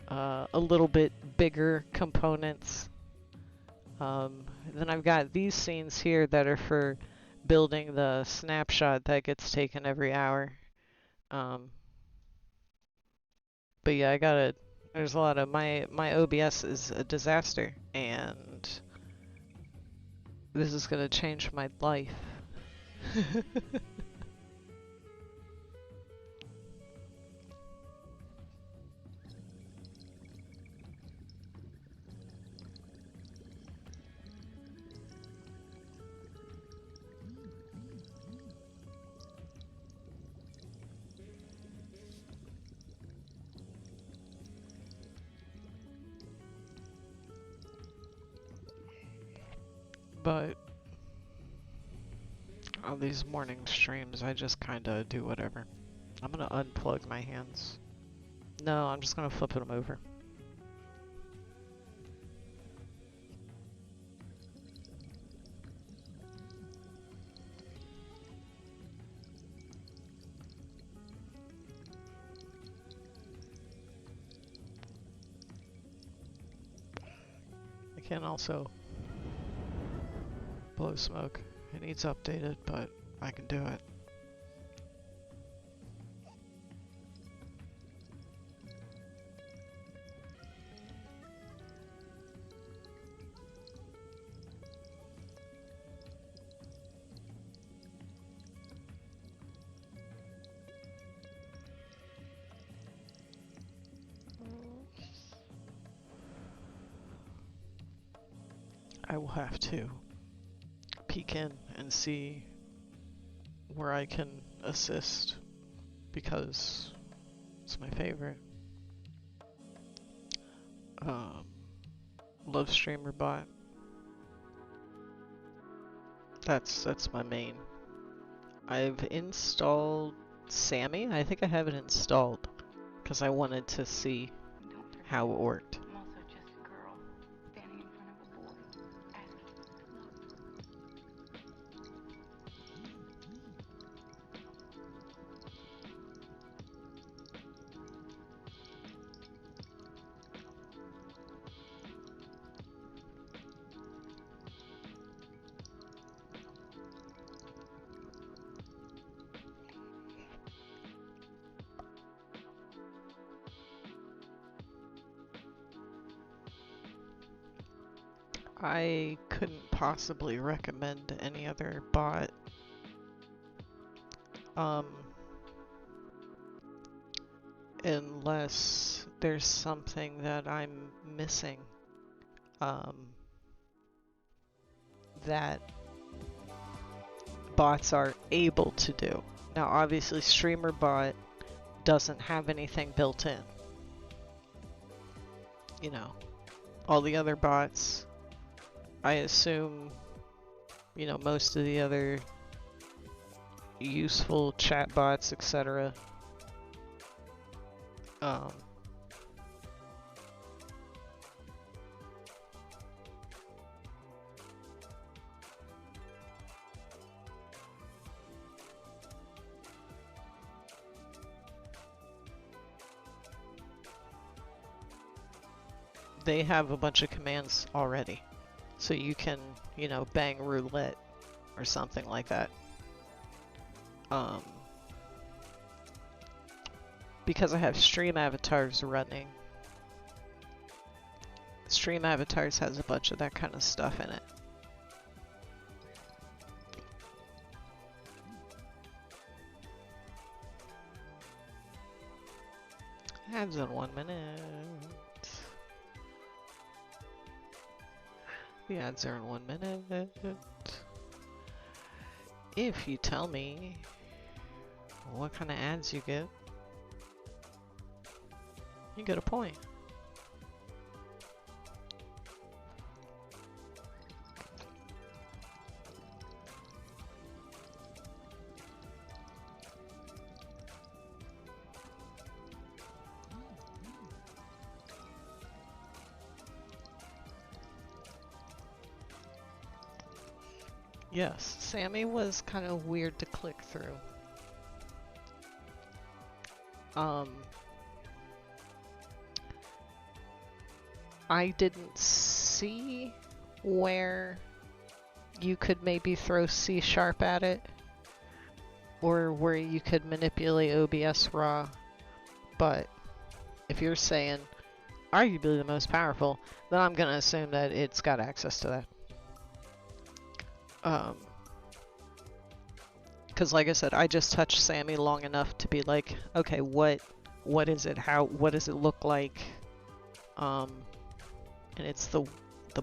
a little bit bigger components. Then I've got these scenes here that are for building the snapshot that gets taken every hour. But yeah, there's a lot of, my OBS is a disaster, and this is gonna change my life. But on these morning streams, I just kinda do whatever. I'm gonna unplug my hands. No, I'm just gonna flip them over. I can also blow smoke. It needs updated, but I can do it. I will have to peek in and see where I can assist because it's my favorite. Love streamer bot. That's my main. I've installed Sammy. I think I have it installed because I wanted to see how it worked.
I'm also just a girl standing in front of a boy asking for
I couldn't possibly recommend any other bot. Unless there's something that I'm missing, that bots are able to do. Now, obviously, Streamer Bot doesn't have anything built in. You know, all the other bots, I assume, you know, most of the other useful chat bots, etc. They have a bunch of commands already. So you can, you know, bang roulette or something like that. Because I have stream avatars running, stream avatars has a bunch of that kind of stuff in it. Ads in 1 minute. The ads are in 1 minute. If you tell me what kind of ads you get, you get a point. Yes, Sammy was kind of weird to click through. I didn't see where you could maybe throw C# at it, or where you could manipulate OBS raw, but if you're saying arguably the most powerful, then I'm gonna assume that it's got access to that. Because like I said, I just touched Sammy long enough to be like, okay, what is it? What does it look like? And it's the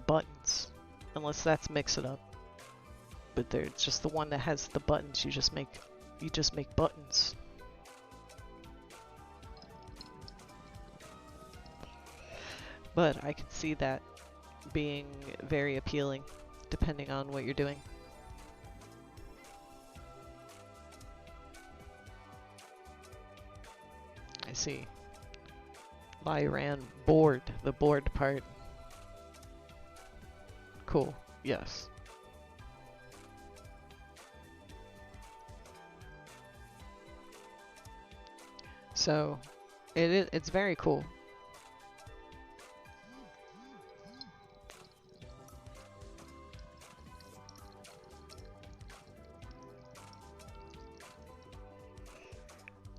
buttons, unless that's Mix It Up. But it's just the one that has the buttons. You just make buttons. But I can see that being very appealing, depending on what you're doing. I see. Lyran board, the board part. Cool, yes. So, it's very cool.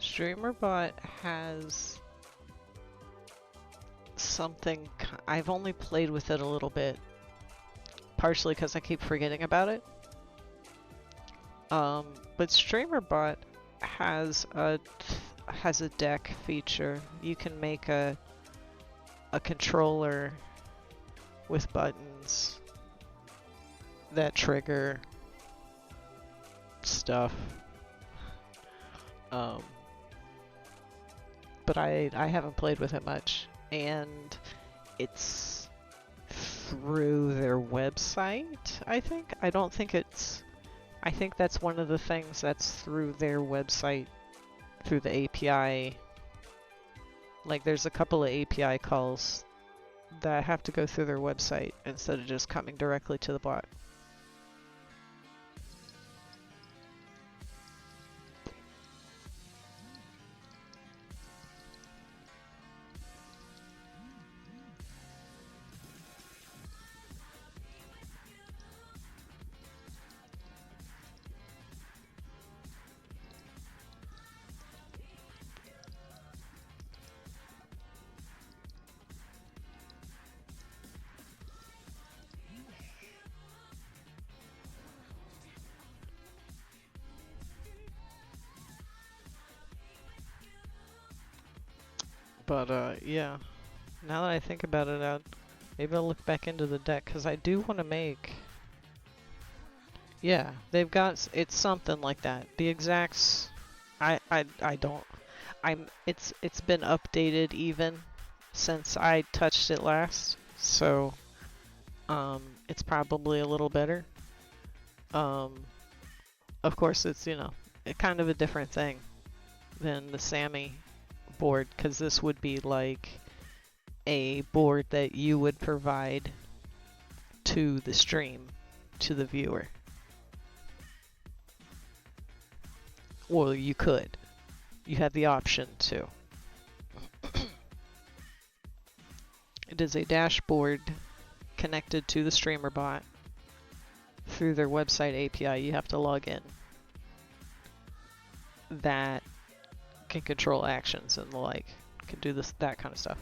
StreamerBot has something. I've only played with it a little bit, partially because I keep forgetting about it. But StreamerBot has a deck feature. You can make a controller with buttons that trigger stuff. But I haven't played with it much, and it's through their website, I think. I don't think it's... I think that's one of the things that's through their website, through the API. Like, there's a couple of API calls that have to go through their website instead of just coming directly to the bot. But, yeah. Now that I think about it, maybe I'll look back into the deck, because I do want to make... Yeah, they've got... It's something like that. The exacts... I don't... It's been updated even since I touched it last, so... it's probably a little better. Of course, it's, you know, kind of a different thing than the Sammy board, because this would be like a board that you would provide to the stream, to the viewer. Well, you could. You have the option to. It is a dashboard connected to the streamer bot through their website API. You have to log in. That can control actions and the like. Can do that kind of stuff.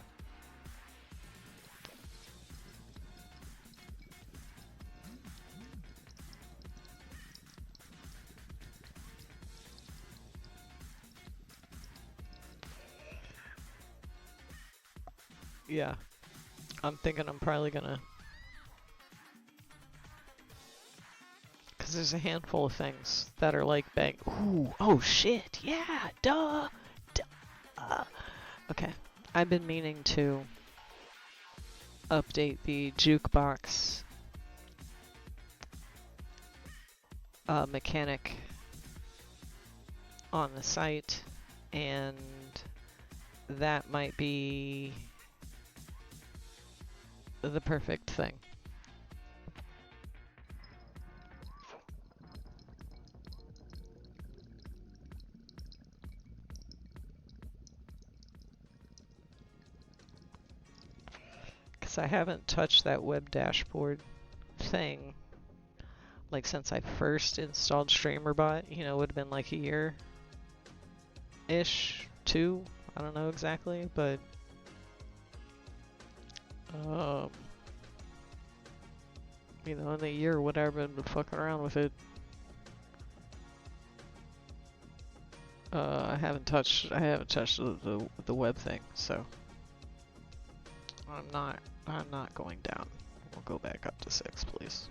Yeah. I'm thinking I'm probably gonna... Because there's a handful of things that are like bang. Ooh, oh shit, yeah, duh. Okay, I've been meaning to update the jukebox mechanic on the site, and that might be the perfect thing. I haven't touched that web dashboard thing like since I first installed StreamerBot. You know, it would have been like a year-ish, 2, I don't know exactly, but you know, in the year or whatever, I've been fucking around with it. I haven't touched the web thing, so I'm not going down. We'll go back up to 6, please.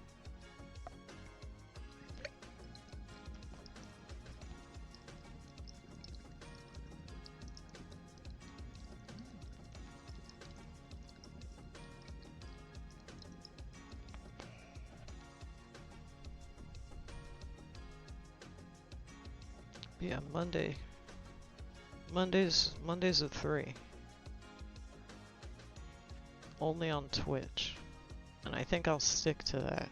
Yeah, Mondays at 3. Only on Twitch. And I think I'll stick to that.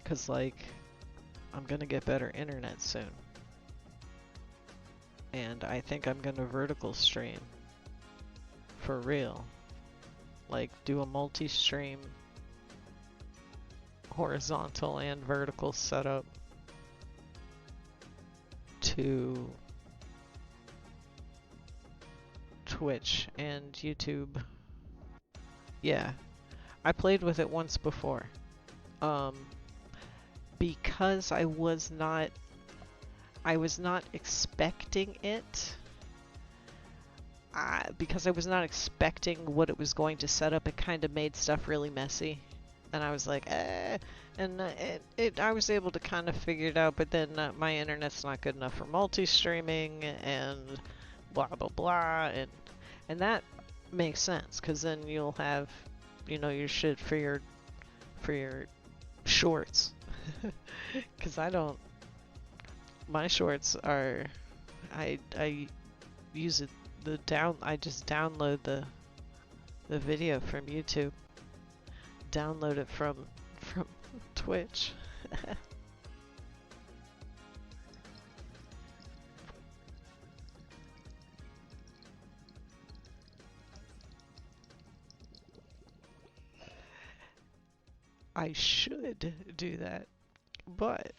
Cause like, I'm gonna get better internet soon. And I think I'm gonna vertical stream. For real. Like, do a multi-stream horizontal and vertical setup to Twitch and YouTube. Yeah, I played with it once before. Because I was not expecting it. Because I was not expecting what it was going to set up, it kind of made stuff really messy. and I was like, and I was able to kind of figure it out, but then my internet's not good enough for multi-streaming and blah blah blah, and that makes sense because then you'll have, you know, your shit for your shorts, because I don't. My shorts are, I use it I just download the video from YouTube. Download it from Twitch. I should do that, but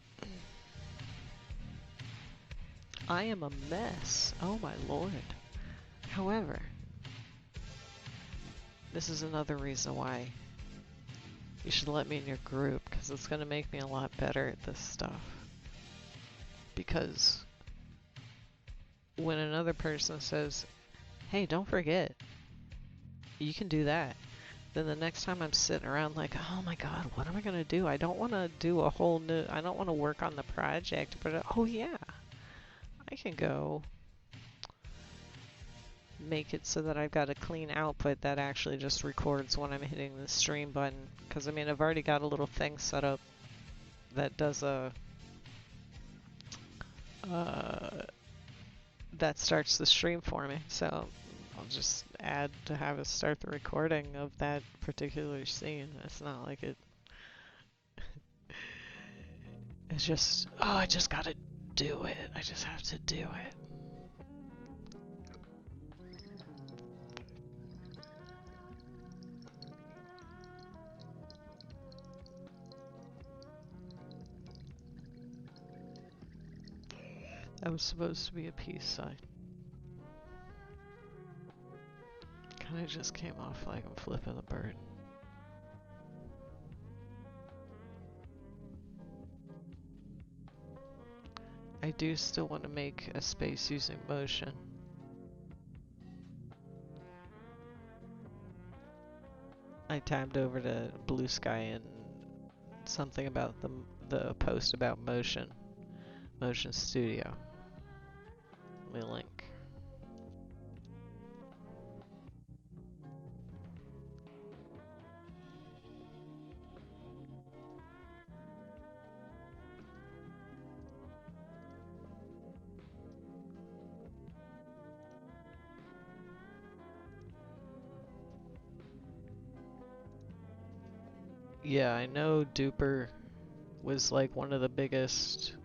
I am a mess. Oh my lord. However, this is another reason why you should let me in your group, because it's going to make me a lot better at this stuff. Because when another person says, hey, don't forget, you can do that, then the next time I'm sitting around like, oh my god, what am I going to do? I don't want to do a whole new, I don't want to work on the project, but oh yeah, I can go make it so that I've got a clean output that actually just records when I'm hitting the stream button. Because I mean, I've already got a little thing set up that does a that starts the stream for me. So I'll just add to have it start the recording of that particular scene. It's not like it. It's just, oh, I just gotta do it. I just have to do it. That was supposed to be a peace sign. Kinda just came off like I'm flipping the bird. I do still want to make a space using motion. I tabbed over to Blue Sky and something about the post about Motion Studio. Let me link. Yeah, I know Duper was like one of the biggest.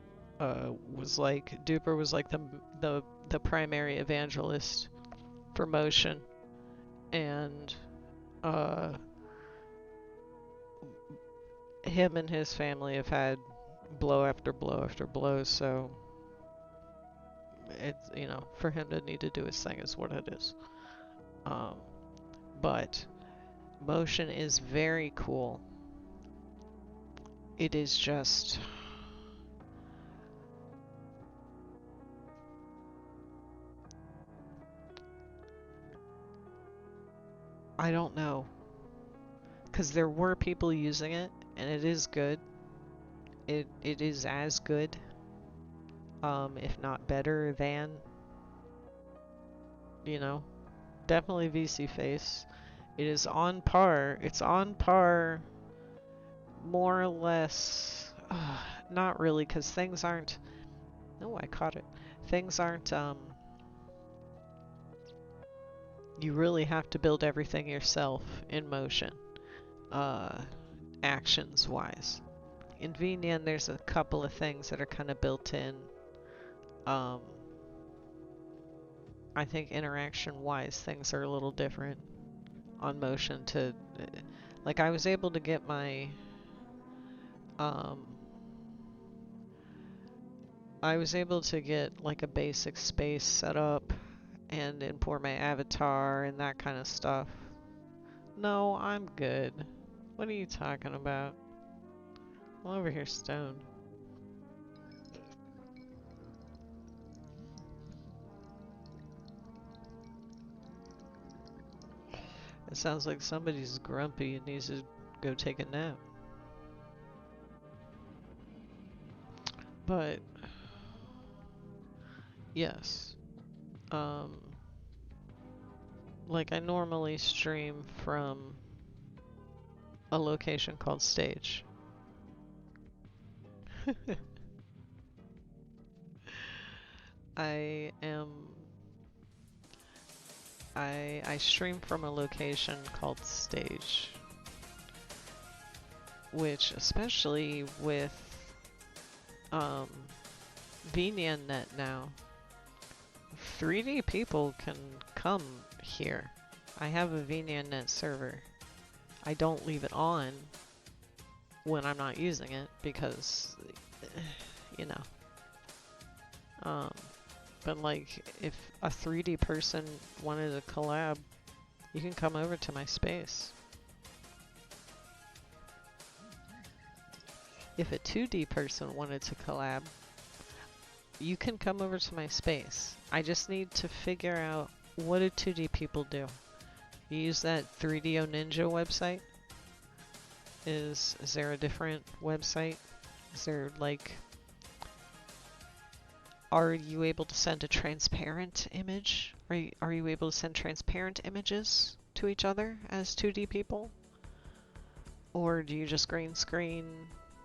Duper was like the primary evangelist for Motion, and him and his family have had blow after blow after blow. So it's, you know, for him to need to do his thing is what it is. But Motion is very cool. It is just, I don't know, because there were people using it, and it is good. It is as good, if not better than, you know, definitely VC Face. It is on par. It's on par, more or less. Not really, because things aren't. Oh, I caught it. Things aren't. You really have to build everything yourself in Motion, actions wise. In VNN, there's a couple of things that are kind of built in. I think interaction wise, things are a little different on Motion to, like, I was able to get my, I was able to get like a basic space set up and import my avatar and that kind of stuff. No, I'm good. What are you talking about? I'm over here stoned. It sounds like somebody's grumpy and needs to go take a nap. But yes, like I normally stream from a location called Stage. I am I stream from a location called Stage, which especially with VNet now, 3D people can come here. I have a VNet server. I don't leave it on when I'm not using it because, you know. But like, if a 3D person wanted to collab, you can come over to my space. If a 2D person wanted to collab, you can come over to my space. I just need to figure out, what do 2D people do? You use that 3DO Ninja website? Is there a different website? Is there like, are you able to send a transparent image? Are you able to send transparent images to each other as 2D people? Or do you just green screen?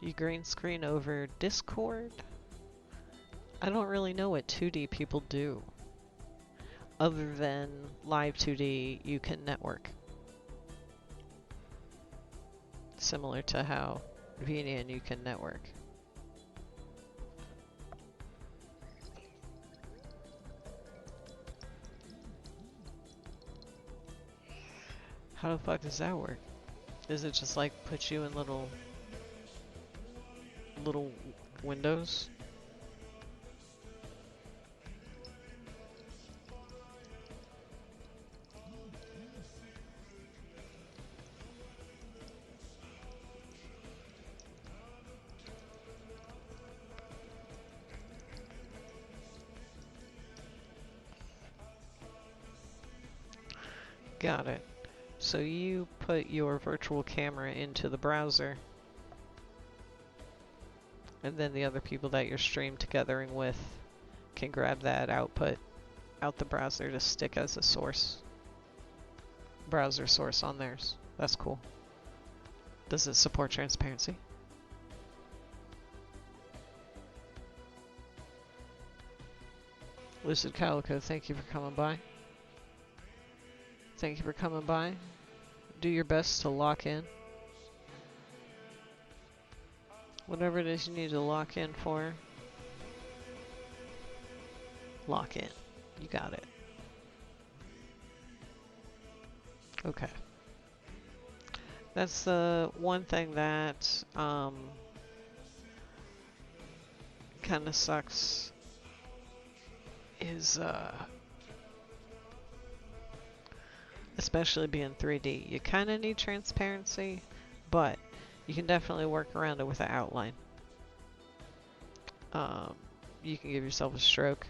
You green screen over Discord? I don't really know what 2D people do. Other than live 2D, you can network. Similar to how VNN you can network. How the fuck does that work? Does it just like put you in little windows? Got it. So you put your virtual camera into the browser, and then the other people that you're stream togethering with can grab that output out the browser to stick as a source. Browser source on theirs. That's cool. Does it support transparency? Lucid Calico, thank you for coming by. Thank you for coming by. Do your best to lock in. Whatever it is you need to lock in for, lock in. You got it. Okay. That's the one thing that kind of sucks is especially being 3D. You kind of need transparency, but you can definitely work around it with an outline. You can give yourself a stroke.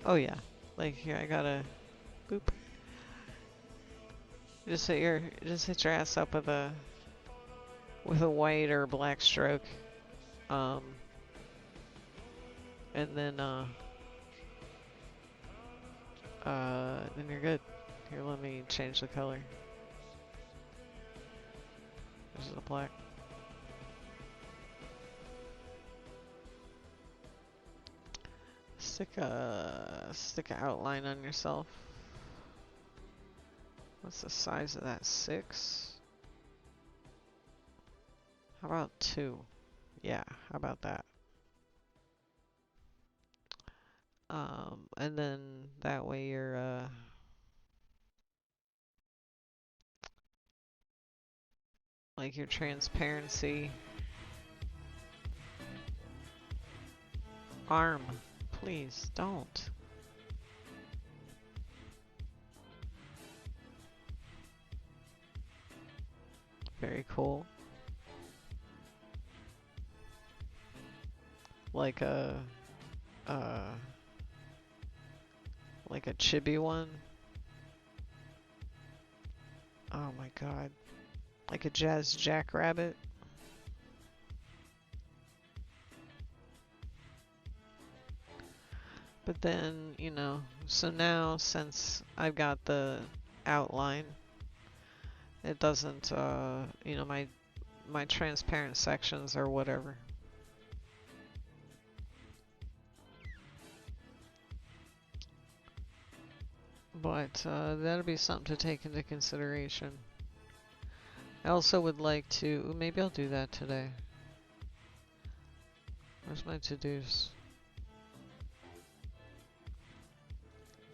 Oh yeah, like here I gotta boop. Just hit your ass up with a white or black stroke, and then you're good. Here, let me change the color. This is a black. Stick a outline on yourself. What's the size of that? 6? How about 2? Yeah, how about that? And then that way you're like your transparency arm. Please don't. Very cool. Like a Like a chibi one. Oh my god. Like a jazz jackrabbit. But then, you know, so now since I've got the outline, it doesn't, you know, my transparent sections or whatever. But that'll be something to take into consideration. I also would like to, maybe I'll do that today. Where's my to-dos?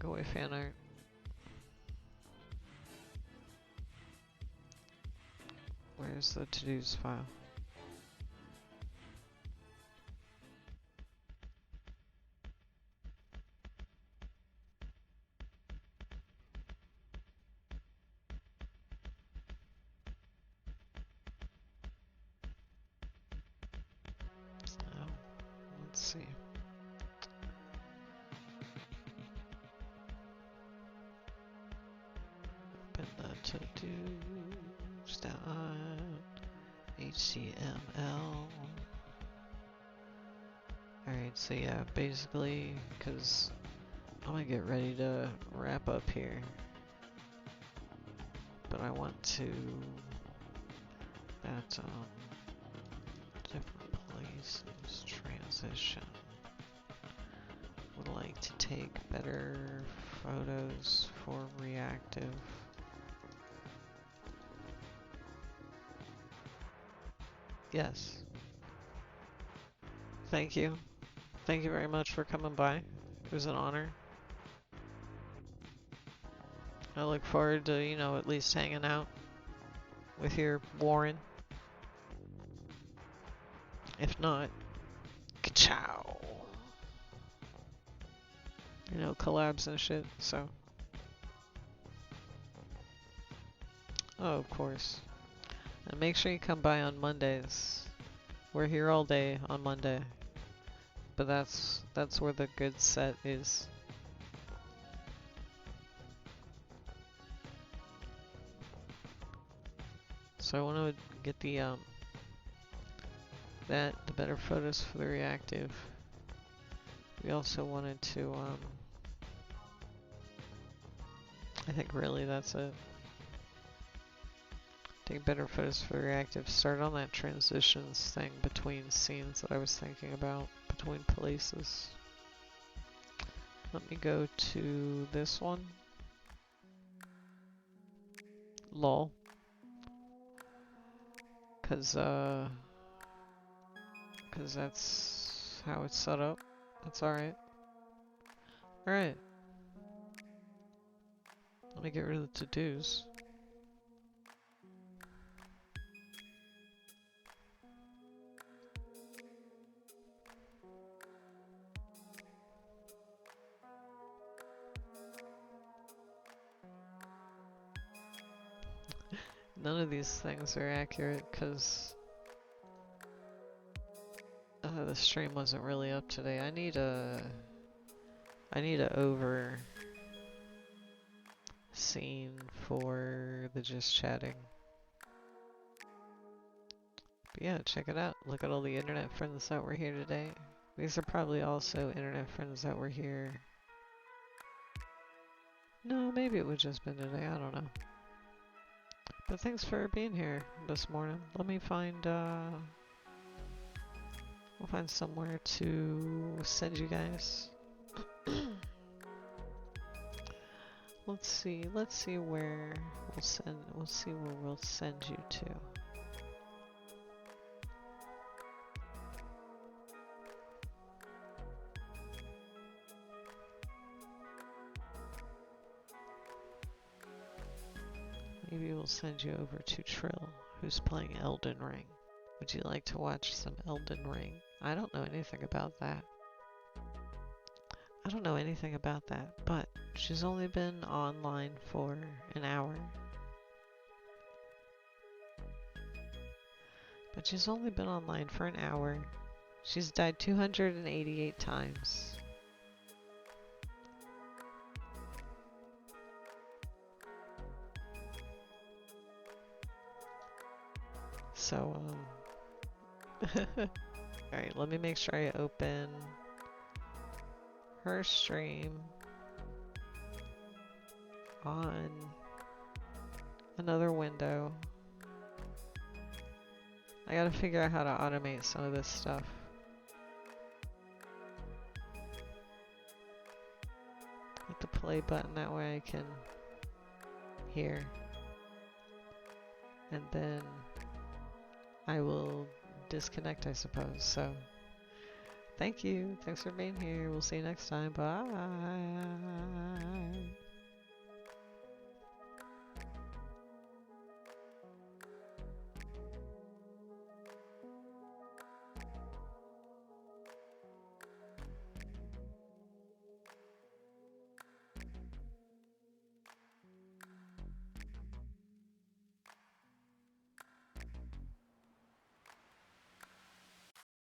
Go away, fan art. Where's the to-dos file? Oh, let's see. Open the to-dos down. HTML. Alright, so yeah, basically, because I'm gonna get ready to wrap up here. But I want to, that, different places, transition. Would like to take better photos for reactive. Yes. Thank you. Thank you very much for coming by. It was an honor. I look forward to, you know, at least hanging out with your Warren. If not, ka-chow. You know, collabs and shit, so. Oh, of course. And make sure you come by on Mondays. We're here all day on Monday. But that's where the good set is. So I want to get the the better photos for the reactive. We also wanted to I think really that's it. Take better photos for the reactive. Start on that transitions thing between scenes that I was thinking about, between places. Let me go to this one. Lol. Cause that's how it's set up. That's alright. Alright. Let me get rid of the to-dos. None of these things are accurate because the stream wasn't really up today. I need a over scene for the just chatting. But yeah, check it out. Look at all the internet friends that were here today. These are probably also internet friends that were here. No, maybe it would just been today. I don't know. But thanks for being here this morning. Let me find, we'll find somewhere to send you guys. Let's see where we'll see where we'll send you to. Maybe we'll send you over to Trill, who's playing Elden Ring. Would you like to watch some Elden Ring? I don't know anything about that. I don't know anything about that, but she's only been online for an hour. But she's only been online for an hour. She's died 288 times. So, alright, let me make sure I open her stream on another window. I gotta figure out how to automate some of this stuff. Hit the play button, that way I can hear. And then I will disconnect, I suppose. So, thank you. Thanks for being here. We'll see you next time. Bye.